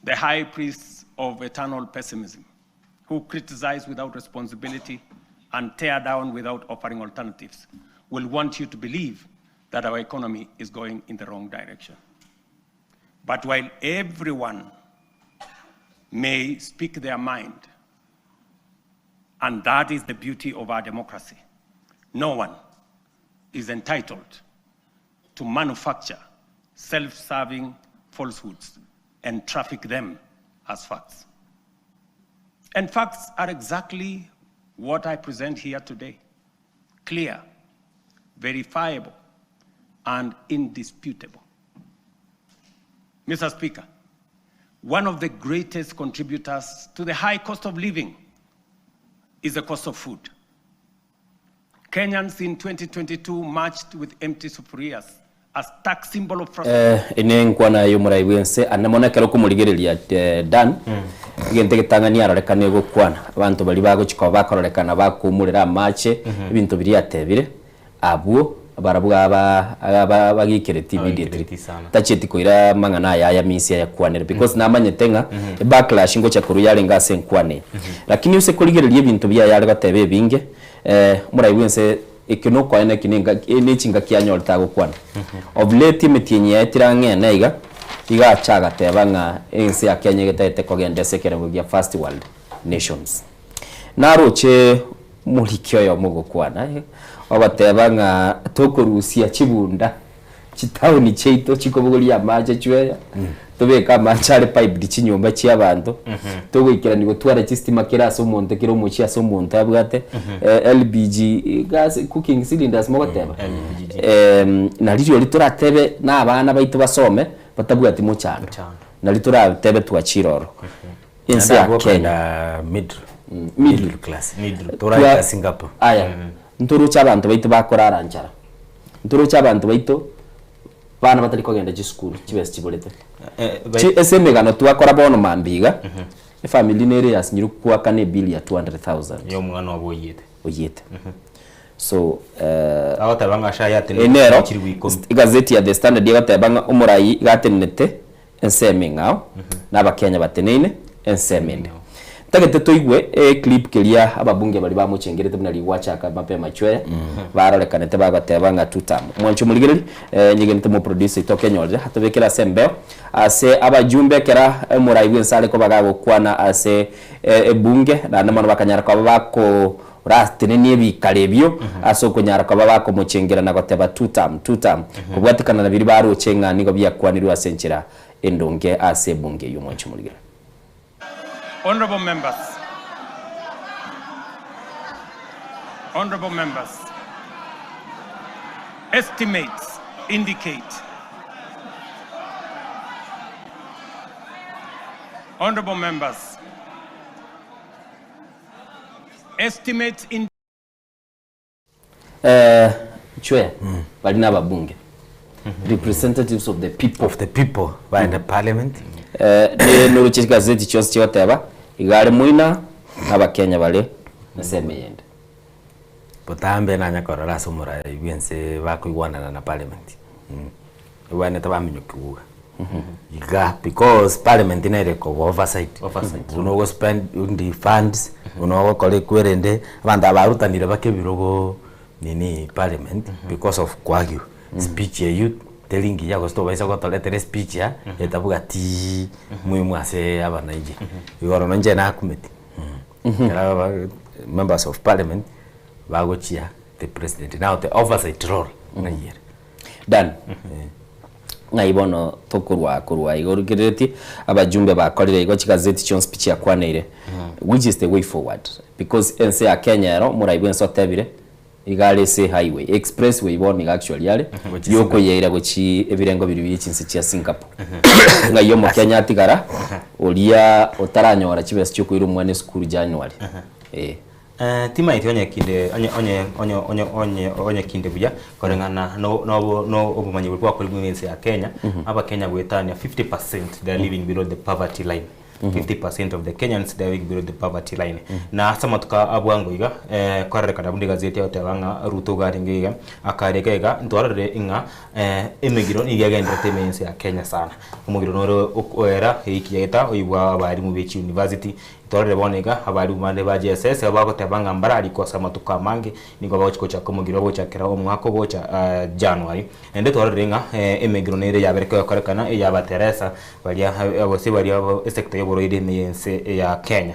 the high priests of eternal pessimism, who criticize without responsibility and tear down without offering alternatives, will want you to believe that our economy is going in the wrong direction. But while everyone may speak their mind, and that is the beauty of our democracy, no one is entitled to manufacture self-serving falsehoods and traffic them as facts. And facts are exactly what I present here today: clear, verifiable, and indisputable. Mr. Speaker, one of the greatest contributors to the high cost of living is the cost of food. Kenyans in 2022 marched with empty sufurias as tax symbol of prosperity. Inenkwana yomurai wense anamonekero kumurigereria Dan igente gitangania arorekane gukwana abantu bali bagochiko bakorekana bakumurira mache ibintu biri atebire abuo barabuga bagikireti immediately tacheti koira mangana ya misi ya kwanere because namanyetenga backlash ngo chakuru yale ngase nkwane lakini use kurigereria ibintu bya yale gatebe binge murai wense ikinoko ene kininga nichinga kianyorta gukwana of late metienye etirange naiga iga chaga tebanga ense ya Kenya getete kogende sekere gya first world nations naroche mulikyo yo mugukwana obatebanga tokurusia chibunda chitauni cheito chikobuguria maje chweya tubeka machare pipe dichinyumba chi abantu tugwikira ni gutwara chistima kiraso monte kiro muchi aso monte abwate LPG gas cooking cylinders mogoteba na lityo lituratebe na abana baitu basome batabwati muchando na lituratebe twachiroro insa ya Kenya middle class tora Singapore aya nturu chabantu baitu bakorara njara nturu chabantu baitu bana batari kogenda chi school chibese chibolete esemegano twakora bono mambiga family nere yasinyiru kwa kane bill ya 200,000 yo mwana wabo oyete so abatabanga shaya enero gazeti ya The Standard yabatabanga umurai gatenete ensemengao n'abakenya bateneine ensemende tagete toigwe clip kelia ababunge bali bamucengerete buna liwachaka mapema chwe barolekanete bagatebanga tutam mwancho muligeri nyigenete mu producer itoke nyorje hatobekera sembeo ase abajumbe kera murai wensale ko bagago kwana ase ebunge na namano bakanyara ko bako rastene nibi kalebyo aso kunyara ko bako mucengera na goteba tutam kubwatikana na biri baro cenga nigo byakwanirwa asenchira endonge ase bunge yumwancho muligeri. Honorable members, estimates indicate chwe bali n'ababunge representatives of the people by the parliament n'urukiga gazeti cyose cyoteba igare muina abakenya bale nasemeyende botambe na nyakorora somura ibyense bakuigwana na parliament wane tabamenyukuga iga because parliament ine ko oversight uno go spend the funds uno go kole kwerende abanda abarutanire bakebirogo nini parliament because of kwagyo speech ya youth telling ya go sto baisa go toletere speech ya etabuga ti muimu ase abana ije igoro nje na committee members of parliament bagochia the president now the oversight role na year done ngaibono tokurwa igorugireti abajumbe bakorire igo chigazeti chon speech ya kwaneire which is the way forward because ense ya Kenya ro muraibwenso tebire igale se highway expressway boni actually yale yoko yeira gochi ebirengo bibiri cyinse cya Singapore ngayo mu Kenya atigara olia otaranyora kibese cyo kuira umwane school January tima itonye kinde onye kinde buya korengana no obumanyi bwa kuri bw'inse ya Kenya aba Kenya gwetania 50% they are living below the poverty line 50% of the Kenyans they are below the poverty line. Na sama tuka abwango iga kwarere kada bundi gazeti ya tebanga Ruto garingiga akarekega ntwarare inga emegiro igega entertainment ya Kenya sana. Umugiro noro okwera ikiyeta oyibwa abari mu Beach University tore bonega abari umande ba JSS abako tebanga mbarari kwa samatuka mange nigo bacho cha komugiro bocha kera omwako bocha January ende tore renga emegiro nere yabereka yakorekana yaba Teresa bali abose bali sector yo boroide meyense ya Kenya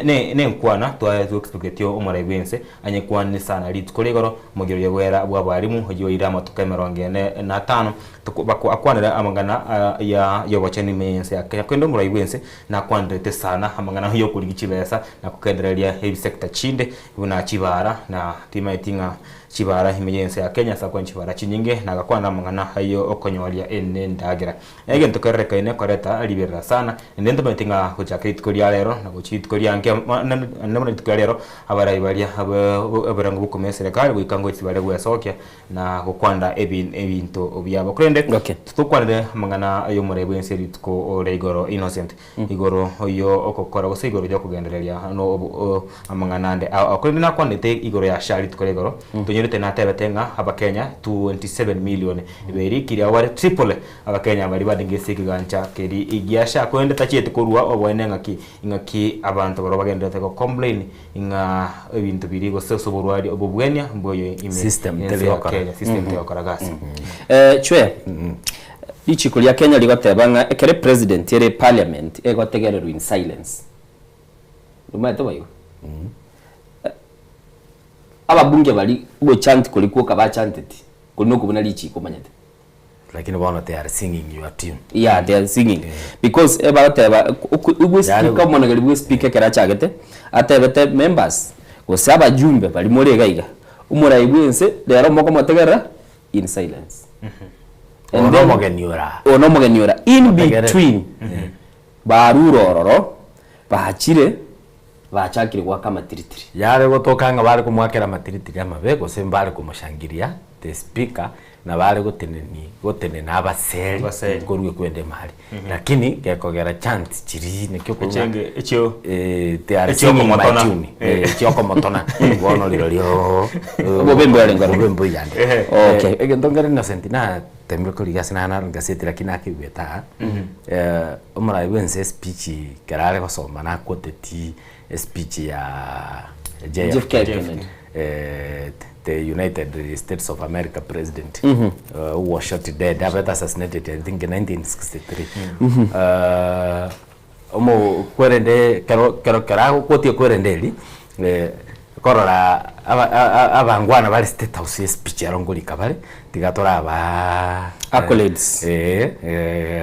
ne nkwana twa expectio omuraibense anye kwanne sana litkolegoro mugiro yabwera bwabari mu hojo ira matuka 45 tukubako akwanira amangana ya yobocheni meyense ya Kenya kwendo muraibense na kwandete sana amangana hiyo kuligicibesa na kukendereria heavy sector chinde una chibara na timaitinga chibara himeyense ya Kenya sa kwanchi bara chinyinge na gakwana mangana hayo okonyolia ene ndagira ege ntokereka ine koreta libera sana ndendo maitinga kujakrit kolia lero na kuchit kolia anke namna tikolia lero abara ibalia abarangu bukomeye serikali buikango itibare bwesokya na gukwanda ebinto obyabo kurende tukwande mangana ayo murebwense litko oregoro innocent igoro oyo okokora gusigoro ryo kugendereria no amanganande akurinde nakwandite igoro ya shari tukoregoro tunyurite na tebetenga abakenya 27 million iberi kiria wari triple abakenya bari badingese kigancha keri igiasha kwende tachiete kurua obwene ngaki abantu baro bagendete ko complain inga ebintu biri go soborwari obubwenya mboyo ime system teokaragasi chwe ichikulia Kenya ligotebanga ekere president ere parliament egotegererwa in silence rumato bayo ababunge bali go chant kulikuwa kaba chanteti kuno kubona lichi komanyete lakini bwana they are singing your tune. Yeah, they are singing because about we speak kama ngali speaker kera chagete atebete members gosaba jumbe bali muri gaiga umura ibwense lero moko motegera in silence ono mogeniora in between barurororo bachire bachakire kwa kama tiritiri yare gotokanga bari kumwakera matiritiri amabego sembare kumushangiria the speaker na bari gotene na abaseri korwe kwende mali lakini gekogera chant chiri nekyo kuchenge echo te are singing my tune echo komotona bono lirolio bobembo yale ngaro bobembo yande okay egentongere innocent na tembe ko ligasina na ngaseti lakini akibeta umara ibense speech karare gosoma na koteti speech ya JFK the United States of America president who was shot dead after assassinated I think in 1963 omo kwerende kero kotie kwerendeli korora abangwana bali state house speech yarongolika bali tigatora aba accolades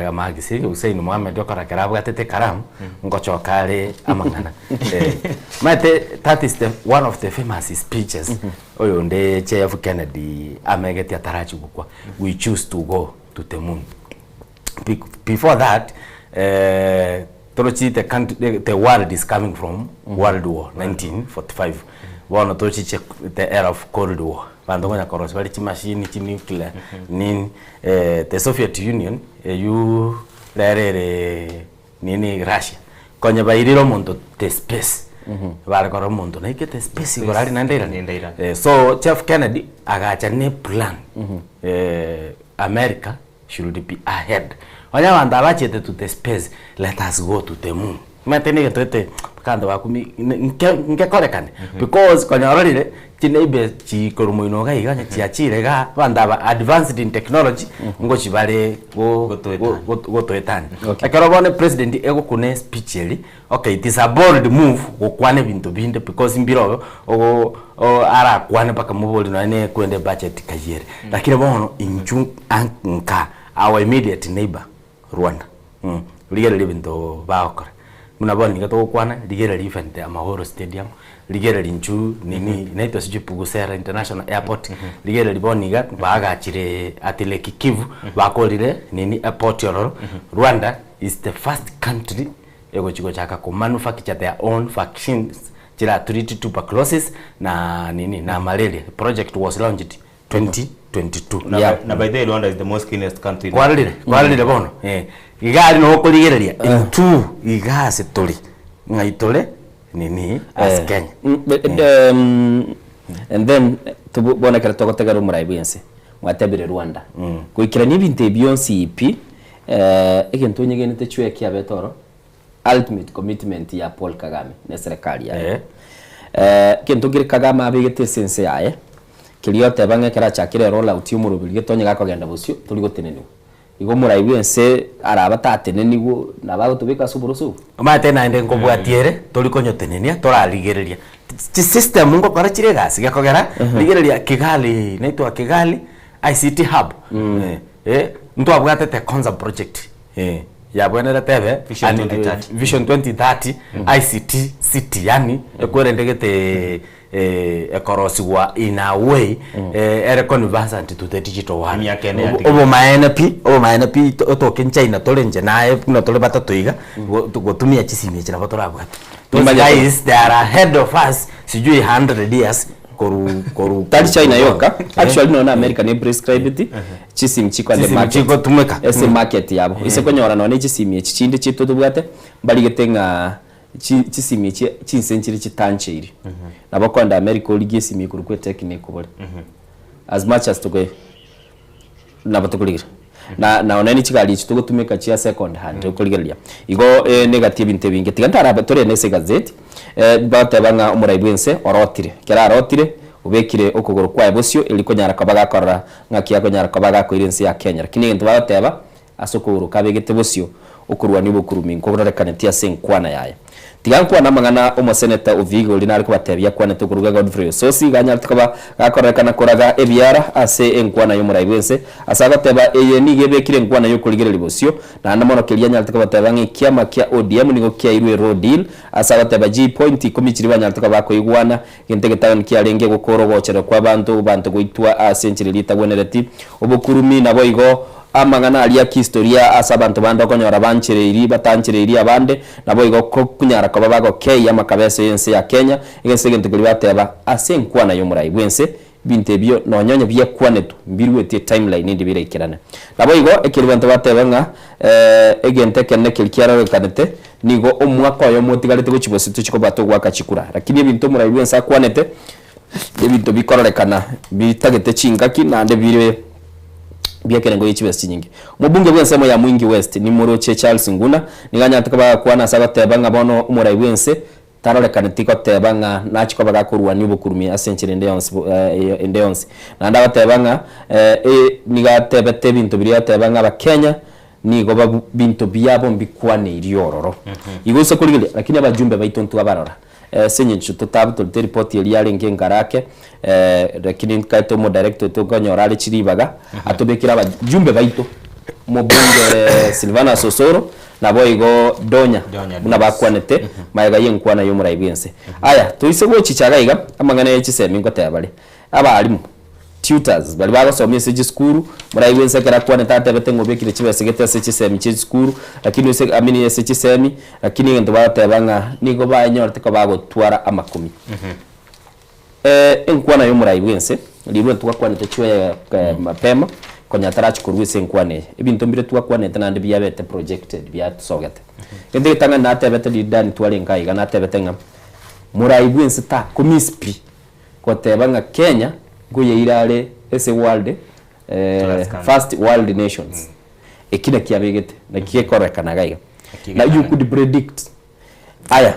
amagisi Hussein Mohamed okora karabu gatete karam ngochokale amangana mate that is one of the famous speeches oyo nde JF Kennedy amegeti atarachi gukwa we choose to go to the moon. Before that the world is coming from World War 1945 one tochi the era of Cold War bandonya koros bali machine nuclear nini the Soviet Union you lerere nini Russia konya bairiro mondo the space bale koro mondo na ikete space gorali nandera so Jeff Kennedy agacha ne plan America should be ahead wanya wanda bachete to the space let us go to the moon matene getete kanda bakumi ngekorekane because konyororire kinebe chikorumoino ga iganya chiachire ga banda ba advanced in technology ngo chibale go toetani akarobone president ego kune speech eli okay it is a bold move okwane bintu binde because mbiro ara kwane paka muboli na ne kwende budget kayere lakini bono inju anka our immediate neighbor Rwanda ligere libinto baokora munaboni gato kwana ligere event ya Mahoro Stadium ligere linchu nini naitwa Sijipugusera International Airport ligere liboniga bagachire atileki Kivu bakolire nini airport yororo Rwanda is the first country ego chiko chaka ku manufacture their own vaccines jira treat tuberculosis na nini na malaria. The project was launched 2022 na by the way Rwanda is the most cleanest country kwarire bono igari no kurigereria tu igase tuli ngaitole nini as Kenya and then tubona kera tokotega rumuraibense mwatebire Rwanda kuikira nibinte bionsi ipi ekintu nyegenete chwe kia betoro ultimate commitment ya Paul Kagame na serikali ya kintu giri Kagame abigete sense yae kiliote bange kera chakire roll out y'umurubiri getonye gakogenda busyo turi goteneni igo muraibense arabata atenenigo nabago tubika suburusu amate naende ngobwatiere turi konyotenenia torarigereria ti system ngo kora chire gasi gakogera rigereria Kigali naitwa Kigali ICT hub mtu abwate te concept project ya bwenera tebe Vision 2030 ICT city yani ekwere ndegete ekorosigwa in a way ere conversant to the digital one obo maena pi to China tolenje nae no tole batatoiga gotumia chisimi chira batorabwa those guys they are ahead of us sijui 100 years koru tali China yoka actually no na America ne prescribe it chisim chiko the market chiko tumeka ese market yabo ise konyora no ne chisimye chinde chito tubwate bali getenga chisimye chinsenchiri chitanchiri nabakonda America oligesimi kurukwe technique bole as much as toge nabatokuligira na oneni chigali chitugo tumeka chia second hand ukuligeria igo negative intebinge tigantara batore nese gazette batebanga umuraibwense orotire kera arotire ubekire okugoro kwa ebosyo iliko nyaraka bagakorra ngakia ko nyaraka bagako irense ya Kenya lakini ntu bateba asokuru kabegete bosyo okurwa nibo kurumi nkoborekane tia senkwana yaye tigankwa namangana omoseneta uvigo linari ko batebya kwana to kuruga Godfrey Sosi ganya tukaba gakorekana koraga ebyara ase enkwana yo muraibense asaga teba eyeni gebekire enkwana yo kuligere libosyo na namono kelia nya tukaba teba ngikiama kia ODM nigo kia irwe road deal asaga teba G point komikiri banya tukaba ko igwana gentegetaga kia renge gukoro gochere kwa bantu goitwa asenchiri litagwenereti obukurumi nabo igo amangana alia kihistoria asabantu bando konyora banchireiri batanchireiri abande nabo igo kunyara ko babago kei amakabese yense ya Kenya igesegente kuli bateba asenkwana yo muraibense binte byo nonyonya bya kwanetu mbirwete timeline ndi birekirana nabo igo ekiribantu bateba nga egente kenne kilikiara kanete nigo omwaka yo motigalete gochibosito chiko bato gwaka chikura lakini ebintu muraibense akwanete ebintu bikorekana bitagete chingaki nande bire biakere ngo yichibesi nyingi mubunge bwensemo ya Mwingi West ni Muroche Charles Nguna niganya tukaba kwana saba tebanga bono umurai bwense tarolekana tiko tebanga nachiko bagakurwa nibo kurumi asenchire ndeyonse nanda batebanga niga tebete bintu biri tebanga ba Kenya nigo bintu byabo mbikwane iriororo igose kuligile lakini abajumbe baitontu abarora senye chutabu to report yali yalenge ngarake lakini kaito mo director to ganyora ali chiribaga atobekira abajumbe baito mo bunge Silvana Sosoro nabo igo donya buna bakwanete mayaga yenkwana yo muraibense aya tuise go chichagaiga amangana yechisemi ngotebale abalimu tutors bali bagosomye seji skuru muraibense kera kwane tate betengo bekire chibesegete seji semi chi skuru lakini use amini seji semi lakini ngendo batebanga nigo banyorte ko bagotwara amakumi enkwana yo muraibense libwe tukakwane techwe mapema konya tarachi kurwise enkwane ebintu mbire tukakwane tanande byabete projected byatosogete ngende tanga natebete lidani twale nkaiga natebetenga muraibense ta komispi kotebanga Kenya goye irale ese world first world nations ekina kiabegete na kiekorekana gaiga na you could predict aya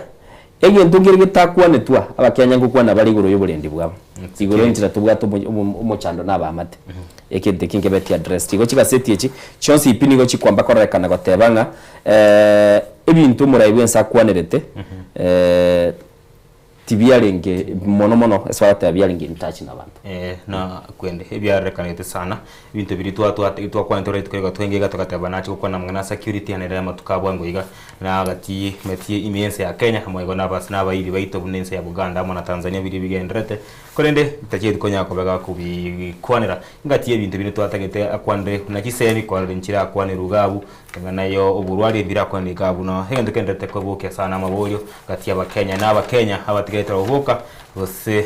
ege ntungirige takwane twa abakenya ngukwana bali goro yoburendi bwabo igoro ntira tubwato umuchando nabamate ekende kingebeti address igo chiga seti echi chonsi ipinigo chikwamba korekana gotebanga ebintu muraibensa kwanerete tibiarenge mono eswata biarenge ntachi nabantu na kwende ebiarekanete sana ibintu biri twa kwa ntorete kwega twengega tukataba nacho kwa namwana security anere matukabwango iga na agati metie imense ya Kenya hamwe gona bas na bayiri baito bunense ya Uganda mo na Tanzania biri bigendrete korende tachiye konya ko bega kubikwanira ngati ebintu bino twatagete akwande na kisebi kwa nchira kwane rugabu nganayo oburwari bira kwande gabu no hegende kendete ko boke sana mabolyo ngati abakenya n'abakenya abatigeta obuka gose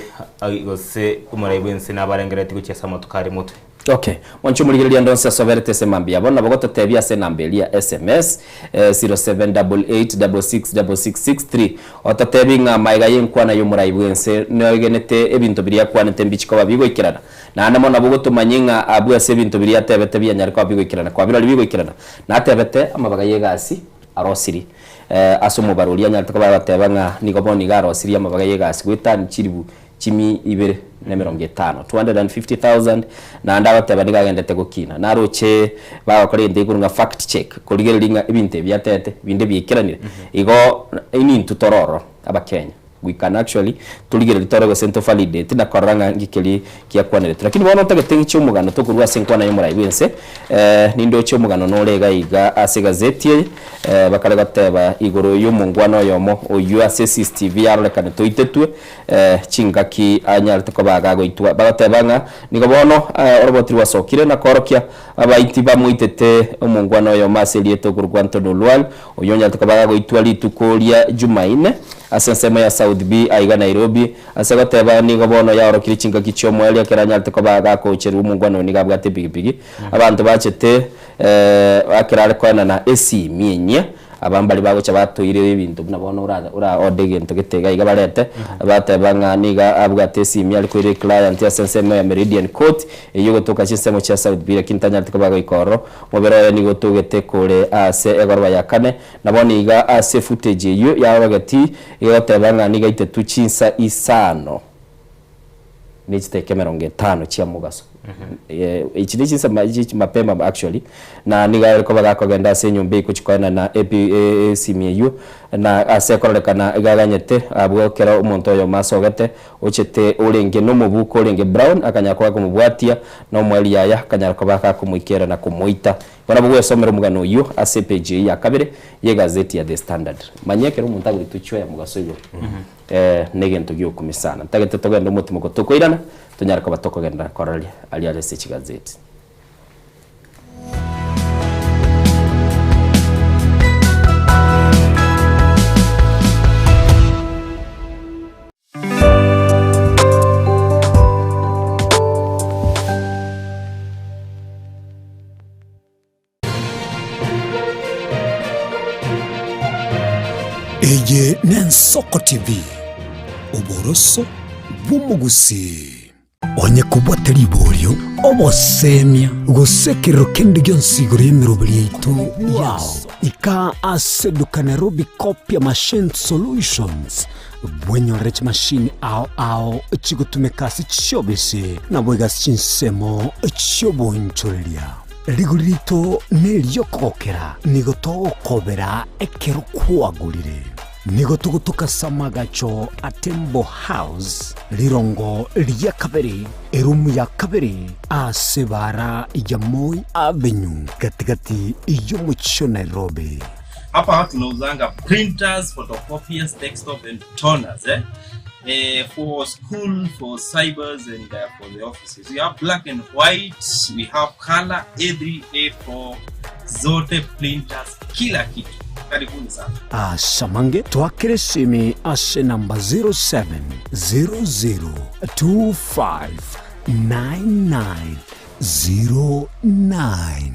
umaraibwense n'abarengereti gucyesa motukari muto. Okay, wanchu muligirilia ndonse soverete semambia bona bagoto tebia se nambelia SMS 0788666663 otatebinga maiga yenkwana yumuraibwense nogenete ebintu biria kwanete mbichiko babigo ikirana na namona bugoto manyinga abu se ebintu biria tebete bya nyariko babigo ikirana kwa birali bigo ikirana na tebete amabaga yegasi arosiri asomo barulia nyariko babatebanga nigoboni garosiri amabaga yegasi gwitani chiribu chimi ibere na 250,000 na ndabateba nigagendete gukina naroche bakore ndikurunga fact check kurigeringa ibinte byatete binde byikiranire igo ini tutororo abakenya we can actually tuligere litoro sento validate na koranga ngikeli kia kwanere lakini bona utagete cy'umugano to kurwa senkwana yo murayibense nindo cy'umugano no lega iga ase gazeti bakare gateba igoro yo mungwano yomo oyu access TV yarolekane toitetwe chingaki anyarte ko bagago itwa bagatebanga nigo bono orobotiri wasokire na korokia abaiti bamuitete umungwano yo maseli eto kurwanto dolwal oyonyarte ko bagago itwa litukolia Jumaine asensema ya South B aiga Nairobi asagoteba nigo bono ya orokiri chingaki cyomweli akeranyarte ko bagago cheru umungwano nigabwate bigibigi abantu bacete akirare kwana na AC mienye abambali bago chabatoire ibintu nabona ura odegento getega igabarete abatebanga niga abwate simi ali ko client ya sensema ya Meridian Court iyo gotoka chisemo cha South Bila kintanya tiko bago ikoro mobero nigo tugete kore ase egorwa ya kane nabona iga ase footage iyo ya bagati iyo tebanga niga itetu chinsa isano niteke 50 chia mugaso ichidiki sama mapema actually na niga ko baga kogenda se nyumbe kuchikwana na CMU na asekoreka igaganyete abwo kera umuntu yo masogete ochete urenge no mubuko urenge Brown akanyakwa kumubwatia no mweli yaya kanyarko baka kumwikera na kumuita bona bwo somero mugano yo ACPG ya kabere ye gazeti ya The Standard manyekera umuntu agurituchwa ya mugaso yo negento gyo kumisana tagete togenda umutima ko tokoirana tunyarako batoko genda korali ali alese chigazeti Eye Nensoko TV uboroso bumugusi onye kubwateri bolyo obosemia gusekero kendi gyonsigoro yemerobuli itu yao ika aseduka Nairobi Copy Machine Solutions bwenyorech machine ao chigutumekasi chobese na bwegas chinsemo chobonchoreria rigurito nelyokokera nigotokobera ekero kwagurire nigotugutuka samagacho atembo house lirongo lya kabiri erumu ya kabiri asebara ya Moi Avenue katikati iyo mucho Nairobi. Hapa tunauzanga printers, photocopiers, desktop and toners for school, for cybers and for the offices. We have black and white, we have color, every A4 zote printers, kila kitu. Karibuni sana. Samange twakire simi ase namba 0700259909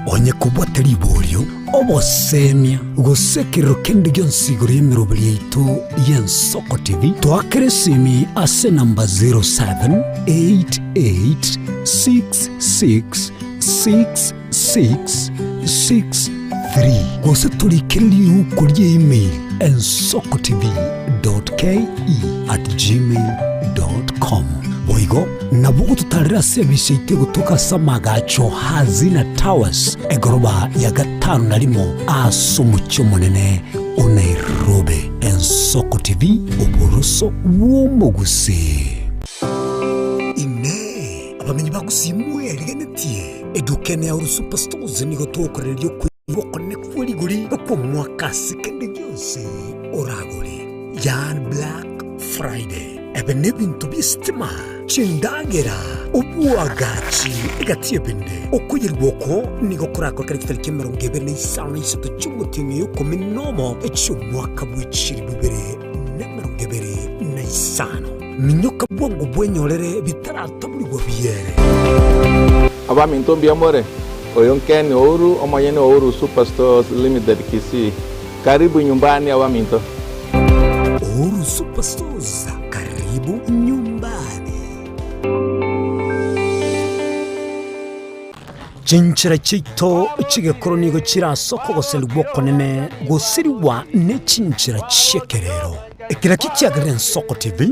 onye kubwateri bolyo obosemia gusekero kendi gyonsigoro yemerobuli itu Yensoko TV twakire simi ase namba 0788666663 gose tulikirili ukuri email ensokotv.ke@gmail.com boigo nabugo tutarira service ite gutoka samagacho hazina towers egoroba ya gatanu narimo asumucyo munene Nairobi. Ensoko TV uboroso w'umuguse ine abamenyi bagusimwe rigenetie edukene ya superstores nigo tokorera ryo kwibokone kwiriguri ko mwaka sikende byose oraguri yan Black Friday bene bintu bistima chindagera ubuagachi igatie bende okuyirwoko nigo kurako kari kitariki 2023 cy'umutinyi yuko minomo cy'umwaka w'iciri bibere n'emerongebere n'isano minyoka bwongo bwenyorere bitaratabulirwa biyere Abaminto Biamore Oyonken Ouru Omayene Ouru Superstores Limited Kisii. Karibu nyumbani Abaminto. Ouru Superstores, karibu nyumbani. Chinchira chito chigekoro nigo chirasoko goselibwoko nene gosiriwa ne chinchira chekerero. Ekira kikiagarira Nsoko TV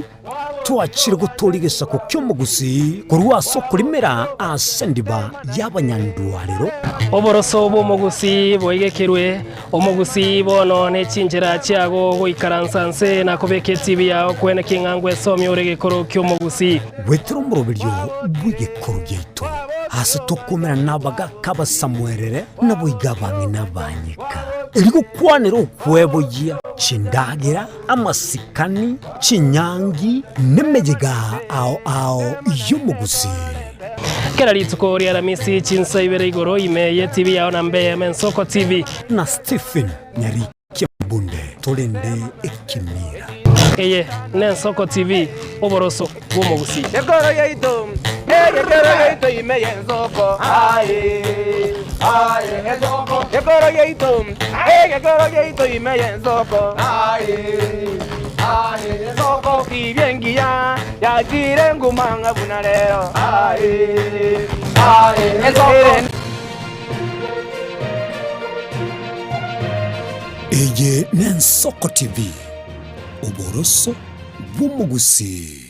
twachire gutorigesa ku kyomugusi kurwa soko limera asendiba y'abanyandwariro oboroso bw'omugusi bwegekerwe omugusi bono n'ekinjira kyago goikaransanse nakobeka etibi yago kwene king'angwa esomya oregekoro ky'omugusi gwetera omurobiryo bw'egekoro gyaitu hasi tokumera n'abaga kabasamwerere n'aboiga bange n'abanyika erigukwanira okweboya chindagira amasikani chinyangi nemejega ao y'omugusi kera litsuko lya Alamisi chinsa ibere igoro imeye TV yao na Mbeye Nsoko TV na Stephen Nyariki Mbunde tolende ekimira eye ne Nsoko TV oboroso bw'omugusi Yegoro yeito imeye Nsoko Nsoko Yegoro yeito imeye Nsoko Nsoko ibyengia yagire ngumanga bunalero Nsoko eye ne Nsoko TV oboroso bw'omugusi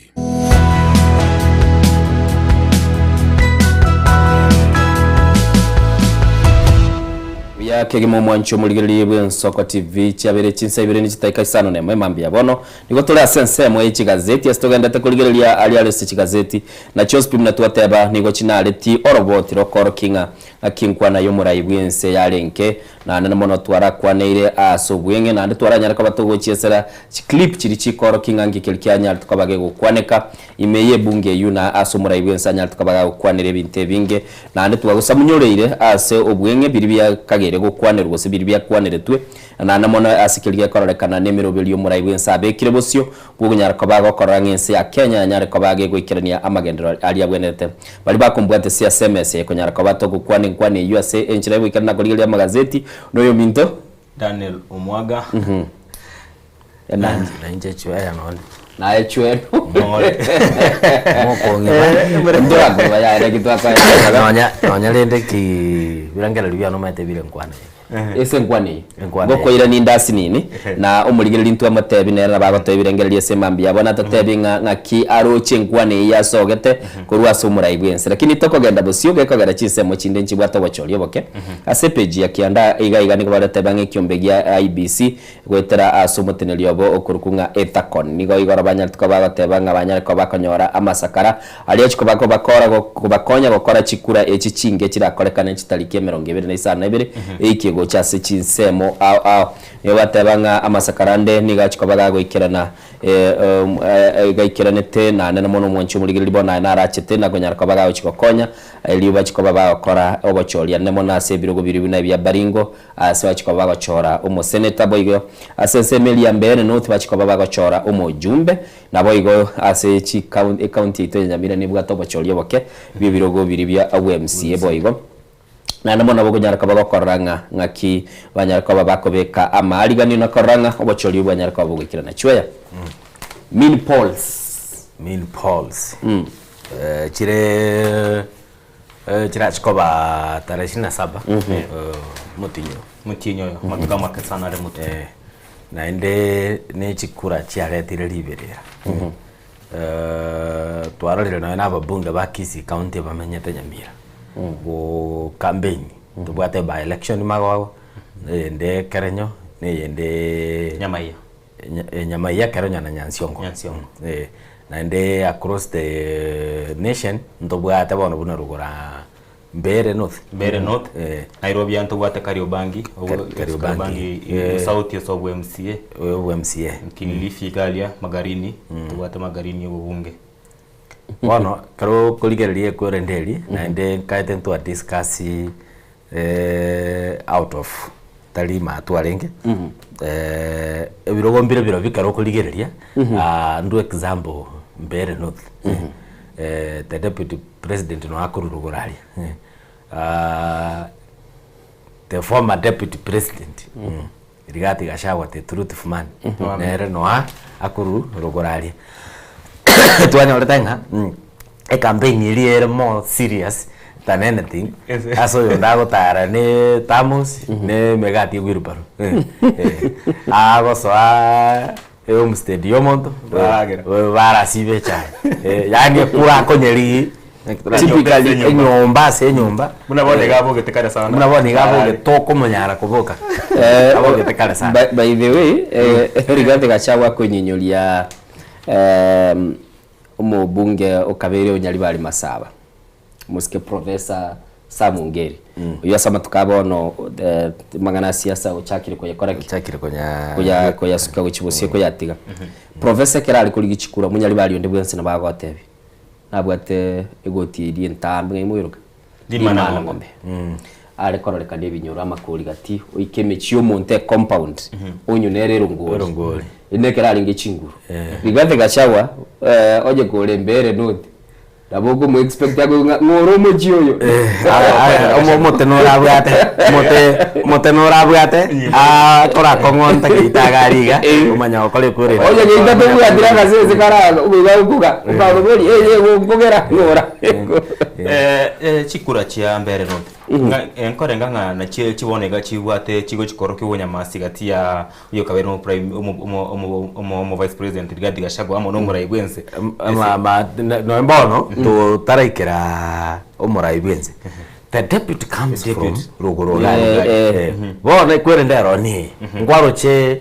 kegemo mwancho muligiriri bw'Ensoko TV cyabere chinsa ibere n'ikitaika isano nemwe mambia bono niko tole sense mwe ikigazeti yastogenda takuligirira ali alese ikigazeti na chospim na tuateba niko chinale ti orobot rokoro kinga akinkwa na yomurai bw'ense yalenke na nana mono twara kwaneire asobwenge na nditwara nyaraka batogo chiesera clip chiri chikoro kinga ngikelikyanya tukabage gukwaneka imeye bunge yuna asomurai bw'ense anya tukabaga gukwanire binte binge na nditwa gusamunyoreire ase obwenge biribya kagere gukwanira gose biribya kwanire twe na namona asikiriye kororekana nemirobiri yo murai bw'ense abekire bosyo bw'unyaraka bago korangense ya Kenya nyaraka bage gwikirania amagendero ali abwenete bali bakumbwate cia SMS ko nyaraka batogo kwani USA enchira gwikirana kuligirya magazeti noyo minto Daniel Omwaga na nje chwaya none na echwe mole moko ngeba ndora kwa ya ile kitu akaya nonya lende ki birangela libya no mate bire nkwana ese nkwani ngoko ira ni ndasi nini na umuligirira intu amatebi nera bagotoye birengera ese mambi yabona tatebi nka ki aroche nkwani yasogete kurwa sumurai bwense lakini tokogenda bosyo gekagara chisemo chinde nchibwata wacholiyo boke ase page ya kianda iga niko barate bange kyombegia IBC gwetera asumutenelio bo okurukunga Ethacon nigo igora banya tukabagoteba ngabanya ko bakonyora amasakara aliyo chikobako bakora kubakonya gukora chikura echi chinge kirakorekana chitariki 2022 iki go chase chinsemo yo batebanga amasakarande niga chikobaga goikirana gaikiranete na nene mono mwancho muligiri bona na rachete na gonyara kobaga chikokonya eliyo bachikobaga gukora obochoria nemo na sebirogo biri na bya baringo ase bachikobaga gachora umuseneta boigo ase semelia mbere no bachikobaga gachora umujumbe na boigo ase chi county ito nyamira nibwa tobochoria boke bibirogo biri bya UMC boigo na namona bogonyara kabaga koranga ngaki banyara kaba bakobeka amarigani na koranga obochori banyara kaba bogikirana chweya min polls chire chikoba tarehe 27 mutinyo matuka makasana re mutu na inde ne chikura chiaretire liberera twararire na ababunge bakisi county bamenyete Nyamira go campaign tubwate by election magawo ende Kerenyo ne yende Nyamaiya Kerenyo na Nyansiongo na ende across the nation ntobwate bono buna rugora Mbeere North. Mbeere North. Nairobi antu gwate Kariobangi. Kariobangi. South ya sobu MCA. MCA. Kilifi Galia Magarini. Tuwate Magarini ubunge. Bono karo kuligererie kwendeli na ende kaite ntu discuss out of talima atwarenge ebirogombire biro bikaro kuligereria ndu example Mbeere North. The deputy president no akururugurari the former deputy president Rigathi Gachagua the truthful man nere no akururugurari twanya oletenga a campaign iri more serious than anything. Aso yondago tara ne Tamus ne Megati Wilbaro. Ago so homestead yomonto bara sibecha. Yani kura konyeri typically nyomba se nyomba. Munabone gabo getekara sana. Munabone gabo getoko monyara kuboka. Abo getekara sana. By the way, Rigathi Gachagua kwenyinyulia umubunge ukabere unyali bali Masaba musike Professor Samungeri uyo sama tukabono mangana siasa uchakire ko yakora uchakire ko yasuka guchibusiye ko yatiga Professor kerali kuri gicikura munyali bali onde bwense nabagotebi nabwate egoti iri ntambe ngimuyiruka dimana ngombe ale kororeka debinyura amakuri gati uikeme chiyo monte compound unyunere rungori inekerali ngechinguru Rigathi Gachagua oje kole Mbeere North Daboko mu expect yago ngoro mo jiyo motenora bwate tora kongonta kitagariga umanya okole kure oje ngenda bebu adira gaseze kara ubuga ubabeli ngogera ngora chikura chia Mbeere North enkore nganga na chibonega chibwate chigo chikoro kiwonya masi gati ya uyo kabere mu prime mu vice president Rigathi Gachagua amo no murai bwense no mbono to taraikera omurai bwense the deputy comes from Rugorora bona kwere ndero ni ngwaro che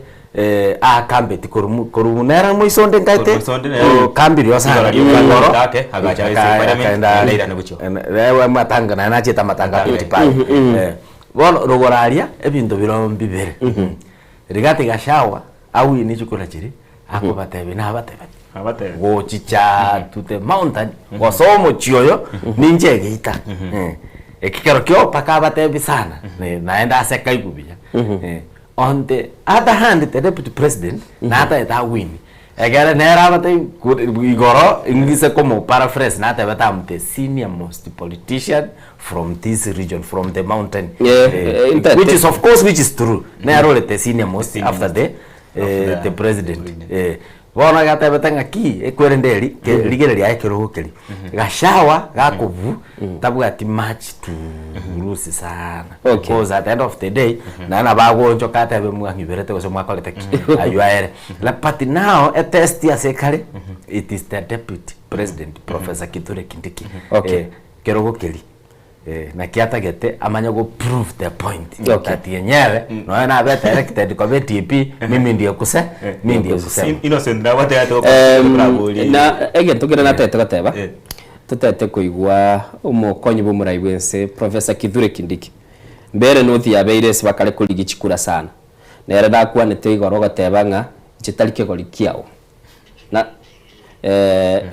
a kambeti korumunera muisonde ngate kambiri osanga ngoro take agacha ese leira nebucho rewe matanga na nacheta matanga kuti pa bona Rugoraria ebintu birombi bibere Rigathi Gachagua awi ni chukura chiri ako batebe na batebe go chicha to the mountain go somo chioyo ninje geita ekikero kyo paka batebe sana naenda aseka ikubia on the other hand the deputy president nata eta win egere nera bata igoro ingise como paraphrase nata bata the senior most politician from this region from the mountain which is of course which is true nero the senior most after the president bona gata bata ngaki ekwerenderi ligereri ayekeruhukeri Gachagua gakuvu tabwati match to rusi sana because at the end of the day nana bagonjo kata be mwangiberete ko mwakolete ayuaere la but now a test ya sekale it is the deputy president Professor Kithure Kindiki keruhukeri na kiata gete amanya go prove the point that yenyewe no na beta elected ko BTP mimi ndiye kuse innocent na wate ato na ege tukira na tete gateba tutete kuigwa umukonyi bo murai bwense Professor Kithure Kindiki Mbeere North ya beires bakale kuligichikura sana na era dakuwa nete igoro gatebanga chitalike goli kiao na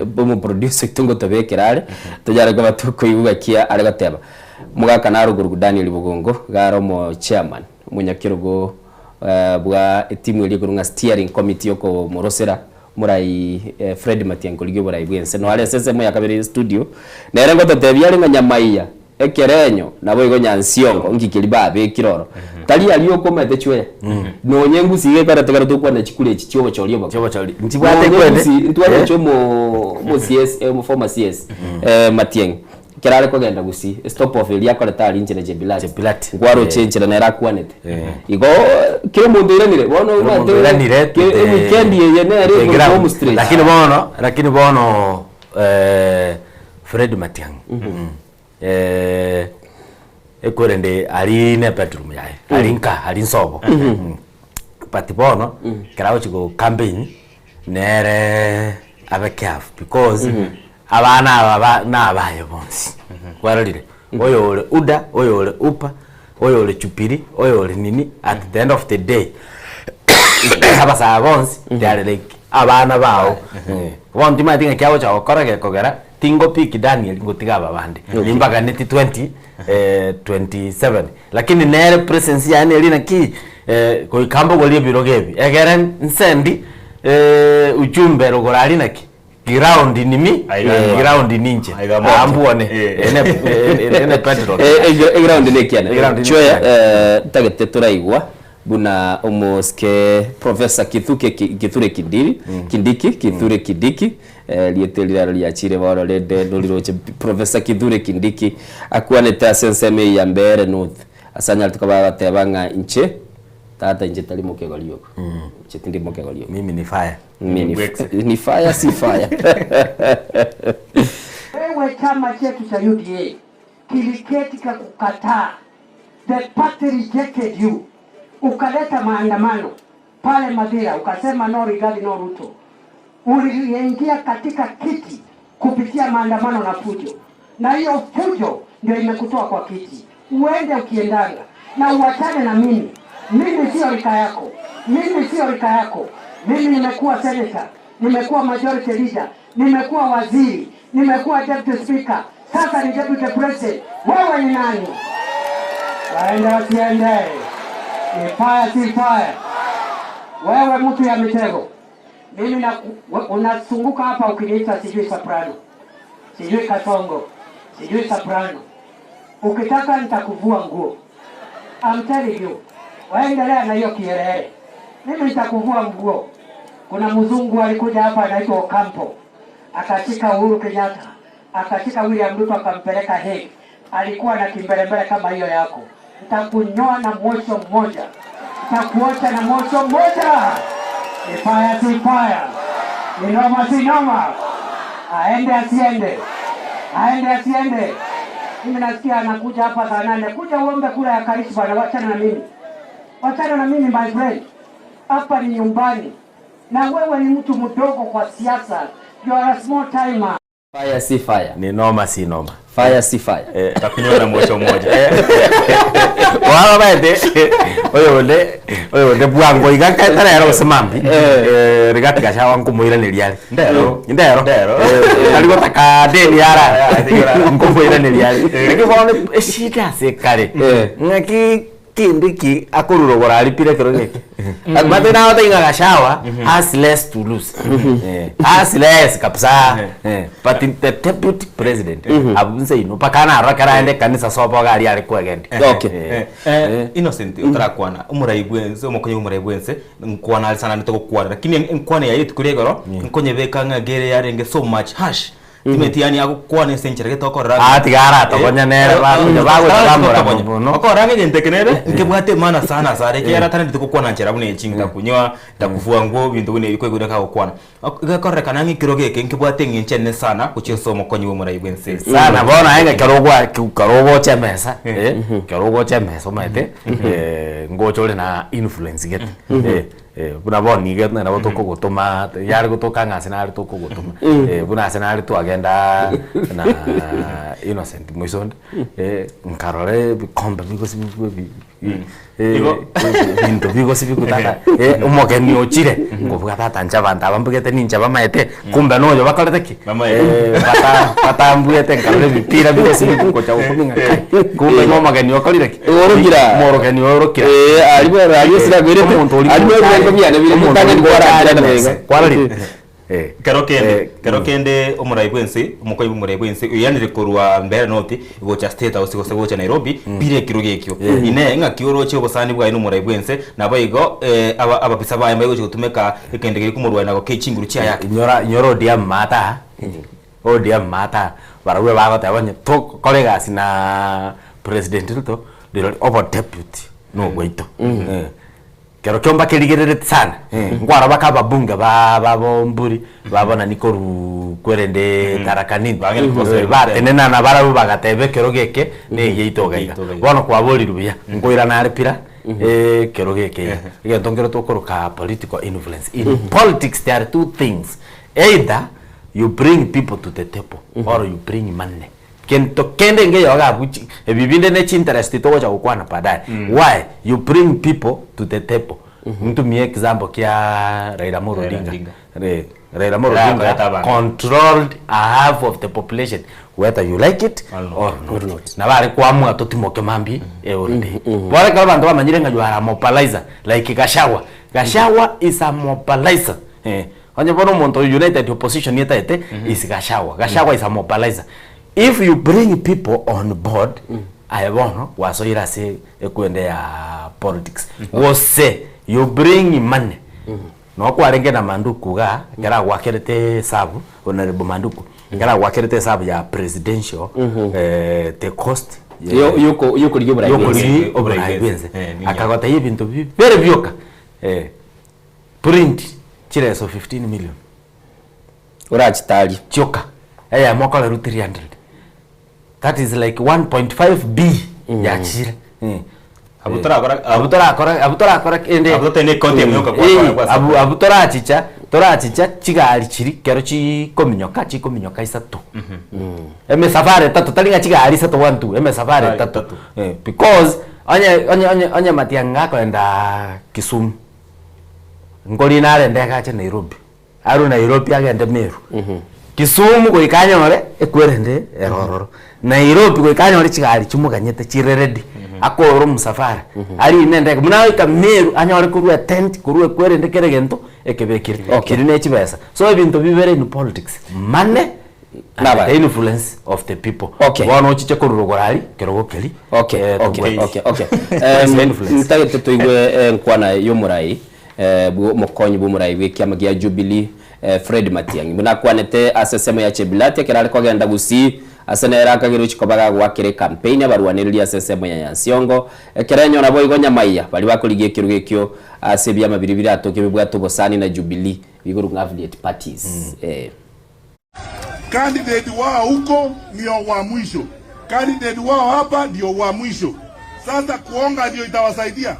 bomu producer tungo tobekirare tujare kwa batuko ibuga kia ale gateba mugaka na ruguru Daniel Bugongo garo mo chairman munyakirugo bwa timu iri kurunga steering committee yoko morosera murai Fred Matiang'i ligyo burai bwense no ale sese mo yakabiri studio nere ngo totebya ari nganyamaiya ekerenyo nabo igo nyansiongo ngikiriba be kiroro tali aliyo komete chwe no nyengu sige kara tekara to kwana chikule chichobo choriyo bako ntibwate kwende ntwate cyo mo CS mo former CS Matiang'i kirare ko genda gusi stop of area ko tali nchine jebilati gwaro change na era kwanete igo kire mundu iranire bono iranire weekend ye nere home straight lakini bono Fred Matiang'i ekorende ali ne bedroom yae alinka alinsobo patibono krawo chigo campaign nere abekaf because abana aba na abaye bonsi waralire oyo ore UDA, oyo ore UPA, oyo ore Chupiri, oyo ore nini. At the end of the day, abasa bonsi they are like abana bao. One thing I think kiawo cha okora kogera tingo piki Daniel ngotiga babande. Limbaga neti 27. Lakini nere presence ya ne lina ki ko kambo golie birogebi. Egeren nsendi ujumbe rogorali naki. Ground nimi ground ninje ambuone ene pedro ground nekiana chwe tagete turaigwa buna omoske professor Kithure Kindiki lietelira liachire baro lede doliroche professor Kithure Kindiki akwaneta senseme ya mbere north asanya tukaba tebanga inche tata inje tali mukegolio chitindi mukegolio mimi ni fire ni fire si fire. Wewe chama chetu cha UDA kiliketi kukataa, the party rejected you, ukaleta maandamano pale Madira, ukasema no Rigathi no Ruto. Uliingia katika kiti kupitia maandamano na fujo, na hiyo fujo ndio imekutoa kwa kiti. Uende ukiendanga na uachane na mimi. Mimi sio rika yako. Mimi nimekuwa senator, nimekuwa majority leader, nimekuwa waziri, nimekuwa deputy speaker, sasa ni deputy president. Wewe ni nani? Waende wasiende. Ni fire si fire. Wewe mtu ya mitego. Mimi unasunguka hapa ukiniita sijui soprano, sijui kasongo, sijui soprano. Ukitaka nitakuvua nguo. I'm telling you. Waendelea na hiyo kielele. Mimi nitakuvua nguo. Kuna mzungu alikuja hapa anaitwa Ocampo. Akashika Uhuru Kenyatta, akashika William Ruto akampeleka Hague. Alikuwa na kimbelembele kama hiyo yako. Nitakunyoa na moto mmoja. Nitakuacha na moto mmoja. Ni fire si fire. Ni noma si noma. Aende asiende. Mimi nasikia anakuja hapa saa 8. Kuja uombe kula ya Karishi bwana, wachana na mimi my friend. Hapa ni nyumbani. Na wewe ni mtu mdogo kwa siasa. You are a small timer. Fire si fire. Ni noma si noma. Fire si fire. Takunyoa na moto mmoja. Wala baede. Oyo de bwango igaka tara yaro semambi. Rigati gashawa nkumuira niliali. Ndero. Aligo taka deni yara. Nkumuira niliali. Ngibone shida sekare. Ngaki Kindiki akururo gorali pire kerogeke. But now they gashawa has less to lose. Has less kapsa. But the deputy president abunse ino pakana rakara ende kanisa sopo gali ali kwegende. Okay. Innocent utrakwana umuraibwense umukonye umuraibwense nkwana sana nitoko kwara lakini nkwane ya yitu kuregoro nkonye beka ngagere yarenge so much hash. Timetiani akukwane senchera getoko raka. Atigara tokonya nere bago okorange nyentekenere nkebwate mana sana sare kera tane ndikukwana nchera bune chinga kunyoa ndakuvua nguo bintu bune ikwegura ka gukwana gakoreka nangi kirogeke nkebwate nginchene sana kuchiso mokonyi wo muraibwense sana bona henge karogo chemesa karogo chemesa maite ngochole na influence get buna boni get na botoko gutuma yari gutoka ngase na ari toko gutuma buna ase na ari tu agenda na Innocent Mwisonde nkarore bikombe bigosibi bintu bigosibi kutaka umogeni ochire ngovuga tata njabanda bambugete ninja bamaete kumbe noyo bakoreteki bata mbuyete nkarore bipira bigosibi kukocha ukuminga kumbe no mageni okorireki orogira morogeni orokira ali sira gwere muntu ali byane biri mutanga ndwara kwalari Kerokende umuraibwense umukoyi umuraibwense uyanire kurwa mbere noti gocha state house gocha Nairobi bire kirogekyo ine nga kioroche obosani bwa ino umuraibwense nabayigo abapisa baye mbaye gutumeka ekendegere kumurwa nago kechinguru chia yake nyoro dia mata barawe bago tabanye to kolegas na president Ruto diro over deputy no gweito kero kyomba kirigerere sana ngwara bakaba bunga babo mburi babona nikoru kwerende tarakanini batenena na barabu bagatebe kero geke ne yeitogaiga bono kwa boli rubiya ngoira na aripira kero geke igentongero tokoroka political influence in politics. There are two things: either you bring people to the table or you bring money kento kende nge yoga buchi ebibinde ne interest to gocha gukwana baadaye. Why you bring people to the table? Mtu mi example kia Raila Amolo Odinga. Raila Amolo Odinga controlled a half of the population, whether you like it or not. Na bari kuamua tutimoke mambi eurudi. Bora kala bantu bamanyire ngajwa mobilizer like Gachagua. Gachagua is a mobilizer. Onye bono monto United opposition yeta ete is Gachagua. Gachagua is a mobilizer. If you bring people on board, I want waso ira se ekwende ya politics. Wose you bring money. No kwa renge na manduku ga ngara wakerete sabu honorable manduku. Ngara wakerete sabu ya presidential the cost yuko liyo Benze. Akagota ibintu very byoka. Print chile so 15 million. Urachitali choka. Aya mokola ru 300. That is like 1.5 B ya chile. Abutora akora ende abutene konti myoka kwa abutora chicha chigali chiri kero chi kominyoka isatu. Eme safari tatu talinga chigali isatu 1 2 eme safari tatu. Because anya matianga kwenda Kisumu. Ngoli nare ndeka cha Nairobi. Aru Nairobi agende Meru. Kisumu ko ikanyore ekwerende erororo. Nairobi ko ikanyore chigali chumuganyete chireredi. Akoro musafari. Ali nende munawika Meru anyore kurua tent kurua ekwerende keregento ekebekire. Kiri ne chibesa. So ebintu bibere in politics. Money and the influence of the people. Wano chiche kurugorali kerogokeli. Ntagete tuigwe nkwana yomurai mukonyi bumurai w'ikiama gya Jubilee Fred Matiang'i munakwanete asesemo ya Chebilati kirali kogenda gusi asenera kagiro chikobaga gwakire campaign abarwaniriria asesemo ya Nyansiongo kerenyo nabo igonya maiya bali bakoligie kirugekyo asebya mabiribiri atoke bibwato bosani na Jubilee biguru affiliate parties. Candidate wao huko ndio wa mwisho, candidate wao hapa ndio wa mwisho. Sasa kuonga ndio itawasaidia.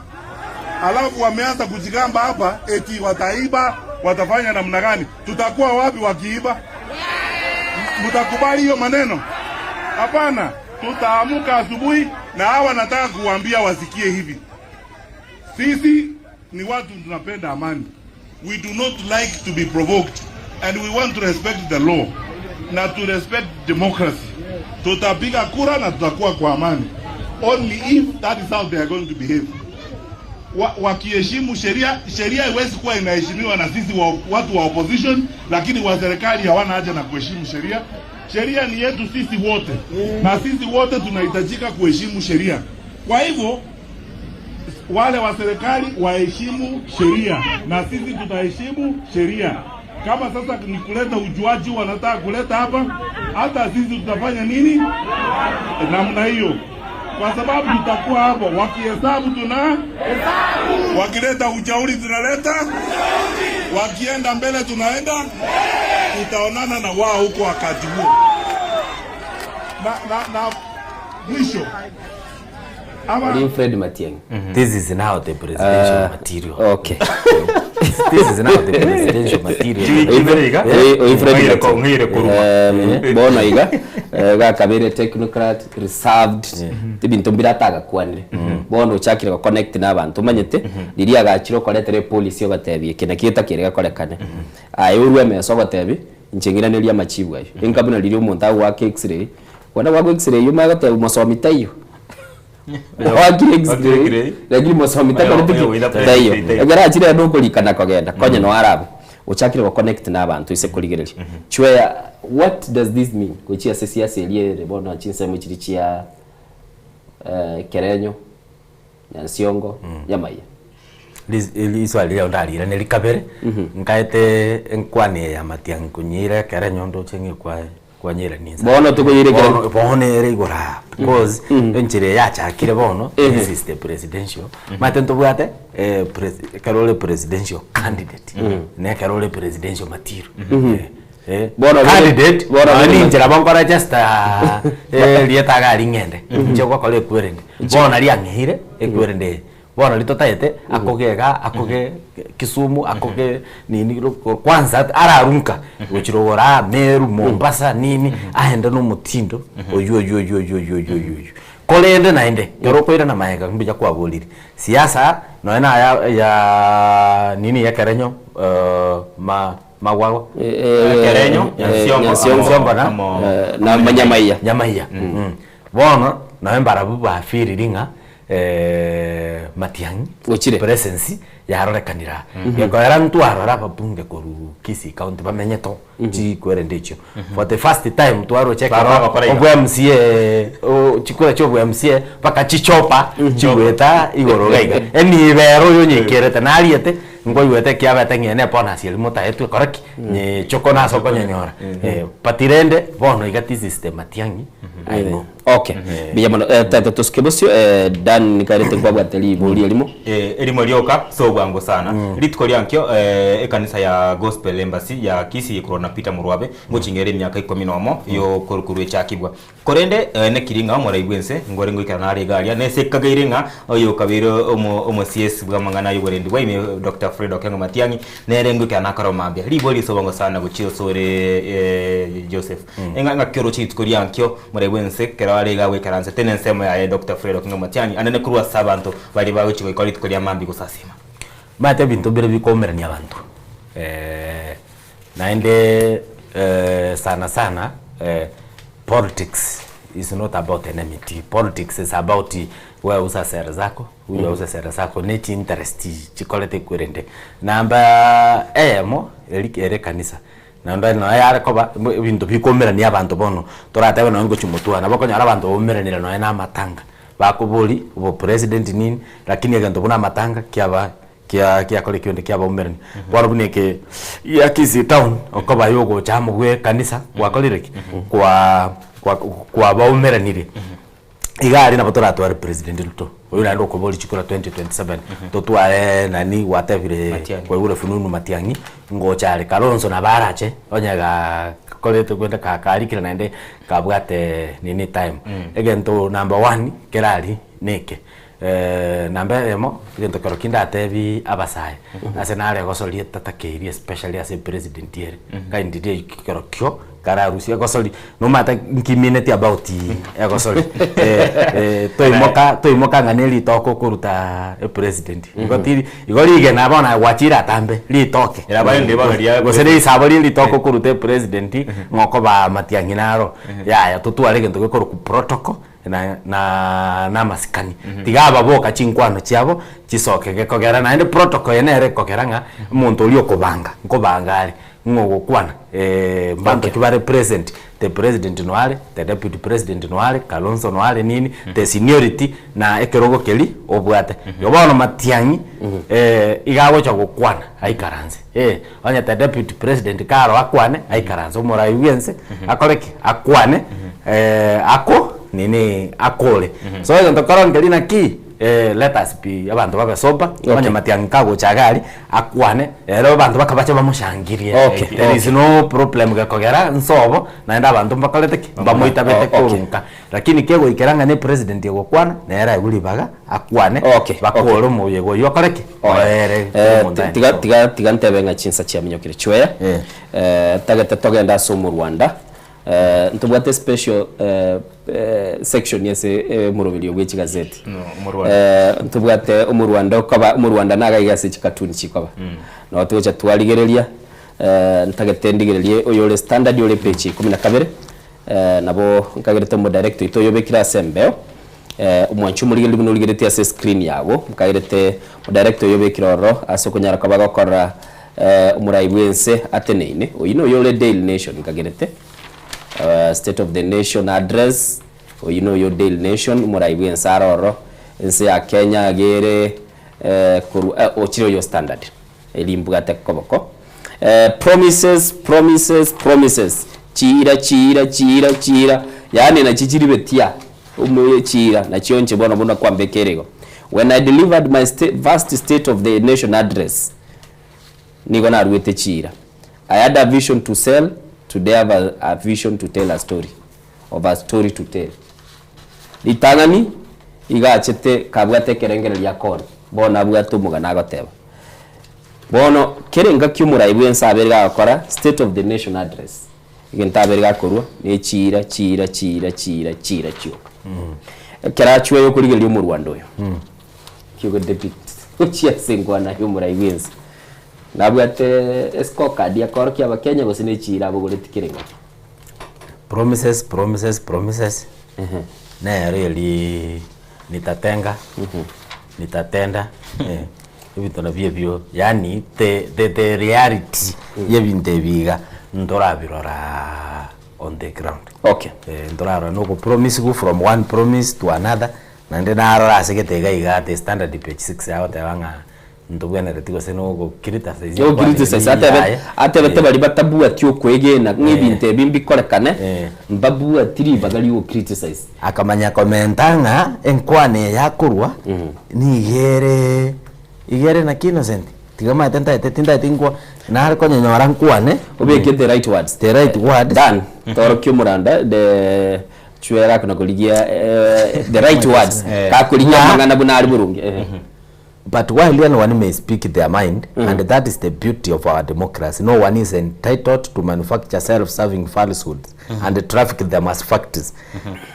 Alafu wameanza kujigamba hapa eti wataiba, watafanya namna gani? Tutakuwa wapi wakiiba? Mtakubali hiyo maneno? Hapana, tutaamuka asubuhi na hawa nataka kuambia wasikie hivi. Sisi ni watu tunapenda amani. We do not like to be provoked and we want to respect the law na to respect democracy. Tutapiga kura na tutakuwa kwa amani. Only if that is how they are going to behave. Wakiheshimu sheria haiwezi kuwa inaheshimiwa na sisi watu wa opposition, lakini wa serikali hawana haja na kuheshimu sheria. Sheria ni yetu sisi wote, na sisi wote tunahitajika kuheshimu sheria. Kwa hivyo wale wa serikali waheshimu sheria na sisi tutaheshimu sheria. Kama sasa ni kuleta ujuaji wanataka kuleta hapa, hata sisi tutafanya nini namna hiyo, kwa sababu tutakuwa hapo wakihesabu wakileta ujauri tunaleta, wakienda mbele tunaenda, tutaonana na wao huko wakati huo. Na mwisho Fred Matiang'i. This is now the presidential material. Okay. This is now the presidential material. Bono iga ga kabere technocrat reserved ibintu birataga kwanire bono chakire ko connect n'abantu manyete riria gachiro koretere police yogatebie kina kieta kirega korekane urwe meso gotebi inchengiranĩria machibu ayo inkabuna ririo umuntu agu wa X-ray wanda wa X-ray yuma gotebi musomita iyo wakire X-ray lakini musomita koretiki tayo egara chire ndo kulikana kogenda konye no arabu uchakire ko connect n'abantu ise kurigereria chwea. What does this mean? Kuchia siasa eliere bono chinse muchirichia Kerenyo Nyansiongo Yamaiya Iswali ya ndalira nelikabere nkaete enkwane ya Matiang'i kunyire Kerenyo ndo chengi kwa nyira niza bono tukuyire Kerenyo bono ere igora because enchire ya chakire bono this is the presidential matento bwate Karole presidential candidate ne Karole presidential material bono candidate bono ni njira bongora just lieta gari ngende nje kwa kole kwerende bono ali angihire ekwerende bona litotaete akogega akoge Kisumu akoge nini kwanza ararunka gochirogora Meru Mombasa nini aenda no mutindo oyo kolende naende yorokoira na maega mbija kwa boliri siasa noena ya nini ya Kerenyo magwago Kerenyo Siongo na Nyamaiya bono na mbarabu bafiri ringa Matiang'i Ochire presence yarorekanira yekoera ntwarora babunge koru Kisii county bamenyeto chi kwerendecho for the first time twaro check obwe MCA chikura cho obwe MCA paka chichopa chiweta igoro gaiga eni bero yo nyikerete nariete ngoiwete kiabete ngene pona siel mota etu koraki ni chokona soko nyonyora patirende bono igati system Matiang'i aino okay biyamano tata toskebosio dan nikarete kwa bwateli boli elimo elimo lyoka so bwango sana litko lyankyo ekanisa ya Gospel Embassy ya Kisii korona Peter Murwabe ngochingere myaka 11 yo korukuru cyakibwa korende ne kiringa mo raibwense ngore ngoikana ari galia ne sekagairinga oyo kabiro omo CS bwamangana yugorendi waime Dr. Fredo Kengo Matiang'i ne rengo kana karomambia liboli so bwango sana guchio sore Joseph enganga kyoro chitko lyankyo mo raibwense kerale gawe karanze tenensemo ya Dr. Fredo Kengo Matiang'i anene kurwa sabanto bali bawe chiko ikalitko lya mambi kusasima mate bintu bire bikomerania abantu naende sana politics is not about enmity. Politics is about wewe usa sera zako, huyo usa sera zako neti interest chikolete kurende namba emo ere kanisa nanda no yare koba bintu bikomerania abantu bono toratawe no ngo chumutua na bako nyara abantu bomeranira no na matanga bakubuli ubo president nini lakini agento bona matanga kiaba kia kole kionde kia baumerani warubune ke ya Kisii town okoba yogo chamugwe kanisa wakolireki kwa baumeranire igari na batora atware president Ruto oyo nando ko boli chikora 2027 totware nani watevire kwa ure fununu Matiang'i ngo chale Kalonzo na barache onyaga kolete kwenda kakarikira naende kabwate nini time egento number 1 kerali neke namba emo gento karokinda atebi abasaye ase nare gosolie tatakeirie especially as a president here kind day kirokyo kararusi gosoli no mata nkimineti about egosoli toimoka nganeli toko kuruta president igori igena bona wachira tambe litoke irabande bageria gosere isabori litoko kuruta president ngoko ba Matiang'i naro ya tutware gento gikoro ku protocol na masikani tigaba boka chinkwano chiabo chisoke gekogera na ende protocol yenere kogeranga muntu uli okubanga nkobangari ngogo kwana mbanto kibare present the president noale the deputy president noale Kalonzo noale nini the seniority na ekerogo keli obwate yobono Matiang'i igawo cha gukwana aikaranze onya the deputy president karo akwane aikaranze omorai wense akoreki akwane ako nini akole so ento karongelina ki let us be abantu babesoba onya Matiang'i kago chagari akwane ero abantu bakabache bamushangirie there is no problem gakogera nsobo naenda abantu bakalete bamoita bete kurunka lakini kego ikeranga ne president yego kwana nera ibulibaga akwane bakoro moyego yokoreke tiga ntebenga chinsa chia minyokire chweya tagate togenda so mu Rwanda ntubwate special section yese murobilio gwe gazeti ntubwate mu Rwanda ukaba mu Rwanda naga igase chikatuni chikaba no tucha twaligerelia ntagetendigerelie oyole standard yole page 12 nabo nkagerete mu director ito yobekira sembeo umwanchu muri gele bino ligerete ase screen yago mkagerete mu director yobekira ro asokonyara kabaga kora umuraibwense ateneine oyino yole Daily Nation nkagerete State of the Nation address or your Daily Nation muraibu nsaroro nse ya Kenya gere ochiro yo standard elimbugate koboko promises chira yani na chichiri betia umuye chira na chionche bona kwambekerego when I delivered my vast State of the Nation address niko na ruete chira I had a vision to sell. Today I have a vision to tell a story, of a story to tell. Litangani iga achete kabwate kerengere lya kona bona bwatu mugana goteba bono kerenga ky'umurayi ensabe gakora state of the nation address igentabere gakorwa ne chira cyo kerachwe yo kurigerio mu Rwanda yo kigo deputy uchiya sengwana yo murayi wenza nabwate esco card ya korki abakenya gosine chira bugore tikirenga promises na really nitatenga nitatenda ibintu nabyo yani the reality yebinte biga ndorabirora on the ground. Okay. Ndorara no go promise go from one promise to another na ndena arora asigete iga the standard page 6 out yanga ndobwena retiko seno go kirita size yo kirita size atebe bali batabu atyo kwegena ngibinte bimbikorekane mbabu atiri bagali yo criticize akamanya komentanga enkwane yakurwa ni igere na innocent tigama tinda tingwa na har konye nyora nkwane obeke the right words dan toro kyumuranda de chwera kana kuligia the right words ka kuligia mangana bunari burungi but while anyone may speak their mind and that is the beauty of our democracy, no one is entitled to manufacture self-serving falsehoods and traffic them as facts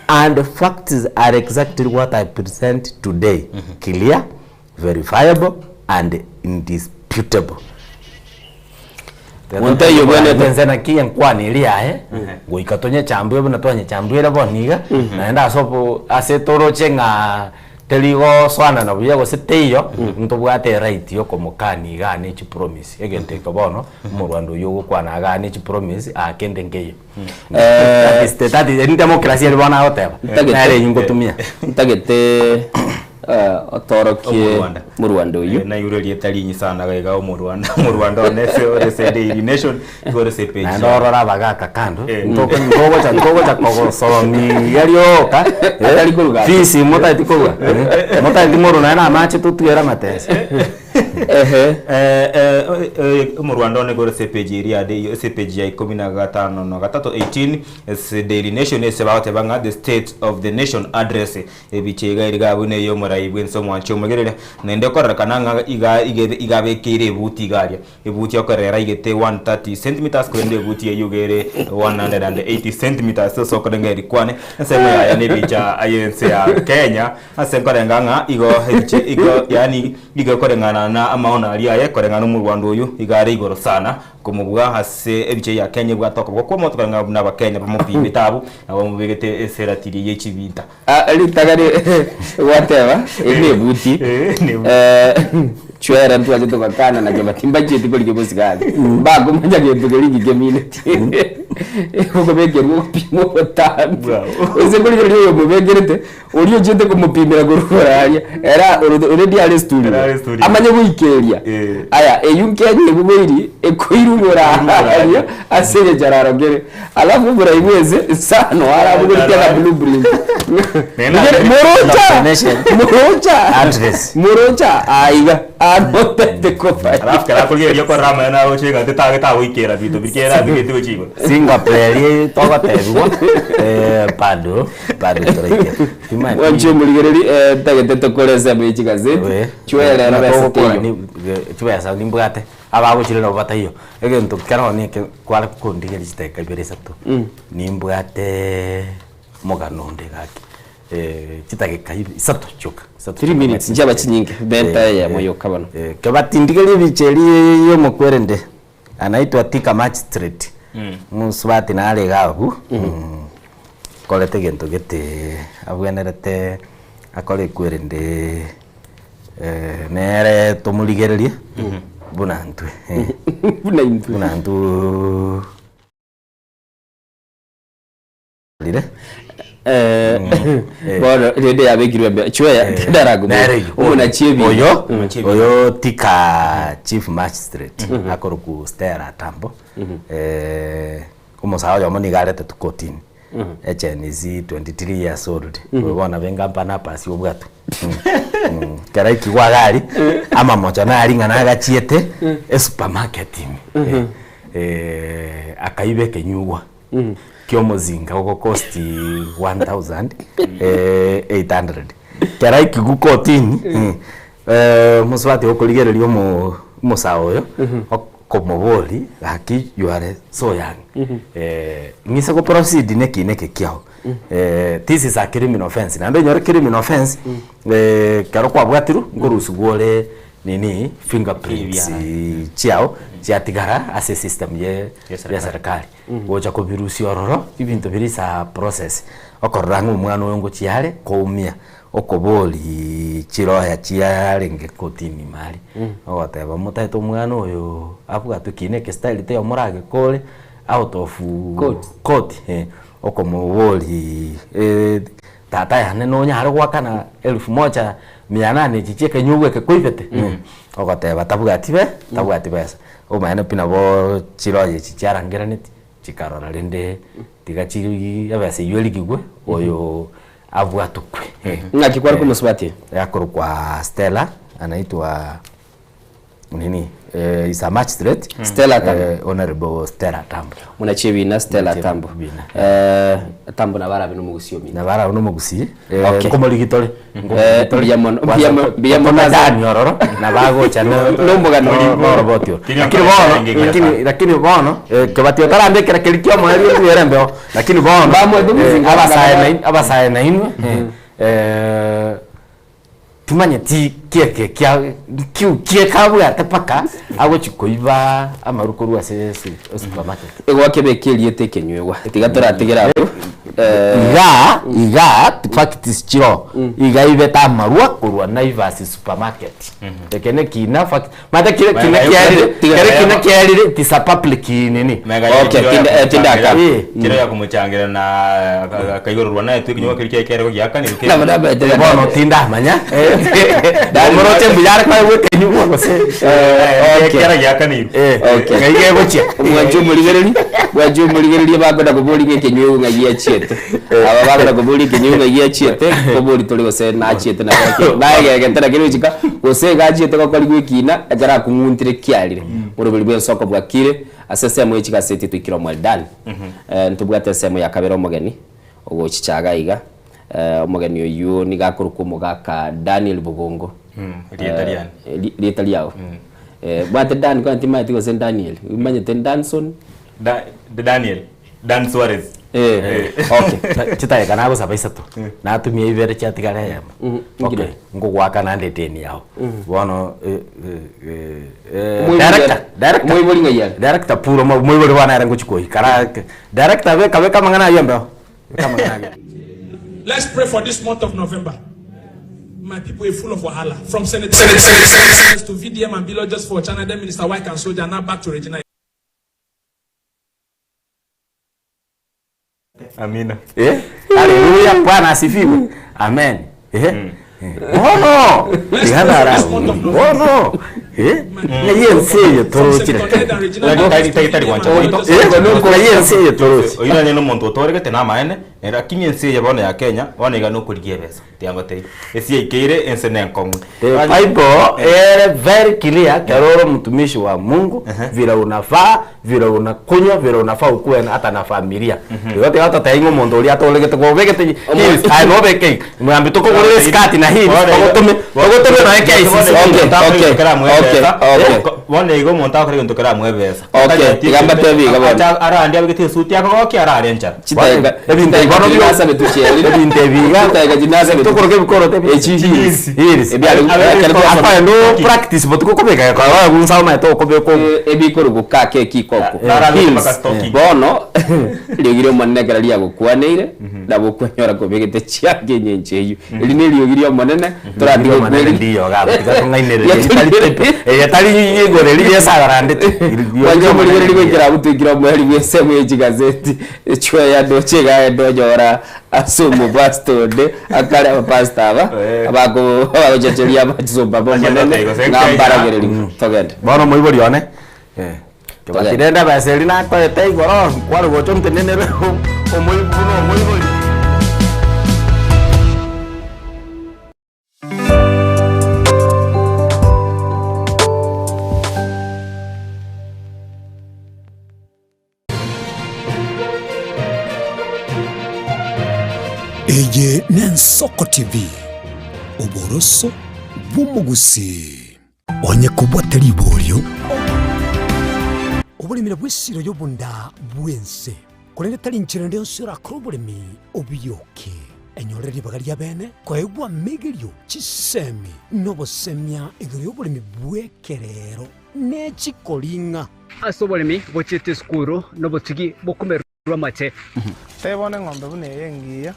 and facts are exactly what I present today, clear, verifiable and indisputable. Monte yo bwana tenzana kia nkwani ilia go ikatonye chambwe bana tonye chambwe ra boniga naenda sopo asetoro chenga teligo swana na buya go seteyo ntobwate right yo komokani ga ni chi promise egente ko bono mu Rwanda yo kwana ga ni chi promise akende ngeyo state in democracy le bana hoteba nare yingo tumia ntagete otorokie mu Rwanda uyu na yureli etalinyi sana gaiga mu Rwanda onese the Daily Nation igore se page na ndorora bagaka kando ngogo cha kogo solomi yarioka atali kuruga fisi motati kogo motati moro na mache tutuyera matese mu Rwanda ne gore se page iri ade se page ya 15 no 18 the Daily Nation is about banga the state of the nation address ebichega iriga bune yo ibwenso mwancho mugerere nende korera kananga igabekire buti garia ebuti yokorera igete 130 cm kwende buti yugere 180 cm so korenga irikwane nsema ya nebicha ayense ya Kenya asenkorenga nga igo yani igo korengana na amaona ali aye korengana mu Rwanda uyu igare igoro sana kumubwa hase ebiche ya Kenya bwatoka kwa moto korengana n'abakenya bamupimbe tabu abo mubegete eseratiri y'ekibita litagari whatever ene buti chwera ntu ajeto bakana na jaba timba jeti koli gebusigadi bago manja gebugo ligi geminity uko begero pimo tabu ese koli yo mubegerete uriyo jete kumupimira gorora era already ale studio amanye buikeria aya eyunkanye bubiri ekoirumura aya asere jararogere alafu bura ibweze sano arabugo tena blueprint Murocha address Murocha aiga anote kofa rafkara kulgerio ko rama na ochenga tetageta wikera bitu bikera bigete chigo Singapore toga tebugo pado trike wancho muligereri tagete tokoreza mechigaze chwele na besa chwele sa nimbugate ababo chile no batayo egento kano ni kwala kundigeri chiteka beresa to nimbugate moganonde gaki chitake kaibi isato choka 3 minutes njaba chinyinge benta ya moyo kabano kabatindigeli bicheli yo mokwerende anaitwa Thika Magistrate musubati na ale gabu kolete gento gete abwenerete akole kwerende nere tomuligerelie bunantu lire bora rede yabegirwe chweya daragu umuna chiebi oyo Thika Chief Magistrate akoroku stera tambo como sawa yo moni garete tukotini HNZ 23 years old ubona benga pana pasi obwatu kara ikigwa gari ama mocha na aringa na gachiete supermarket akaibe kenyugwa kyo muzinga uko cost 1800 kara ikigukotini muswati okoligererio musao yo okomobori gaki you are so young ngise go proceed neki kiao this is a criminal offense na ndo nyore criminal offense karo kwa bwatiru ngorusu gore nini fingerprints chiao chiatigara as a system ya serikali gocha ko virusi ororo ibintu birisa process okorrangu mwana oyongo chiare koumia okoboli chiroya chiarenge kotini mali ogoteba mutaito mwana oyo avuga tukine ke style te omorage kole out of court okomoboli tata yane no nyaro gwakana 1800 chicheke nyugwe ke koivete ogoteba tavuga tibesa o maana pina bo chiroye chicharangeraneti chikarora rende tigachiri abase yoli kigwe oyo avuatukwe ngakikwara ko muswati yakoro kwa Stella anaitwa nini is a magistrate Stella Tambo honorable Stella Tambo munachebi na Stella Tambo Tambo na bara bino mugusiomi na bara bino mugusi komorigitore biamono dani ororo na bago chano nomboga no robotio lakini bono kebatio tarande kera kelikio mo eri yerembe lakini bono abasaye na inwe tumanye ti kieke kia kabwa tapaka ago chikoiba amarukoru ase supermarket ego kebekelie tekenywewa tigatora tigera iga fact chiro iga ibeta marua kurwa naivasi supermarket tekene kina fact mata kina kiari it is a public nini okay tindaka kira ya kumuchangira na kaigorwa naye tukinywa kirike kero yakani bono tinda manya morote bujara kwa weke nyuko kose kira yakani okay kaige gochia wajyo muligereri bagoda kubuli ngekenywe ngagiye chiete aba bagoda kubuli kenywe ngagiye chiete kubuli tuli gose na chiete na naye gentera kiri chika gose gachiete ko kali gwikina ajara kunguntire kiarire urubiri bwe soko bwakire asese mu chika seti twikiro mwaldani ntubwate semo ya kabero mugeni ogo chichaga iga omugeni oyu ni gakuruku mugaka Daniel Bugongo Italiano but Dan kwa ntima tiko sen Daniel umanye ten Danson Daniel Dan Suarez okay chitaye kana go sabaisa to na tumie ivere chatigara yama okay ngo gwaka na ndeteni yao bono director puro mo bori wana rango chikoi kara director be kabe kama ngana yombe kama ngana. Let's pray for this month of November. My people are full of wahala. From Senate to VDM and below just for China, then Minister White and Soldier, now back to Regina. Amina. Hallelujah, Bwana asifiwe. Amen. Oh no! Ihana oh no! Yense torokire. Tari wancha. Yense torokire. Oyina neno muntu otorege tena maene era kinyense yabona ya Kenya wanega no kurigie besa. Tiango te. Esi ikire ensene nkongu. Bible very clear karoro mtumishi wa Mungu vile unafaa, vile unakunywa, vile unafaa ukuwe hata na familia. Yote hata taingo muntu oli atolegete go vegete. I know beke. Mwambi toko gore skati na hii. Ogotume na yake okay. Wone igo monta kare ntokera mwebesa. Okay, tigamba tevi gabona. Ara ndi abigete suti yako okay ara arencha. Chitaiga. Ebinte igono byasa betuche. Ebinte biga taiga jinaza tokoroge bikoro te. Echis. Apa no practice botuko kobeka kwa gunsa ma to kobeko ebikoro gukake kikoko. Bono ligiro manegera lia gukwaneire na gukwenyora kobegete chiage nyencheyu. Ili ni ligiro manene turadigo manene ndio gabo tigatungainere. Yatali igoreli yesagarandete. Wanje muri ri gwikira butugira mweri bwese mweji gazeti. Chwe ya dochega dojora asumu bastode akale abapasta aba abago abajejeria abazomba bomanene ngambara gereri togende. Bono muibori one. Kebatirenda baseli na kwa teigoro kwaro gocho mtenene omuibuno omuibori. Eye Nensoko TV Uboroso bw'umugusi onye kubwata libolyo obulimira bw'essiro y'obunda bw'ensi kulenge tali nchirende yonsira akrobulimi obuyoke enyolera libaga lya bene kwaegwa migelyo chisemi nobosemya igero y'obulimi bwekerero n'ekikolinga ase obulimi bochete skuru nobotugi bokumerwa mate tebone ng'ombe bune ngiya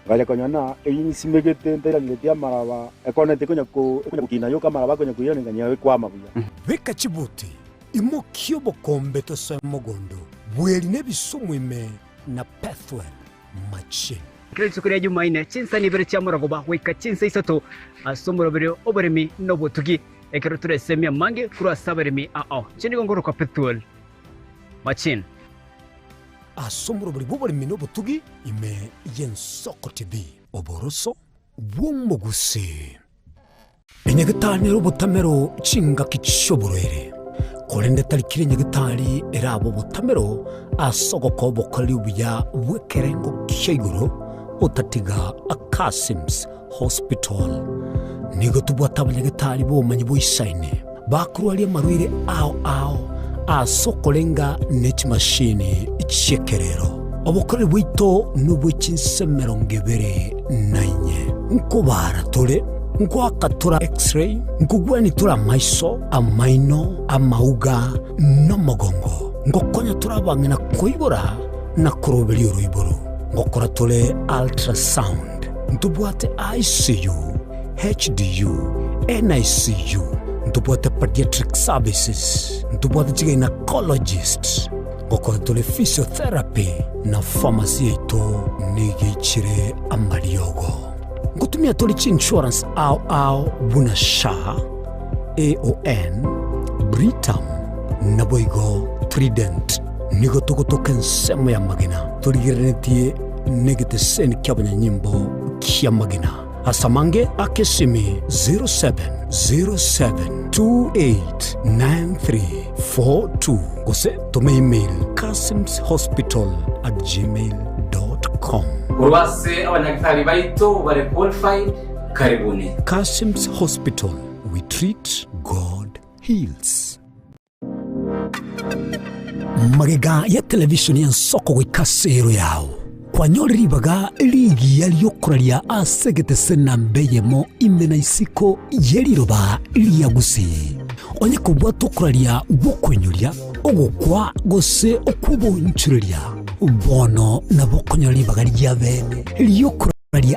Gaya konyana eyinsimegete nterangetia maraba ekonete konya kukina yoka maraba konya kuyone nganya kwa mabuya beka chibuti imokyo bokombe to semogondo bweli nebisumwime na pathwell machine Kristo kuri Jumaine chinsa nibere cya muragoba weka chinsa isato asomorobere oberemi nobotugi ekero turesemya mange kuri asaberemi chini gongoro kwa pathwell machine asomorobere boberemi nobotugi ime yensoko TV oboroso bw'umugusi enyegetaniro butamero chinga kichoborere kolende talikire nyegetari erabo butamero asogoko bokali ubuya bwekerengo kiguro otatiga Akasims Hospital nigo tubwata abanyegetari bomanyi boisaine bakurwali marwire ao asokolenga net machine ichekerero obokore bwito nubw'kinsemero ngebere nanye nkobara tole nkwakatura x-ray nkugwani tura maiso amaino amauga n'amagongo ngokonya turabangina kuibora na kurobeli uruiboro ngokora tole ultrasound ntubwate ICU HDU NICU ntubwate pediatric services ntubwate gynecologist ngokora tole physiotherapy na pharmacy ito nigichire amariogo ngutumia toli insurance au buna sha AON Britam naboigo Trident nigo tukutoka nsemo ya magina toli girenetie negete seni kyabanya nyimbo kia magina asamange akesimi 0707289342 kose tome email kasimshospital@gmail.com urwase abanyagitari baito bare qualified karibuni Kasims Hospital, we treat, God heals. Magega ya televisioni yansoko wikasero yao kwa nyori baga ligi yaliyokoralia asegete sena mbeyemo imena isiko yeliroba liyagusi onye kubwa tokoralia bokwenyolia ogokwa gose okubonchurelia bono na bokonyoli baga lyabene liyokoralia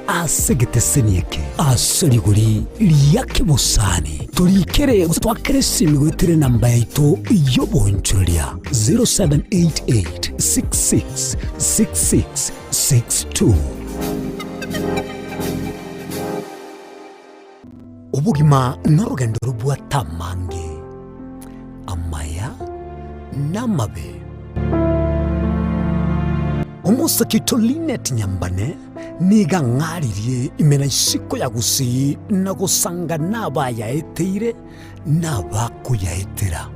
asegete senieke asoliguri liyake busani tulikere twakere simigwitire namba yaito yobonchurelia 0788666662 ubugima n'urugendo rubwa tamange amaya n'amabe umusakito Linet Nyambane niga ngaririe imena isiko ya gusi na gusanga naba yaeteire nabakuyaetera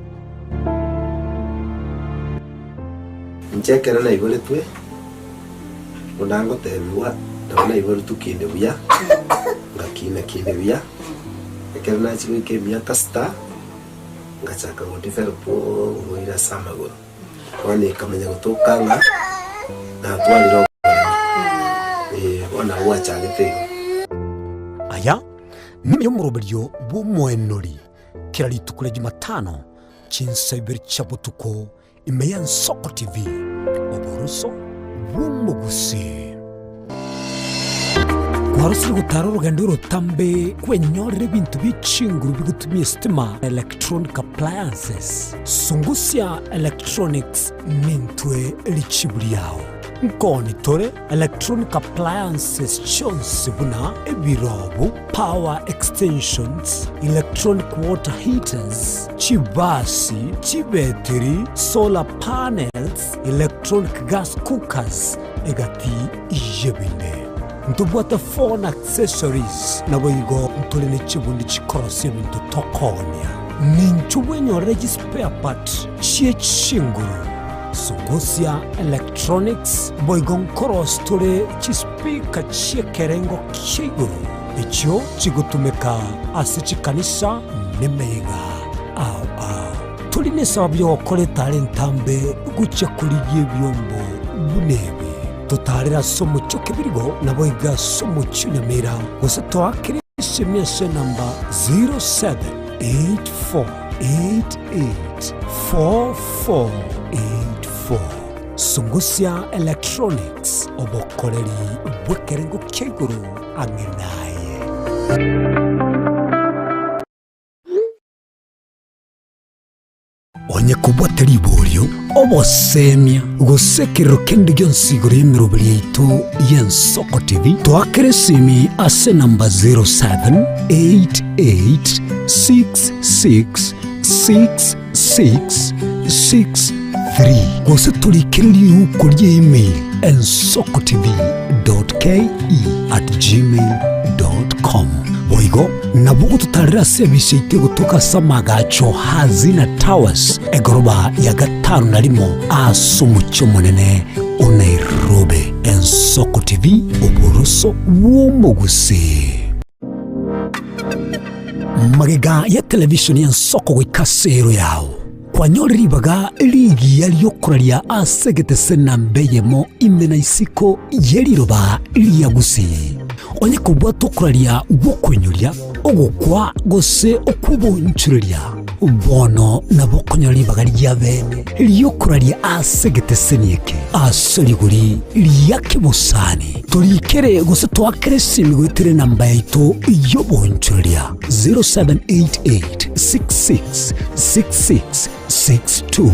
nchekera na igore twe unango tebiwa ndabona igore tukinde buya ngakina kinde buya ekera na chiwe ke miya kasta ngachaka ngotifero po ngoira samagoro wani kamenya gutokanga na twaliro ona wacha gitego aya mimi yomurobelyo bumwenori kira litukule Jumatano chinsaiber chabutuko imeya Nsoko TV oboroso bw'umugusi kwarusiri gutara urugendo rutambe kwenyorera ibintu bicinguru bigutumye stima electronic appliances sungusya electronics nintwe lichiburi yawo nkoni tore electronic appliances chonse buna ebirobu power extensions electronic water heaters chibasi chibeteri solar panels electronic gas cookers egati ijebinde ntubwata phone accessories naboigo ntolene chibundi chikorosye bintu tokonya ninchubwenyorera spare part chiechinguru Sungusya Electronics boigon koros tole chispika chiekerengo kiguru icho chigotumika ase chikanisa nemega tuli nesababu yokoreta ari ntambe gucha kurigie byombo bunebe tutarira somo choke birigo nabo iga somo chunyamira gose twakire SMS number 0784884484 Sungusia Electronics obokoreri bwekerengo keguru angenaye. Onye kubwateri iboryo obosemia gusekero kendi gyonsiguro y'emirubi yaitu y'Ensoko TV twakire simi ase namba 0788666663 gose tulikiriri uko email ensokotv.ke@gmail.com boigo nabugo tutarira service ite gutuka samagacho hazina towers egoroba ya gatanu narimo asumucyo munene o Nairobi. Ensoko TV uburuso w'umuguse magega ya television ya Ensoko wikasero yawo kwanyoribaga ligi yaliyokoralia asegete senambeyemo imena isiko yeliroba liyagusi onye kubwa tokoralia wokwenyulia ogokwa gose okubonchuria bono nabokonyoribaga lyabene liyokoralia asegete senieke asoliguri liyakibusani tolikere gose twakere simigwitire namba yaito yobonchuria 0788666662.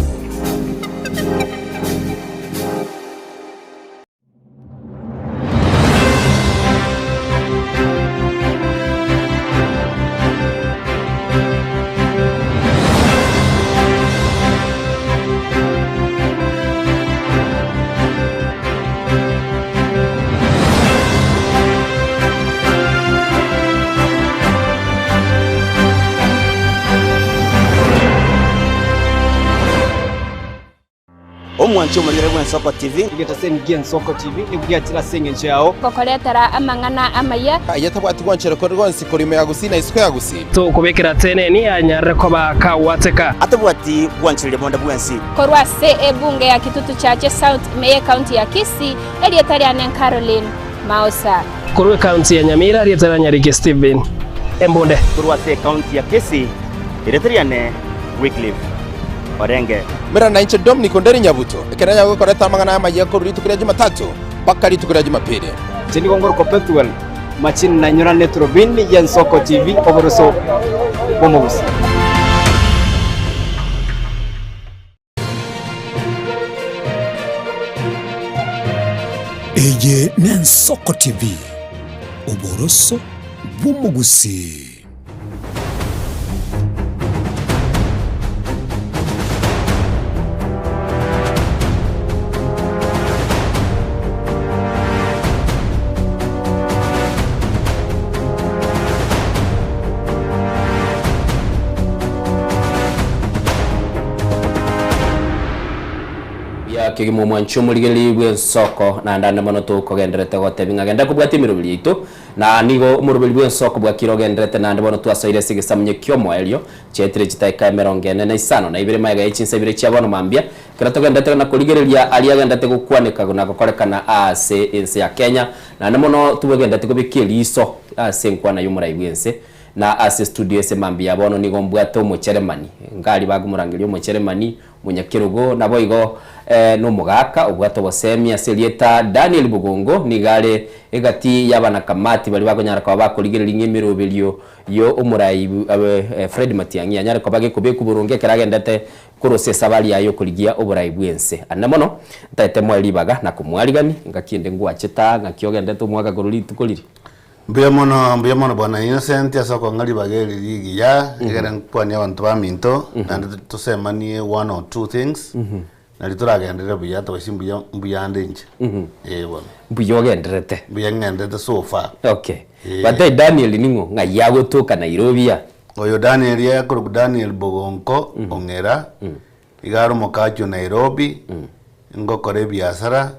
Omwancho mulire Ensoko TV ngetasengi Ensoko TV nibugiyatira senge yao kokoretera amangana amaya ayatabwati gwanchero ko rwonsi kurime yagusina isiko yagusi to kubekera tene ni anyare ko bakawateka atabwati gwanchirire bonda bwensi korwa bunge ya Kitutu Chache South Meye County ya Kisii elietari anen Caroline Mausa korwa county ya Nyamira elietari Nyarige Steven Embonde korwa county ya Kisii elietari ane Wycliffe Orenge mera na inche Dominic Onderi Nyabuto ekeranya gukoreta amangana y'amagiye ko ritukira Jumatatu paka ritukira Jumapili chini gongoro ko Petuel machini na nyura netrobini ya Ensoko TV oboroso bomogusi Eye Ensoko TV oboroso bomogusi. kigimo mwancho muligeli bw'Ensoko na ndanda mono to kogenderete gotebinga genda kubwati mirubili yitu na nigo murubili bw'Ensoko bwa kirogenderete na ndabona twasoire sigisamye kyomo elio chetire chitaika 45 na ibire maega yichinse ibire cyabono mambia kirato gendete na kuligerelia aliagendete gukwanika na gukorekana ase ense ya Kenya na namono tubegendete kubikiriso ase nkwana yumura ibwense na ase studio ese mambia bono nigo mbwato mu Cheremani ngali bagumurangirio mu Cheremani munyakirugo nabo igo no mugaka ubwato bosemia selieta Daniel Bugongo nigale egati yabana kamati bali bagonyara kwa bakoligere lingemirobelio yo umurayi Fred Matiangi anyara kwa bage kubeku burunge keragendete kurosesa bali yayo kuligia uburayi bwense anamono tete mwalibaga na kumwaligani ngakinde ngwacheta ngakiogendete umwaka goruli tukoliri Mbia mono bwana Innocent ya soko ngali bageli ligi ya igere kwani abantu baminto and to say money one or two things na lituragendere buya to simbuya ndenje bwana buyogenderete buyangendete so far okay but Daniel ningo ngayago toka Nairobi ya oyo Daniel ya kuru Daniel Bogonko ongera igaro mokacho Nairobi ngokore biashara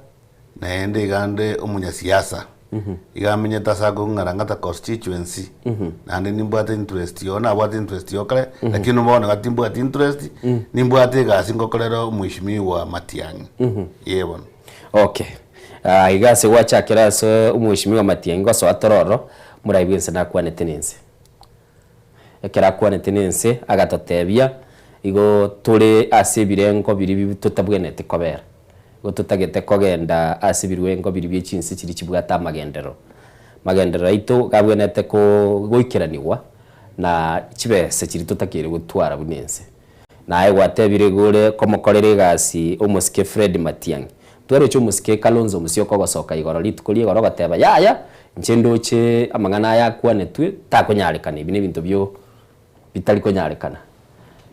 naende igande umunya siasa igamenye tasako ngarangata constituency nande nimbwate interest yo na bwate interest yo kale lakini mbona ngati mbwate interest nimbwate gasi ngokolero mwishimiwa Matiang'i yebona okay igase wachakira so umwishimiwa Matiang'i goso atororo muraibwense nakwanete nense ekera kwanete nense agatotebia igo turi asibirengo biri tutabwenete kobera go tutagete kogenda asibirwengo biri byechinsi kiri kibwata magendero ito gabwenete ko goikeraniwa na kibese kiri tutakire gutwara bunense naye gwatebire gore komokorere gasi omusike Fred Matiang'i twere cyo musike Kalonzo Musyoka gosoka igoro litukuri igoro gateba yaya ncendoche amangana yakwanetwe takonyarekana ibi n'ibintu byo bitari konyarekana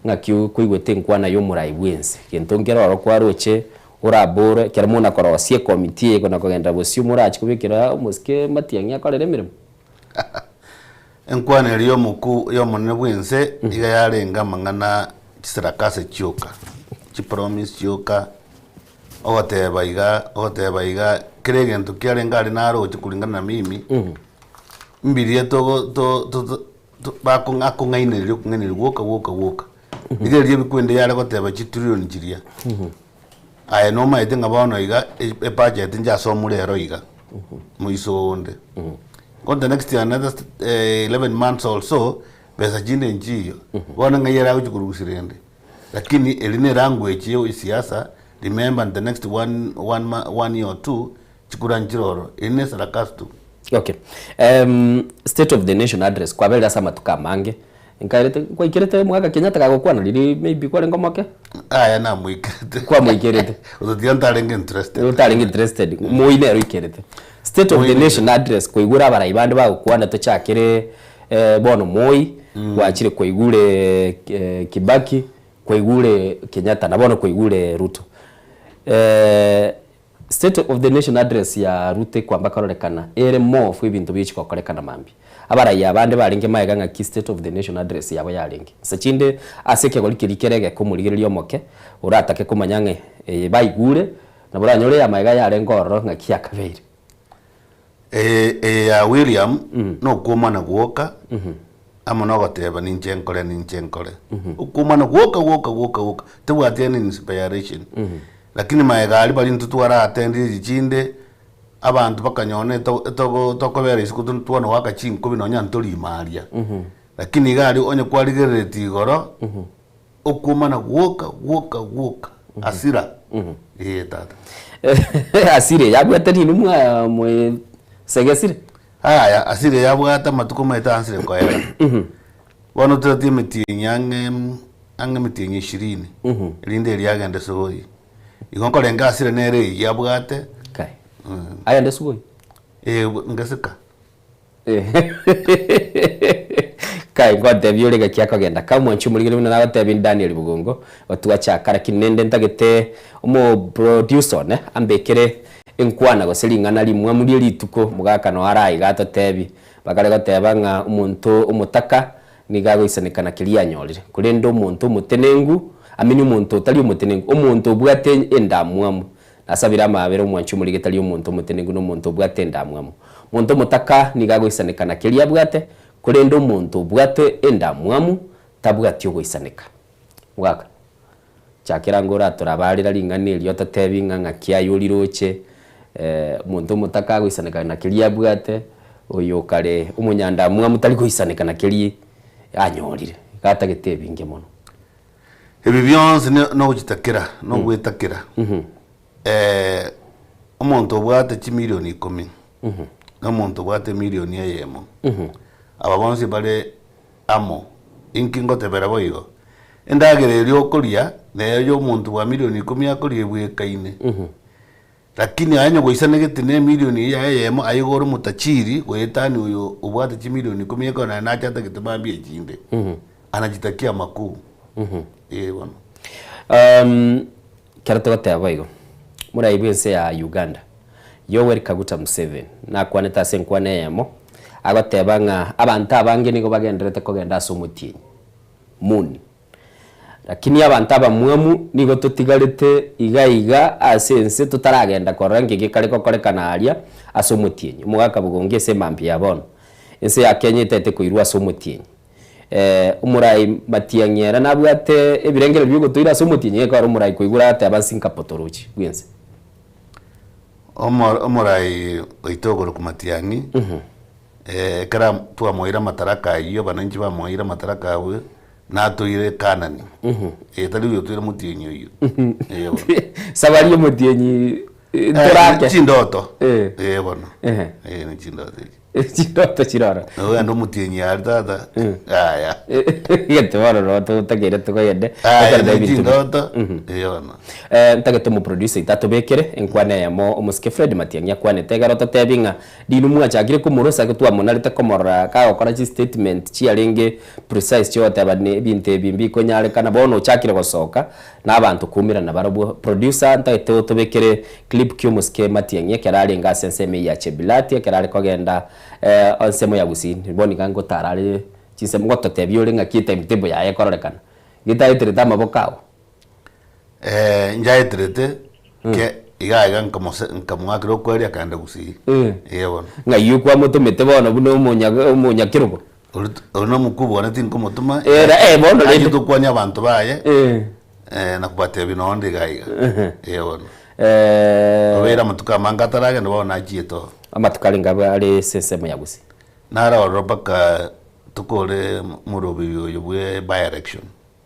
ngakyu kuigwete nkwana yo murai bwense kento ngero kwaroche urabore kera muna korosie committee ko nakogenda bosio murachi kubikira musike Matiang'i akorere mirimo enkwana riyo muku yo munene bwense iga yarenga mangana kiserakase kyoka kipromise kyoka oteba iga kiregento kyarenga ari naro kikulingana na mimi mbirie to bakungainiryo kungeniryo woka igeriye bikwende yare goteba chitrillion jiria aya no maite ngabano iga budget nja so murero iga muisonde on the next year another 11 months also pesa jinde njiyo bona ngayera uchikurusirende lakini eline language yo siasa remember the next one year or two chikuranjiroro ine sarakastu okay state of the nation address kwa bela sama tukamange nkairete kwa ikirete mwaka Kenyatta gagokwana lili maybe kwa lengo make aya na mwikirete kwa mwikirete utotiantarenga interested muine ikirete state of the nation address kwa igura baraibande bagokwana tochakire bono moi wachire kwa igure Kibaki kwa igure Kenyatta na bono kwa igure Ruto state of the nation address ya Ruto kwamba karorekana ere mo fu ibintu bichi kokorekana mambi abara ya bande baringe maega nga ki state of the nation address yabo yaringe sachinde aseke golikirikerege kumurigiryo moke uratake kumanyange baigure na buranyore ya maega yarengoro nga kiya kabere ya William no kumana guoka ama no goteba ninchenkore ukumana guoka tewate ni inspiration lakini maegali bali ntutwara atendi jinde abantu bakanyone tokobera isikutu twana waka chinko binonya ntoli maria lakini gali onye kwaligereti igoro ukumana guoka asira tata asire yabwata ni numwa mwe segesire aya asire yabwata matuko maita ansire kwa era wano tati mitinyange ange mitinyi 20 linde lyagende sogoi igonkorenga asire nere yabwate kai aya ndesugoi ngasika kai ngote byurega kyakagenda kamwe nchumurigire na nabatebi Daniel Bugongo otuachakara kinende ntagete umo producer ne ambekere enkwana goselingana limwe muri lituko mugakano arayi gato tebi bakare goteba nga umuntu umutaka nigago isanekana kilia nyorire kurendo umuntu mutenengu amini umuntu utali umutenengu umuntu ubwate endamwamu nasabira amabere umwanchu muri getali umuntu mutenengu no umuntu ubwate endamwamu umuntu mutaka nigago isanekana kilia bwate kurendo umuntu ubwate endamwamu tabwati ugo isaneka waka chakira ngora turabarira lingani lyo tatebi nga kyayuriroche muntu mutaka gwisanekana kilia bwate uyo kare umunyanda mwa mutali gwisanekana kili anyorire gata getebinge mono ebi byonse no uchitakira no gwitakira umuntu bwate chimilioni 10 umuntu bwate milioni yemo ababonse bale amo inkingo tebera boigo endagere lyo kulia neyo umuntu wa milioni 10 akoliye bwekaine lakini anyo goisanegete ne milioni ya yemo ayigoro mutachiri gwetani uyo ubwate chi milioni 10 yako na nachata kitambie jinde anajitakia makuu bwana karato gatabayigo muri ayibwense ya Uganda Yoweri Kaguta Museveni na kwaneta senkwane yemo agatebanga abantu abange nigo bagenderete kogenda sumutinyi muni lakini abantu abamwemu nigo tutigarite igaiga asense tutaragenda korora ngige kare kokorekana aria asomutienyi mugaka bugonge se mambi yabono ense ya Kenya itete kuirwa asomutienyi umurai matiangera nabwate ebirengero byo gutuira asomutienyi ko ari umurai kuigura ate abansinka potorochi gwense umurai oitogoro kumatiangi kara tuamoira mataraka iyo bananchi bamoira mataraka awe natuire kanani etari yo tuire mutienyi iyo sabari mutienyi turake chindoto bona ni chindoto chindoto chirara no ndo mutienyi artata aya yete waro no tutagere tukoyende chindoto bona ntage mu producer itatu bekere enkwane yamo umuske Fred Matiang'i kwane tegaro totebinga dinu mwachagire kumurosa gutwa monarite komora ka okora chi statement chi arenge precise chote bane binte bimbi ko nyare kana bono chakire gosoka n'abantu kumira na barobo producer ntage tubekere clip kyo muske Matiang'i kerari ngasense me ya chebilati kerari kogenda onsemo ya gusini boni kango tarari chise mgoto tebyo renga kite mtebo ya ekororekana gitaitire tama bokao njaitrete ke igaiga nkamwakiro kweri akanda gusi yebona ngayu kwa mutumite bono buno umunya kirugo ono mukubwa natin kumutuma bono le tukwanya abantu baye nakubate binonde igaiga yebona obera mutuka mangataraga ndabona ajito amatukali ngaba ari sesemo ya gusi nara orobaka tukore murobi yo bwe by election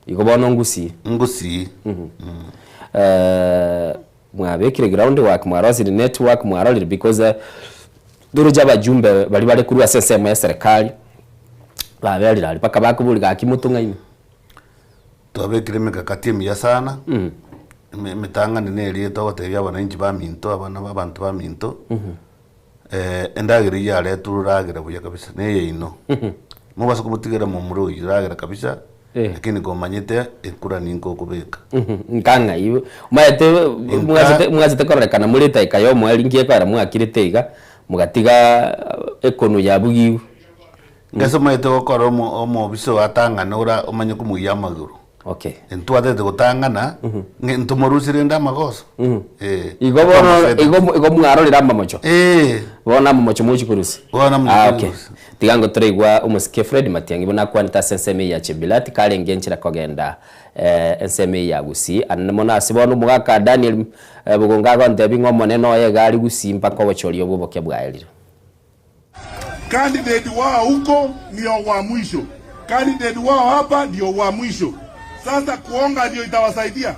igobona ngusi mwabekire ground work mwarozire network mwarolire because duruja abajumbe bari kuri assessment ya serikali baberira ali paka bakubulika akimutunga ine tobekire mikakati emiya sana mitanga nene to gotebya abananchi ba minto abana babantu ba minto endagiri yale tururagira buya kabisa neye ino mubasa kumutigera mu muro yiragira kabisa lakini gomanyite ekura ninko kubeka nkanga iwe mwazite korekana muri taika yo mwali ngiye kwara mwakirite iga mugatiga ekono ya bugiwe ngaso mayite gokora omo biso atangana ura omanye kumuya maguru okay entwate de gutangana ntumurusire ndamagoso igo mwarorira amamocho bona amamocho muchikurusi bona muchikurusi okay tigango tureigwa umuske Fred Matiang'i bona kwanta senseme ya chebilati kale ngenchira kogenda enseme ya gusi anamona asibona umugaka Daniel bugonga gonte bingo moneno ye gari gusimpa ko bochori obuboke bwaelira candidate wao huko ndio wa mwisho, candidate wao hapa ndio wa mwisho. Sasa kuonga ndio itawasaidia,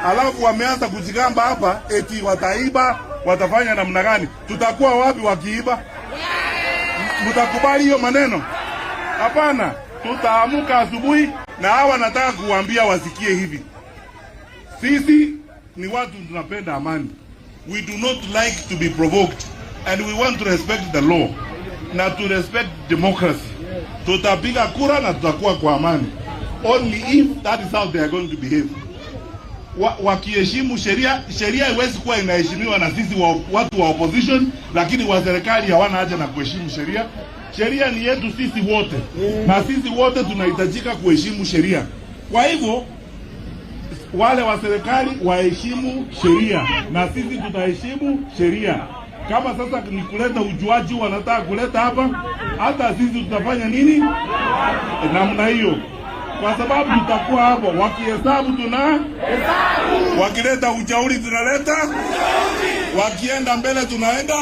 alafu wameanza kujigamba hapa eti wataiba, watafanya namna gani? Tutakuwa wapi wakiiba? Mtakubali hiyo maneno? Hapana, tutaamuka asubuhi na hawa nataka kuambia wasikie hivi. Sisi ni watu tunapenda amani. We do not like to be provoked and we want to respect the law na to respect democracy. Tutapiga kura na tutakuwa kwa amani. Only if that is how they are going to behave. Wakiheshimu sheria, sheria haiwezi kuwa inaheshimiwa na sisi watu wa opposition, lakini wa serikali hawana haja na kuheshimu sheria. Sheria ni yetu sisi wote, na sisi wote tunahitajika kuheshimu sheria. Kwa hivyo wale wa serikali waheshimu sheria na sisi tutaheshimu sheria. Kama sasa ni kuleta ujuaji wanataka kuleta hapa, hata sisi tutafanya nini namna hiyo, kwa sababu tutakuwa hapo wakihesabu hesabu, wakileta ujauri tunaleta, wakienda mbele tunaenda,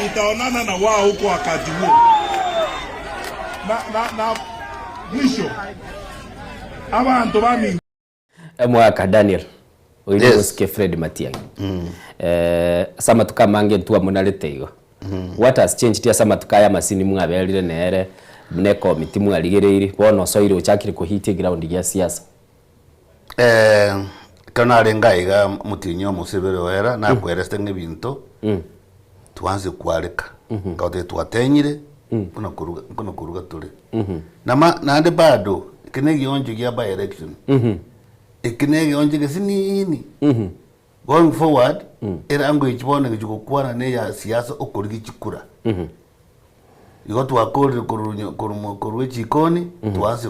tutaonana na wao huko wakati huo. Na mwisho abantu bami mwaka Daniel Umuske Fred Matiang'i sama tukamange tuwa munalete what has changed ya sama tukaya masini mwabelire nere mne committee mwaligereire bono soire uchakire kuhitie ground ya siasa kana rengaiga mutinyo musebere wera na kwereste ngibinto tuanze kwareka kaute twatenyire kuna kuruga tuli na ande bado kinegi onje ya by election ikinege onje gesinini going forward era ango ichibone gikukwana ne ya siasa okurigi chikura igo twakorire kurwe chikoni twase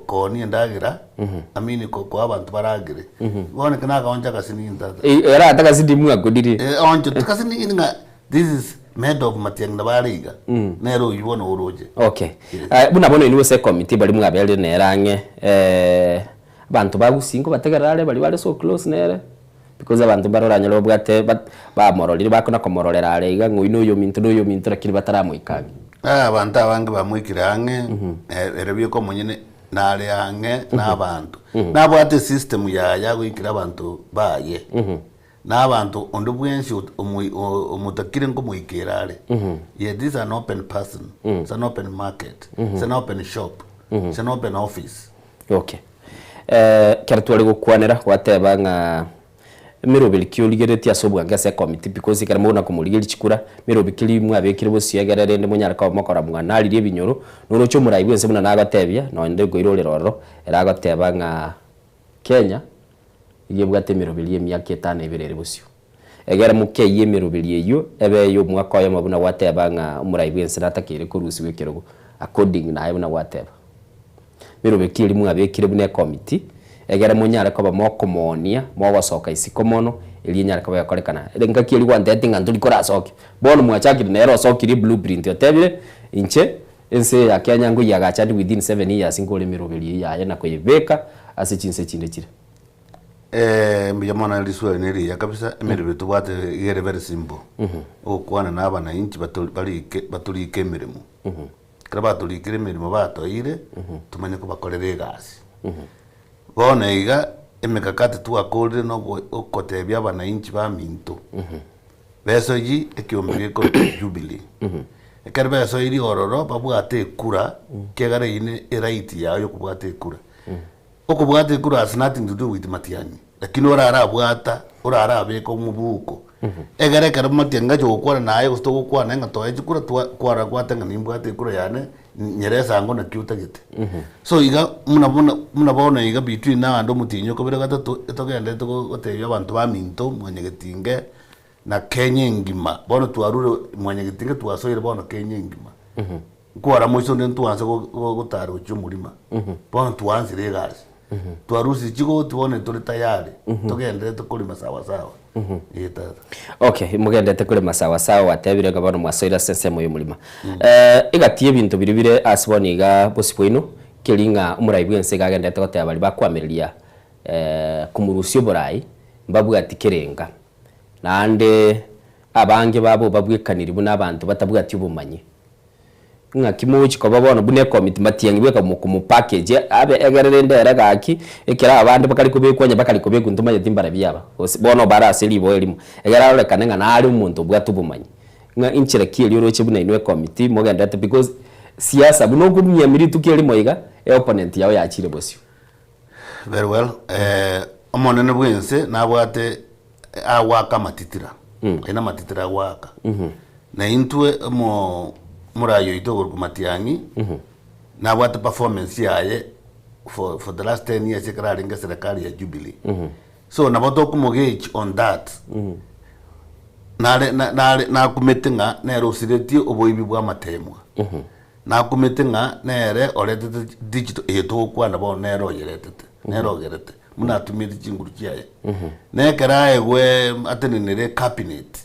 koni ndagira amini ko abantu baragire bone kana kaonja kasini ndata era atakasidi mu akodiri onjo takasini nga this is made of matiang bariga nero yibona uroje. Okay buna bono ni wose committee bali mwabere nerange abantu bagusingo bategerare bali so close nere because abantu baroranya lo bwate ba morolire bakona komorolera arega ngo ino yo minto lakini bataramuikange abantu abange bamwikire hange erebye ko munyene nale hange n'abantu nabwate system ya gwikira abantu baye n'abantu ondo bwenshi umutakire ngo mwikirare yeah, this is an open person it's an open market it's an open shop it's an open office. Okay karatwali gukwanira wateba nga mirobikio ligereti asobwa ngase committee because ikaramo kumurigeri chikura mirobikiri mwabekire bose yagarare ndi munyaraka makora mwana riri binyoro noro cyo murayi bwese muna nagatebya no ndego irorero eragateba nga Kenya yebwa temirobili emyaka 5 ebirere bosyo egera muke yemirobili yo ebe yo mwaka ya mabuna wateba nga murayi bwese natakire kurusi wekerogo according na ayuna wateba mirobikiri mwabekire bune committee egera munyaraka ba mokomonia mwasoka isikomono ili nyaraka ba yakorekana renga kiri kwante nga nduli kora soki bono mwachakire nero sokiri blueprint yotebire inche ense ya Kenya ngo yagachandi within 7 years ngole mirobili ya na kwebeka asichinse chinde chire mbiyamana liswa neri ya kabisa emirebe tubate yere very simple okwana nabana inchi batulike mirimo kraba tulikire mirimo batoire tumanye ko bakorere gasi bona iga emekakate twakorire no okotebya abana inchi ba minto beso yi ekyombire ko Jubilee ekarba beso iri ororo babwate kura kegare ine right yayo kubwate kura okubwate kura has nothing to do with Matiang'i lakini orara bwata orara abeko mubuko egare kare Matiang'i jo kwara nayo gusto kwana nga toye kura kwara kwata nga nimbwate kura yane nyeresa ngo na kiutagite so iga munabona iga between na ando mutinyo ko bere gatatu etogende tugotebya abantu ba minto mwanyegetinge na Kenya ngima bono twarure mwanyegetinge twasoire bono Kenya ngima kwara moiso ntuanze gutaro cyumurima bono tuanzire gasi twarusi chigo tubone turi tayari tugende tukulima sawa sawa okay mugendete kuri masawa sawa watebire gabano mwasoira sense moyo mulima igatie bintu biribire asiboniga bosipwino kilinga umurayi bwense gagendete gote abali bakwamiriria kumurusyo borayi mbabwa tikerenga nande abange babo babwekanira bu nabantu batabwa ati ubumanyi nga kimuchi ko babona bune committee Matiang'i bweka mu package abe egerere ndera gaki ekira abandi bakali kubekwanya bakali kubeka ntuma yatimbara byaba bono baraseli bo elimu egera olekane nga nali umuntu bwatubumanyi nga inchira kiri roche bune inwe committee mogendete because siasa buno kumya miri tukeli moiga opponent yawe yachire bosyo very well omonene bwense nabwate awaka matitira ina matitira waka na intwe murayo itogor ku Matiang'i nabwate performance yaye for the last 10 years ekararinga serikali ya Jubilee so naboto kumogage on that na kumetinga nero sireti oboibi bwa matemwa na kumetinga nere orete digital eto kwa nabo nero yeretete nero gerete muna tumiti chinguru chiaye nekaraye we atenenere cabinet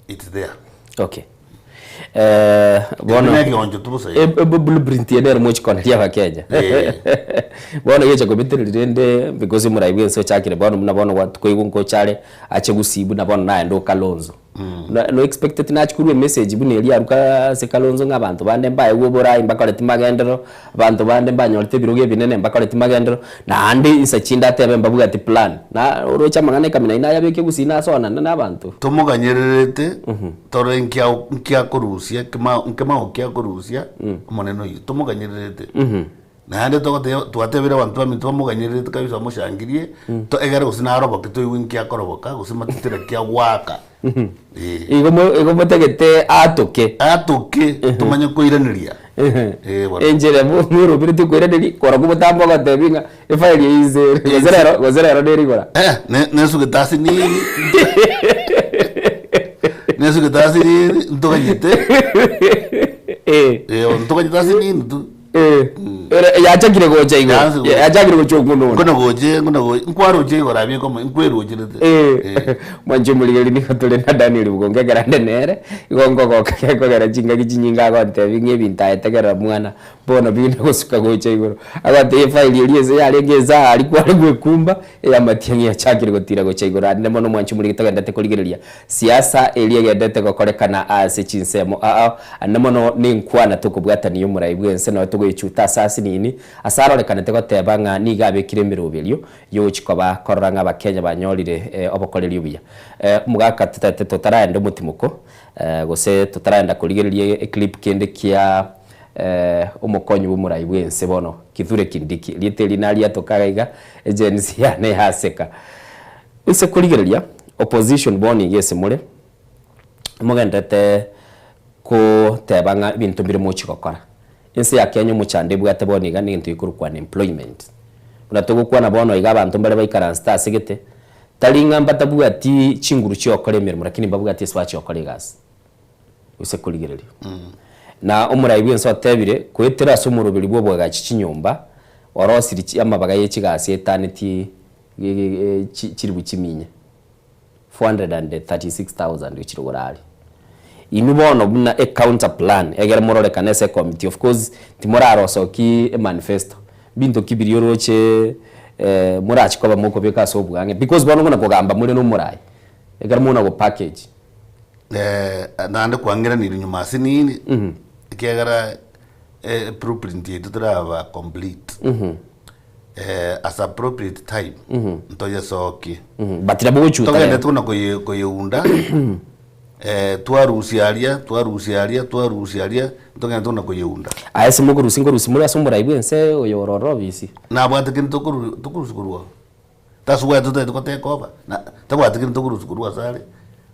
it's there. Okay bono blueprint yeder moch kon tia Kenya bono yeche ko bitirinde because murayi bwense chakire bono muna bono watu ko igunko chale ache gusibu na bono naendo Kalonzo no expected na chikuru message bune eri aruka se Kalonzo ngabantu bande mbaye woborayi mbakoleti magendero abantu bande banyorite biroge binene mbakoleti magendero na andi isachinda tebe mbabuga ati plan na urocha mangane kamina ina yabeke gusina sona na abantu tomuganyererete tore nkia kurusia kema okia kurusia moneno yi tomuganyererete na ande twatebera abantu bamintu bamuganyererete kabisa mushangirie to egara gusina robo kito winkia koroboka gusima titira kia waka igo motegete atoke tumanye koiraniria enjere muro biriti koiraniria kora kubutambo gatebinga efaili ize wazerero derigora nesu getasi nini nesu kitasi ni ntokanyete ntokanyete ni ntu yachakire gocha igo yachakire gochoku no ngono goche nkwaro che gorabi ko nkwero chirete manje muligeli ni katole na Daniel bugonge garande nere igongo goka ko gara jinga gichinyinga gonte binge binta etegera mwana bona bine gosuka gocha igo agate file yelize yarengeza alikuwa gwekumba ya matiangi yachakire gotira gocha igo rande mono manje muligeli tagenda kuligereria siasa eliyegendete gokorekana ase chinsemo annamono ni nkwana tukubwataniyo muraibwense no tugwichuta sasi nini asarorekanete gotebanga nigabekire mirubirio yochikoba korora ng'abakenya banyorire obokorerio buya mugaka tutete tutaraenda mutimuko gose tutaraenda kurigereria clip kende kia umukonyi bumurai bwense bono Kithure Kindiki literi nali atokagaiga agency yane haseka ise kurigereria opposition boni yese mure mugendete ko tebanga bintu biri mu chikokora inse ya Kenya muchande bwate boniga ni ntu ikuru kwa employment unatogo kwa na bono iga abantu mbere baikara star sigete talinga mbata bwati chinguru cyo kore mirimo lakini babwati swachi okore gas use kuligererio na omurayi bwenso atebire kwetera somurubiri bwo bwa chinyumba orosiri amabaga yechigasi etaneti kiri bukiminye 436,000 ukirugorali imibono buna a counter plan egera morore kanese committee of course timoraro soki manifesto bintu kibiri yoroche murachi kwa bamoko beka so bwange because bono ngona kugamba muri no murayi egera muna go package nande kwangira ni nyuma sinini kegera blueprint yetu trava complete as appropriate time ntoye soki batira bwo chuta togende tuna koyunda twarusiaria togende tuna koyunda aese mugo rusi muri asumura ibwense oyororo bisi na bwatikin tukurusukurwa tasubwa tutete kotekoba na tabwatikin tukurusukurwa sale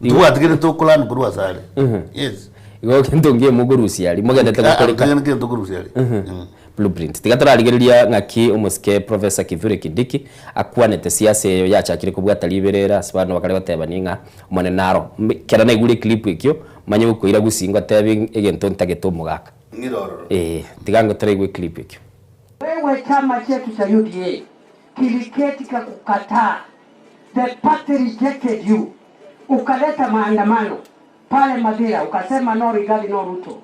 tubwatikin tukulana kurwa sale yes igo kento ngiye mugurusi ali mugendete gukoreka blueprint tigatararigereria ngaki umuske Professor Kithure Kindiki akwanete siasa yo yachakire kubwata liberera sibano bakare batebaninga mone naro kera na igure clip ikyo manye gukoira gusinga tebi egento ntageto mugaka ngiroro tigango tare igwe clip ikyo wewe chama chetu cha UDA kiliketi kwa kukataa the party rejected you ukaleta maandamano pale Madira ukasema no Rigathi no Ruto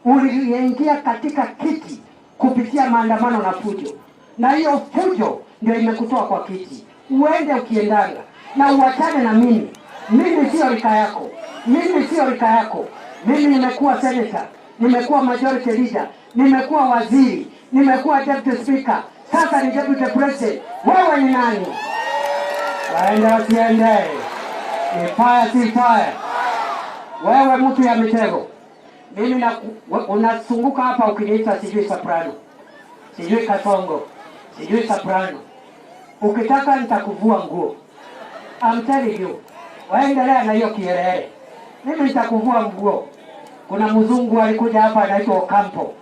uliingia katika kiti kupitia maandamano na fujo na hiyo fujo ndio imekutoa kwa kiti uende ukiendanga na uachane na mimi sio rika yako mimi nimekuwa senator nimekuwa majority leader nimekuwa waziri nimekuwa deputy speaker sasa ni deputy president wewe ni nani waende wasiende ni fire si fire wewe mtu ya mitego mimi na unasunguka hapa ukiniita sijui soprano sijui kasongo sijui soprano ukitaka nitakuvua nguo I'm telling you waendelea na hiyo kierere mimi nitakuvua nguo kuna mzungu alikuja hapa anaitwa Ocampo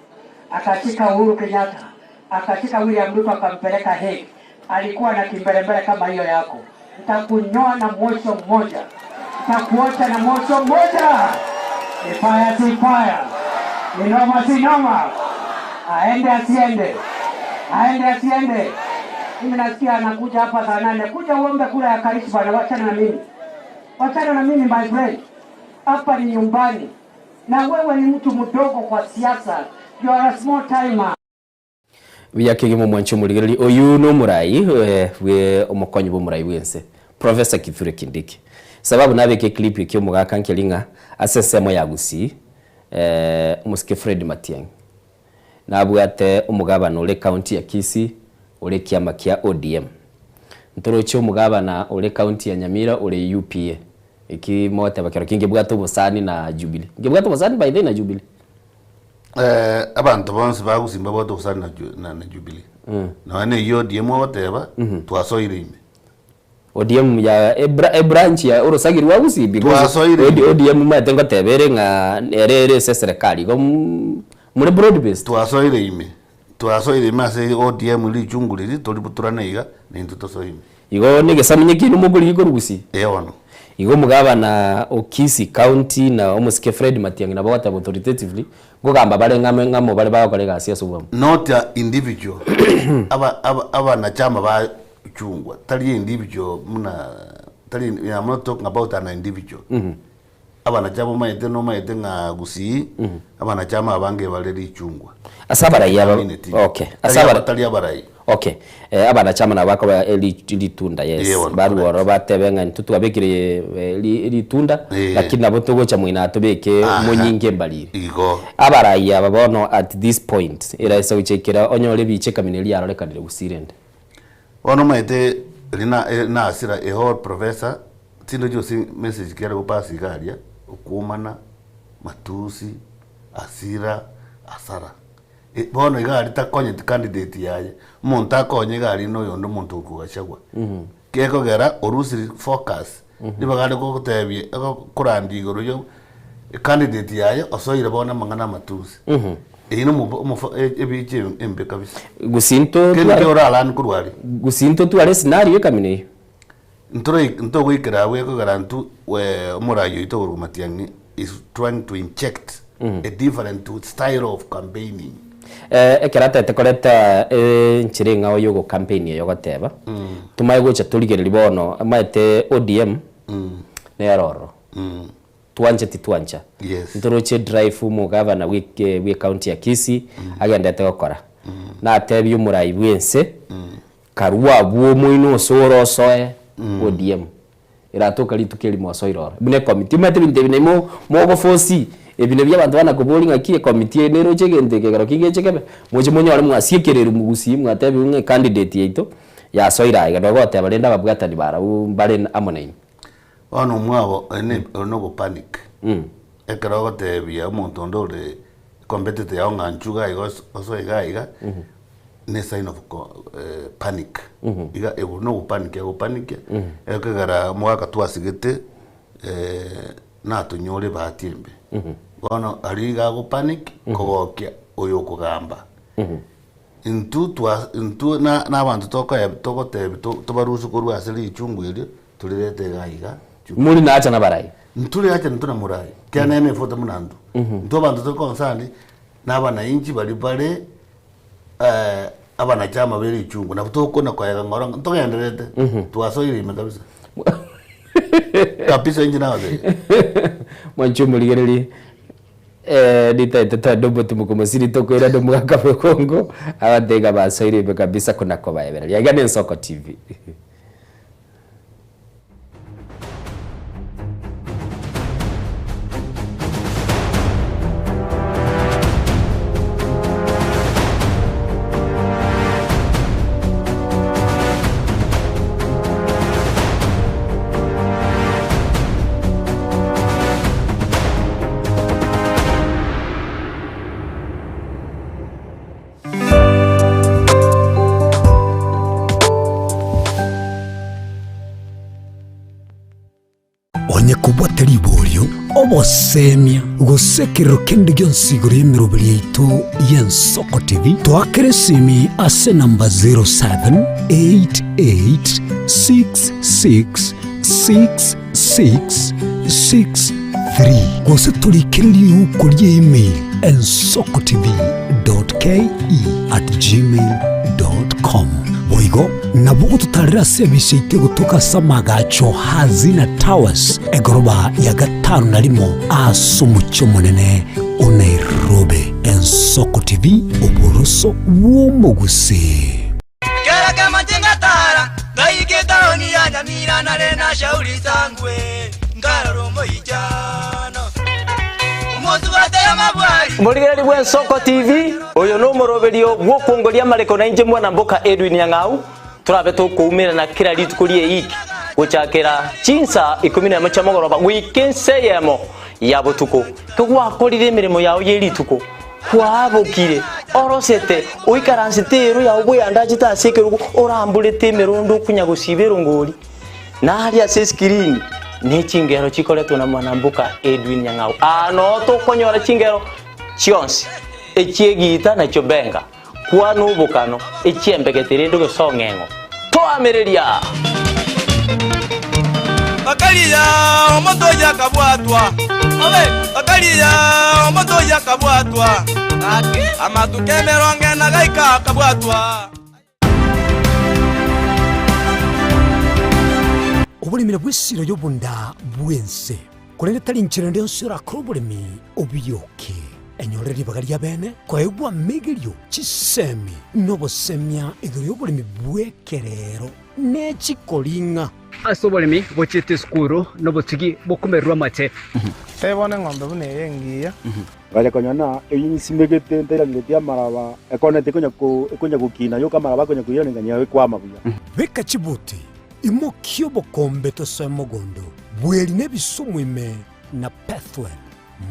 akashika Uhuru Kenyatta akashika William Ruto akampeleka Hague alikuwa na kimbelembele kama hiyo yako nitakunyoa na moto mmoja nitakuocha na moto mmoja ni fire si fire ni noma si noma aende asiende mimi nasikia anakuja hapa saa 8 kuja uombe kula ya Karishi bwana wachana na mimi my friend hapa ni nyumbani na wewe ni mtu mdogo kwa siasa you are a small timer biyakege mu mwancho muligereri oyu no murayi we omukonyi bo murayi wense Professor Kithure Kindiki sababu nabeke clip ikyo mugaka nkelinga asesemo yagusi muske Fred Matiang'i nabwate umugabano ule county ya Kisii ule kiama kia ODM ntoro cyo umugabana ule county ya Nyamira ule UPA iki mote bakero kinge bwato busani na Jubilee ngebwato busani by then na Jubilee abantu bonse bagusimba boto busani na Jubilee na ane ODM wateba twasoire ime ODM ya branch ya urosagiri wagusi because ODM matengo tebere nga erere serikali go muri broad based twasoire ime ase ODM li chunguliri toli buturana iga nintu tosoime igo nige saminye kinu muguri igo rugusi ewono igo mugabana Okisi County na omusike Fred Matiang'i nabo gata authoritatively ngogamba bare ngamo bare bagakore gasi asubwa not a individual aba na chama ba chungwa tali individual I'm not talking about an individual aba na chama maite nga gusi aba na chama abange baleri chungwa asabara yaba okay asabara tali abarai okay aba na chama na bako ba eli tunda yes baru oro batebenga ntutu abekire eli tunda lakini nabo togocha mwina tobeke munyinge mbali igo abara yaba bono at this point ira isa uchekera onyore biche kamineli yaro lekanire gusirende ono maite na asira a whole professor tindo jo message kera go pasi garia ukumana matusi asira asara bono igari takonye candidate yaye umuntu akonye gari no yondo muntu kugashagwa keko gera orusiri focus nibagare ko gutebye kurandi igoro yo candidate yaye osoire bona mangana matusi ino mu ebiche embe kabisa gusinto kene ora lan kurwari gusinto tu ale scenario kamine nto wikira we ko garantu we murayo ito Matiang'i is trying to inject a different style of campaigning ekerata tekoreta nchiringa oyo go campaign yo gateba tumaye gocha tuligereri bono maite ODM ne aroro tuancha yes ntoroche drive mu governor we county ya Kisii agenda tegokora na atebi umurai bwense karua buo muino soro soe ODM iratoka litukeli mwasoirora bune committee mate binde bine mo go force ebine by'abantu bana kubolinga kiye committee nero chegende kegaro kigechekebe moje monyo ari mwasiekerera mugusi mwatebi unge candidate yeito ya soira igadogote barenda babwatani bara bare amonene ono mwabo ene ono panic ekaragote bya umuntu ndore competitor ya nganchuga igo iga ne sign of panic iga no panic ekagara mwaka twasigete na tunyore batimbe bono ariga go panic kogokia oyo kugamba intu na abantu togote tobarusu kurwa asili ichungu ile tulirete gaiga muri naacha na barai ntuli acha ntuna murai kyana ne foto munandu nto bantu to konsani n'abana inchi bali bare abana chama beri ichungu na to na kwa ngoro to genderete twasoire ime kabisa kapisa inji nawe mwanchumu ligereli dita tata dobo tumukomasiri to kwera do mwaka Kongo abatega basoire ime kabisa kuna kwa bayebera yagane Nsoko TV kubwatari iboryo obosemia gusekero kende gyonsiguro y'emirobiri yaitu ya Nsoko TV twakere simi ase namba 0788666663 gose tulikiriri ukuri email nsokotv.ke@gmail.com boigo nabugo tutarira service ite gutuka samagacho hazina towers egoroba ya gatanu na limo asumucho munene o Nairobi. Nsoko TV uburuso w'umuguse kera kama tingatara gaike taoni ya Nyamira na rena shauri sangwe ngararomo ijano umuntu batera mabwari Muligeri bwe Nsoko TV oyo no moroberio gwokongoria mareko na inje mwana mboka Edwin Yang'au turabe tukumira na kira litukulie iki guchakira chinsa 10 chamogoroba wikenseyemo yabo tuko kugwakorire mirimo yawo yerituko kwabokire orosete uikaransitero yawo buyanda chitasekeruko orambulete mirondo kunyagusibero ngoli na hali ya screen ne chingero chikoleto na mwanambuka Edwin Yang'au ano to konyora chingero chionsi echiegita na chobenga kwa nubukano echiembegetere ndo gesongengo to ameria bakali Akalia omoto yakabwatwa Akalia omoto yakabwatwa Amatukemeronge na gaika kabwatwa Obulimire bw'essiro y'obunda bwense kulende tali nchira ndio sira krobulimi obiyoke enyore libaga lya bene kwaegwa migirio chisemi nobosemya igoro y'obulimi bwekerero n'ekikolinga ase obolimi bochete skuru nobotigi bokumerwa mate tebone ng'ombe bune yengiya gale konyana eyinsimegete nterangete maraba ekonete konya kukina yo kamaraba konya kuyana nganya kwama buya beka chibuti imokio bokombe tosemogondo bweli nebisumwime na pathway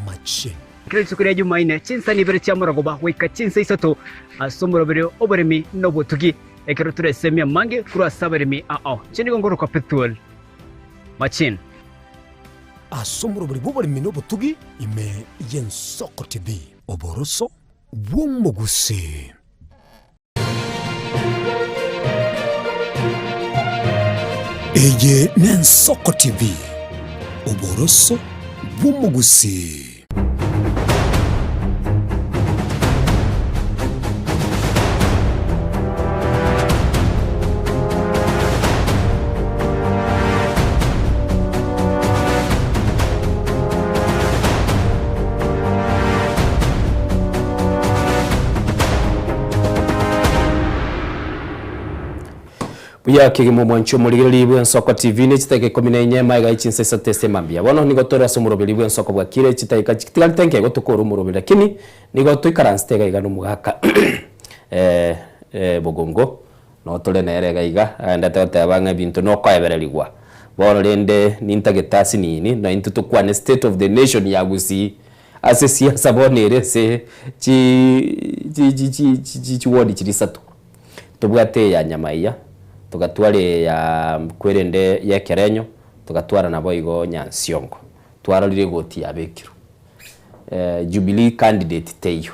machine Kristo kuri Jumaine chinsa ni bere cyamuragoba weka chinsa isato asomurobere oboremi nobotugi ekero turesemya mange kuri asaberemi chini gongoro kwa pathway machine asomurobere boboremi nobotugi ime yensoko TV oboroso bw'umugusi. Eye Nensoko TV oboroso bw'umugusi. Buya kigimo mwancho muligiri bwe Nsoko TV ne chitake 14 maiga ichinse sa teste mambia bono nigo tora somurobeli bwe Nsoko bwa kire chitaka chitikali tenke go tukoro murobeli lakini nigo tuikaranstega igano mugaka bogongo no tole na erega iga ndate abanga bintu no kwaebererigwa bono rende nintagetasi nini no into kwane state of the nation ya gusi ase siasa bonere se chi wodi chirisatu tubwate ya nyamaiya tugatware ya kwerende ya Kerenyo tugatwara nabo igo Nyansiongo twararire goti abekiro Jubilee candidate teyo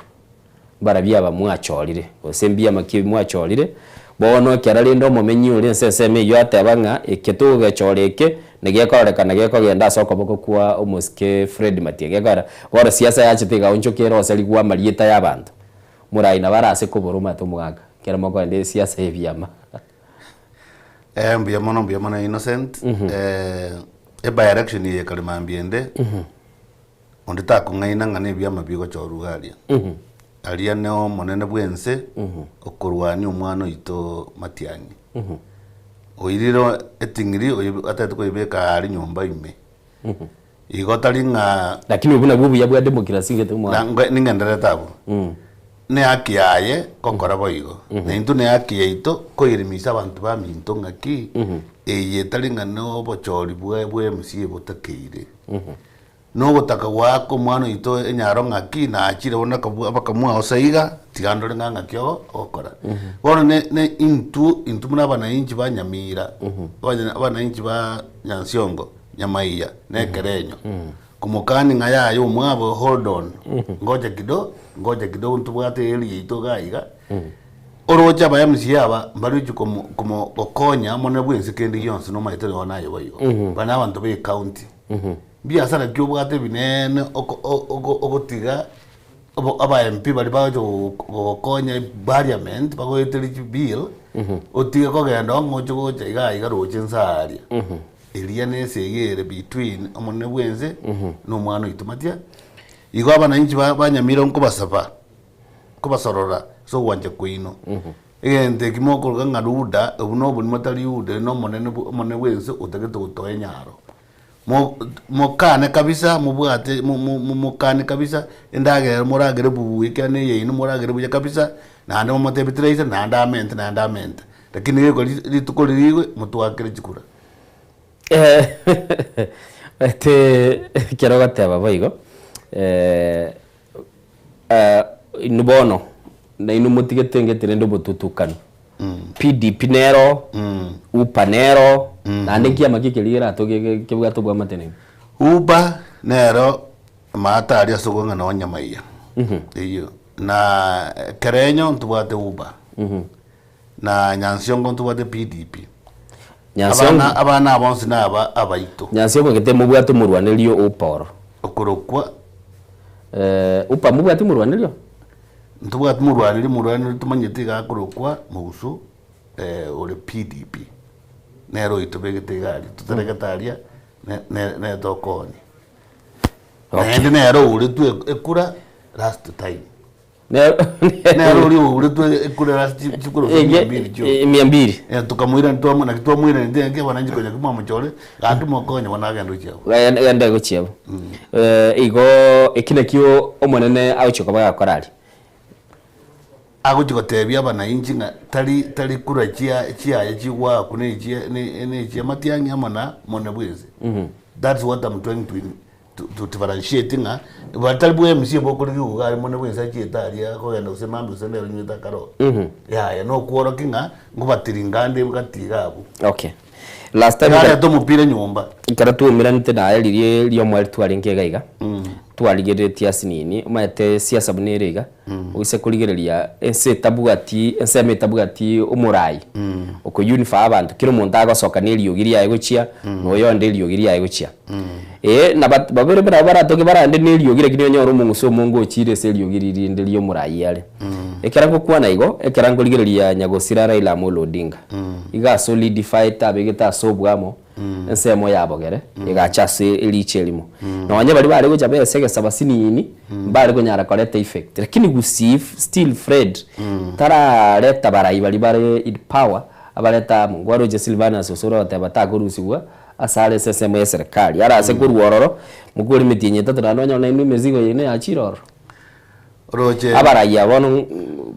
barabya bamwachorire osembia makibi mwachorire bono kerarinde omumenyi uri nseseme yo atabanga eketuga choreke negekorekana gekogenda soko boko kwa omoske Fred Matiegegara ora siasa yache tiga onchokero osali kwa marieta y'abantu muraina barase kuburuma tumugaga kera moko ndi siasa ebyama Mbia mono innocent by election ye kalima ambiende ondita kungaina ngane byama bigo chorugalia alia neo monene bwense okurwani umwana ito Matiani oiriro etingiri atatu ko ibeka ali nyumba ime igotalinga lakini ubuna bubu ya bwa democracy ngete mwa ningendere tabo ne akiaye kokora boigo ne intu ne akiaito koirimisa abantu ba minto ngaki eye talinga no bochori bwe msie botakeire no botaka wako mwana ito enyaro ngaki na achire bona abakamwa osaiga tigandore ngakyo okora bono ne intu muna bana inchi ba Nyamira bana inchi ba Nyansiongo Nyamaiya ne Kerenyo kumukani ngayayo mwabo hold on ngoja kido untu bwate eli ito gaiga orocha ba msiaba mbaruju como okonya mona bwense kendi yonse no maitele onayo bayo bana abantu be county biasara kyo bwate binene ogotiga aba MP bali bajo okonya parliament bago eteli bill otiga ko genda ngocho gocha iga roche nsaria elia nesegere between omone bwense no mwana itumatia igo abana inchi banyamira nko basaba ko basorora so wanje kuino egente kimoko ngaruda ubuno buni matali ude no mone bwense utagete utoye nyaro mokane kabisa mubwate mukane kabisa endagere moragere bubu ikane ye ino moragere buya kabisa na ndo motebitraise na ndament lakini yego litukoliriwe mutuakire chikura quiero gateba baigo nubono na inu mutigete ndo botutukano PDP nero UPA nero na ndekia makikirira kibwa tubwa matene UPA nero mata aria sogonga na Nyamaiya iyo na Kerenyo ntubate UPA na Nyansiongo ntubate PDP abana abonsi naba abaito Nyansi omwegete mubwate murwanelio uporo okorokwa upa mubwate murwanelio ntubwate murwanelio tumanyete gakorokwa mugusu ore PDP nero itubegete gari tuteregetaria ne tokoni nende nero uri tu ekura last time nero uri tu ekura last chikuru 200 tukamwira ntwamo na kitwamwira ndenge wananji kwenye kumwa mchole gantu mokonya wanagenda uchiabo genda guchiabo igo ekinekio omonene auchiko bagakorari aguchikotebia bananchi nga tari kura chia chigwa kune chia matiangi amana mone bweze that's what I'm trying to differentiate nga batali bwe MC bokuri kuga mone bweze chietaria ko genda usema mbi usendero nyita karo ya no kuoro kinga ngubatiringande bugatigabu okay last time ya to mupire nyumba ikara tu miranite na elirie lio mwali twaringe gaiga twarigeretie asinini maete siasa buneriga ugise kurigereria ense tabugati ense metabugati umurai uko unifa abantu kiro muntu agasoka neriyo giria egochia no yonde eriyo giria egochia na babere baratoke barande neriyo gira kinyo nyoro munguso mungu chire seriyo giriri nderiyo murai yale ekerango kwana igo ekerango rigereria nyagosira Raila Amolo Odinga iga solidified tabegeta sobwamo ensemo yabogere igachase elicherimo na wanye bari gocha bese sabasinini bari gonyara korete effect lakini gusif still Fred tara leta bari in power abaleta ngwaro je Silvanus Osoro atabatagorusigwa asale sesemo ya serikali ara ase kuruororo muguri mitinye tatananya na inu mezigo yene ya chiroro roje abaraya bono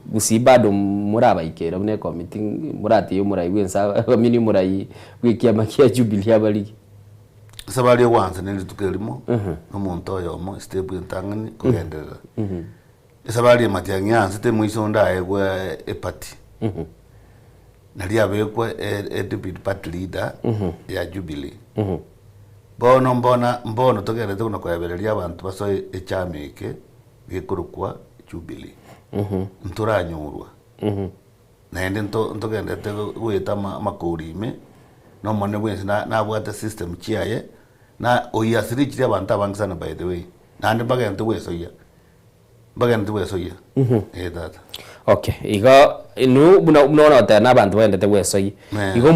gusibado murabaikera bune committee murati yo murayi wensa mini murayi wikia makia Jubilee abali sabali wanza nili tukelimo no muntu oyomo step yentangani kugenderera sabali matianyanza te mwiso ndaye gwa epati nali abekwa deputy party leader ya Jubilee mbono togerete kuno kwabereria abantu baso echameke gekurukwa Jubilee nturanyurwa naende ntogendete gwita makurime no mone bwensi na bwate system chiaye na oyasiri chiri abantu abangi sana by the way nande bagente bwesoya data okay igo inu bunaona tena abantu baendete bwesoyi igo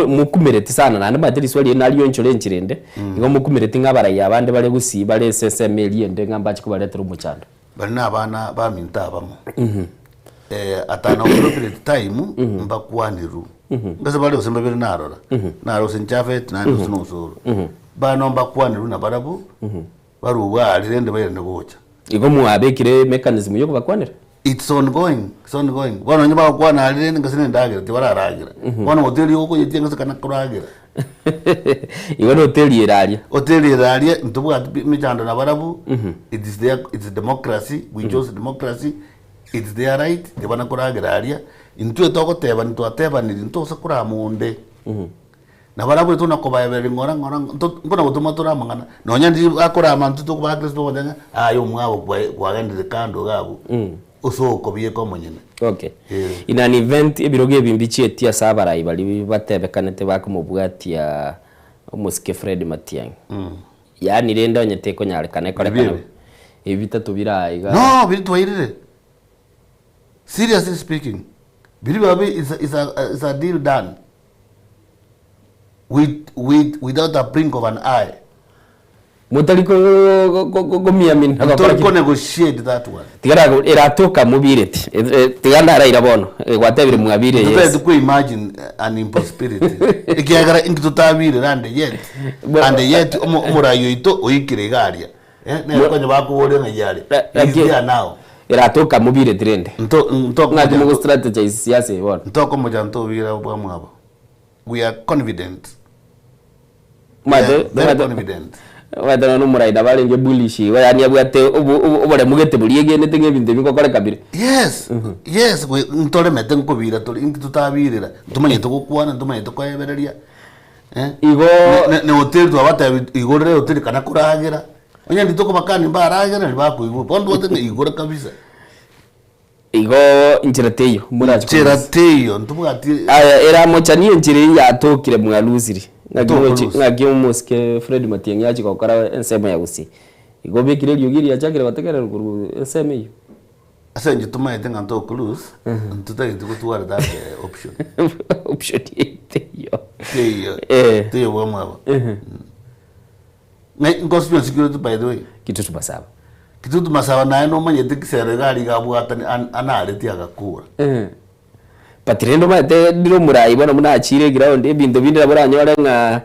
mukumireti sana nande matiri swali naliyo nchore nchirende igo mukumireti ngabarayi abande bari gusi bari SSML ende ngamba chikubaretera umuchando bari nabana baminta bamo atana appropriate time mbakwaniru ngase bali osemba bere narora naro senchafet nando sinusuru bano mbakwaniru na barabu baruwa alirende bayende gocha igo muabekire mechanism yo bakwanira it's ongoing bano nyaba kwana alirende ngasine ndagira tibararagira bano hoteli yoko yetie ngase kana kuragira igo hoteli iraria ntubwa michando na barabu it's democracy we chose democracy it's their right de bana kuragira aria intwe tokoteba ntwateba ni ntosa kura munde na barabu tuna kobayebere ngora mbona gutuma turamangana nonya ndi akora amantu to kuba Kristo badanga ayo mwabo kwagendere kando gabo usoko biye ko munyene okay in an event ebiroge bimbichi etia sabarayi bali batebekanete bakumubwatia umuske Fred Matiang'i yani renda onyete ko nyarekane korekana ebitatu birayiga no bitwairire seriously speaking biribabe is a deal done without a blink of an eye mutari ko miamin ko negotiate that one tigara iratoka mubireti tiganda Raila bono gwatebire mwabire yes to imagine an impossibility ikiagara ingitutabire and yet umurayo ito oyikire garia ne konyo bakubore ngayari is now iratoka mubire trend ngati mu strategy siasa ibona ntoko moja ntobira bwa mwabo we are confident very confident wada no muraida balenge bullish yani abwate ubore mugete buliege nete ngebinde biko kore kabire yes we ntore mete nkubira turi ingi tutabirira tumanye tukukwana tumanye tukoyebereria igo ne hotel twabata igorere hotel kana kuragira onye nditoko bakani mbaragira bakuibu bondo wote igora kabisa igo injirateyo muraje injirateyo ntubwati aya era mochani injiri yatokire mwalusiri ngagi umuske Fred Matiang'i yachi kokora ensemo ya gusi igo bekire lyogiri yachakire bategera ruguru ensemo yo asa njituma etenga nto close ntutake tukutwara that option teyo wamwa ngospio security by the way kitutu basaba kitutu masaba naye no manyete kiserikali gabwata anareti agakura patirendo mate ndiro murai bona munachire ground ebintu bindira buranyora nga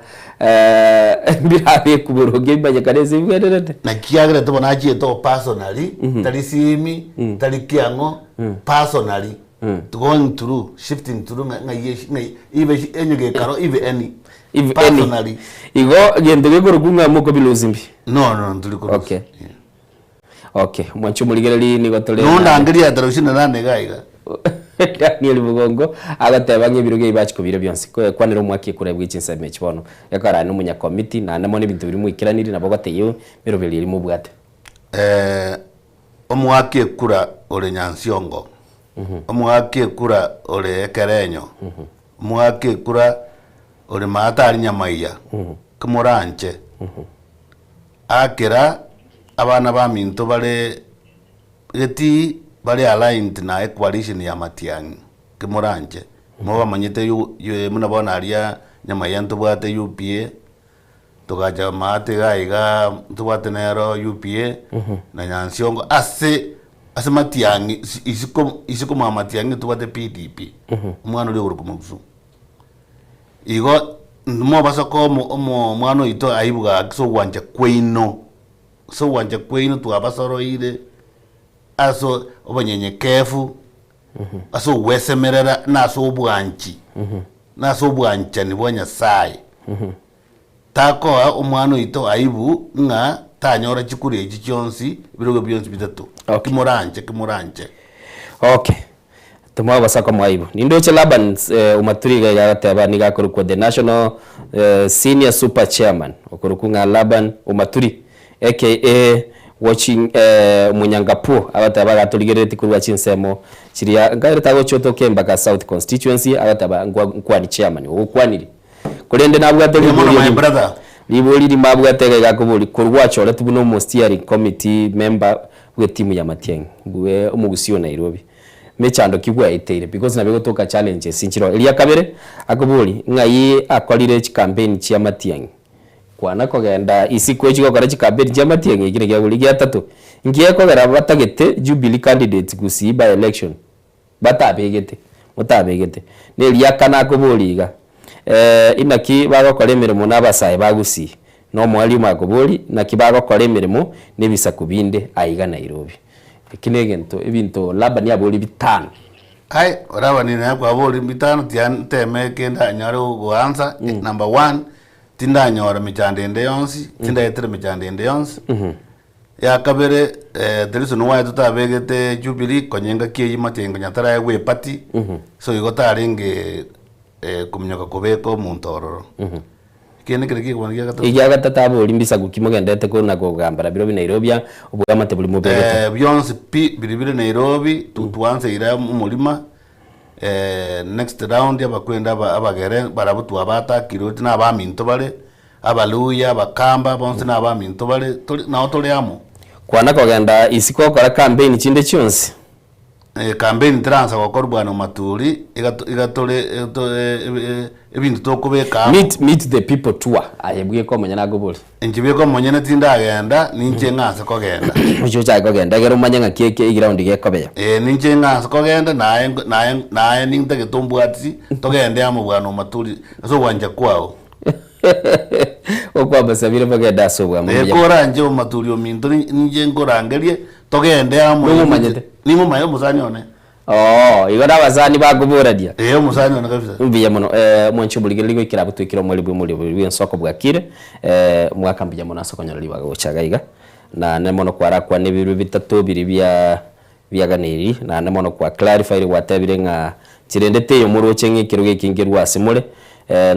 birabe kuboroge banyakareze bwererete na kiagre to bonachi to personally tali simi tali kiango personally going through shifting through ngai ibe enyuge karo ibe any personally igo gende gekorukunga moko bilozimbi no tuliko okay okay mwancho muligereri ni gotole no ndangiria tarushina nane gaiga Daniel Mugongo agateba ngibiro ge bachi kubire byonse kwanero mwaki kurebwa ikinsa mechi bono yakara no munya committee na namo ni bintu biri mu ikiraniri nabo gateyo biro biri mu bwate omwaki kura ole Nyansiongo omwaki kura ole Ekerenyo omwaki kura ole Matari Nyamaiya kumuranche akira abana ba minto bare geti bari aligned na coalition ya Matiang'i kimuranje mo bamanyite muna bona aria Nyamaiya ntubwate UPA tukaja mate gaiga tubwate nero UPA na Nyansiongo ase Matiang'i isiko ma Matiang'i tubwate PDP umwana uri urukumugusu igo mo basako mwana ito aibuga so wanje kweino tuabasoro ide aso obanyenyekefu aso wesemerera naso bwanchi naso bwancha ni bonya sai tako omwana ito aibu nga tanyora chikuri echi chonsi birogo byonsi bitatu kimuranje okay tuma basako mwaibu nindo che Laban umaturiga yagateba nigakorukwa the national senior super chairman okorukunga Laban umaturi aka watching munyangapo abataba gatoligereti kurwa chinsemo chiria ngaireta gochoto kembaka South constituency abataba nkwani chairman okwaniri kurende nabwateli my brother liboli mabwatega gakoboli kurwa chole tubuno mo steering committee member we timu ya Matiang'i bwe omugusio Nairobi mechando kibwa iteire because nabego toka challenges sinchiro elia kabere akoboli ngai akolire campaign chia Matiang'i kwana kogenda isiko chiko kora chikampeni chia Matiang'i kire gya guli gya tatu ngiye kogera batagete Jubilee candidates gusi by election batabegete mutabegete nelia kana akoboliga inaki bagokora emirimo n'abasayi bagusi no mwali makoboli na kibago kora emirimo nebisakubinde aiga Nairobi kinegento ebinto Laban yaboli bitano ai orabani na kwa boli bitano teme kenda nyaro goanza number 1 tinda nyora michandende yonsi tinda etere michandende yonsi ya kabere deriso no wayo tutabegete Jubilee konyenga kiyi Matiang'i nyatara yewe party so igota ringe kumnyoka kobeko muntororo kene kire kigwa ya gatatu abo limbisa gukimogendete ko nako gambara biro Nairobi ubwamate buli mubegete byonse biribire Nairobi tuanze ira umulima next round yabakwenda abagere barabutu abata kiroti na abaminto bare abaluya bakamba bonse na abaminto bare na tole amo kwana kogenda isiko kora campaign chinde chionse campaign transa gokorwa no maturi igatole ebintu tokubeka meet the people tour ayebwe ko manyana gobole enjibe ko manyana tinda agenda ninche ngasa kogenda ujo cha kogenda gero manyanga kieke ground gekobeya ninche ngasa kogenda naye ningte getombwatsi togende amo bwana maturi so wanja kwao okwa basabire bagenda so bwa mwe koranje maturi o minto ninje ngorangerie togende amo nimo mayo musanyone igora bazani baguburadia musanyone kabisa mbiye muno mwancho buligere ligo ikira butwikira muri bwensoko bwakire mwaka mbiye muno asoko nyarali bagochagaiga na nemono kwara kwa nebiru bitatu biri byaganiri na nemono kwa clarify watabire nga kirendete yo muri ocenge kiruge kingirwa simule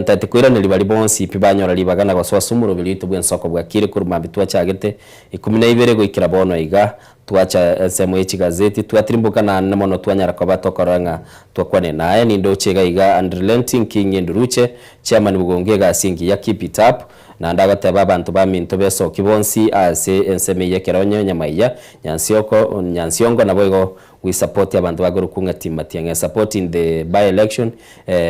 ntate kwira nili bali bonsi pibanyora libagana gwa swasumuro bili tubwensoko bwakire kuruma bitwa cyagete 12 go ikira bono iga twacha semo echi gazeti twatirimbuka na mono twanyara kwa batokoranga twakwane naye ni ndo chega iga unrelenting king Nduruche chairman bugonge gasingi ya keep it up na ndagateba abantu ba minto beso kibonsi ase enseme yekeronyo nyamaiya nyansiongo na boigo we support abantu bagurukunga team Matiang'i supporting the by election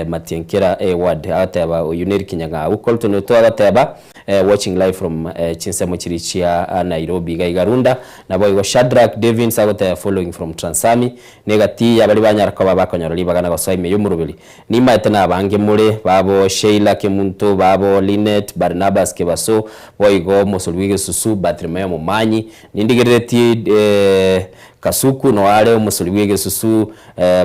Matiang'ira ward ateba Uneri Kinyanga ukol tunoto agateba watching live from Chinsemo Chirichia Nairobi Gaigarunda na boigo Shadrack Devin sagote following from Transami negati yabali banyara kwa bakonyora bagana gosoime yumurubili ni maitena bange mure babo Sheila Kemunto babo Linet Barnabas Kebaso boigo Musulwige Susu Batrimayo Mumanyi nindigireti Kasuku no ale Musulwige Susu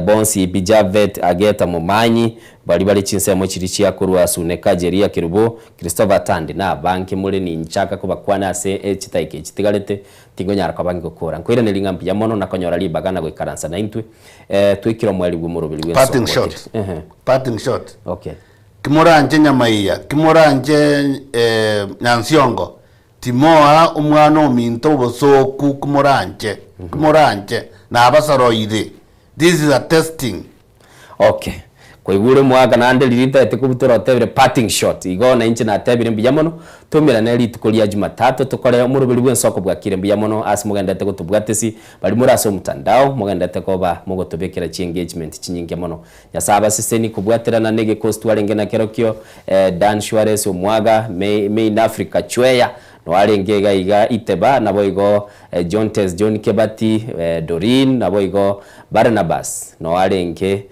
Bonsi Bijavet Ageta Mumanyi bali Chinsemo Chirichia kurwa Suneka Jeria Kirubo Christopher Tandi na banki mure ni nchaka kuba kwana se chitaike chitigalete tingonyara kwa banki gukora nkwira nelingampi ya mono nakonyora libagana gwikaransa na intwe twikiro mwali bw'umurubili wese parting shot okay kimoranje nyamaiya kimoranje nyansiongo timoa umwana ominto bosoku kimoranje na abasaroide. This is a testing. Okay kwa igure mwaga nande lirita etikubutura otebire parting shot igona inchi na tebire mbiyamono tumira neli tukolia Jumatatu tukore umurubili bw'ensoko bwa kirembiyamono asimugendete gutubwatesi bali muraso mutandao mugendete koba mugotubekera chi engagement chinyinge mono yasaba siseni kubwaterana nege coast walenge na kerokyo Dan Suarez omwaga main Africa chweya no alengega iga iteba na boigo John Kebati Dorin na boigo Barnabas no alenge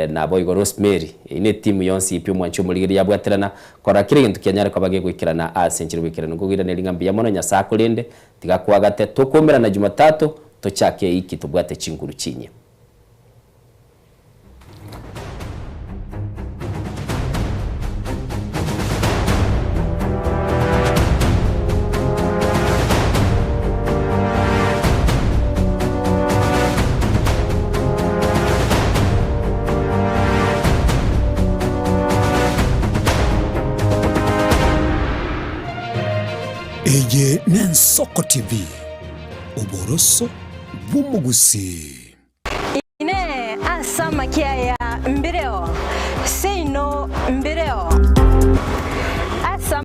na boigo Rosemary ine timu yonsi ipyo mwancho muligiri yabwaterana kora kire gintu kyanyara kwa bage gwikirana asenchiri gwikirana ngugira nelingambi ya mono nyasako lende tigakwagate tukomera na Jumatatu tochake iki tubwate chinguru chinye. Eye Nensoko TV Uboroso bw'umugusi ine asama kiaya mbireo seino mbireo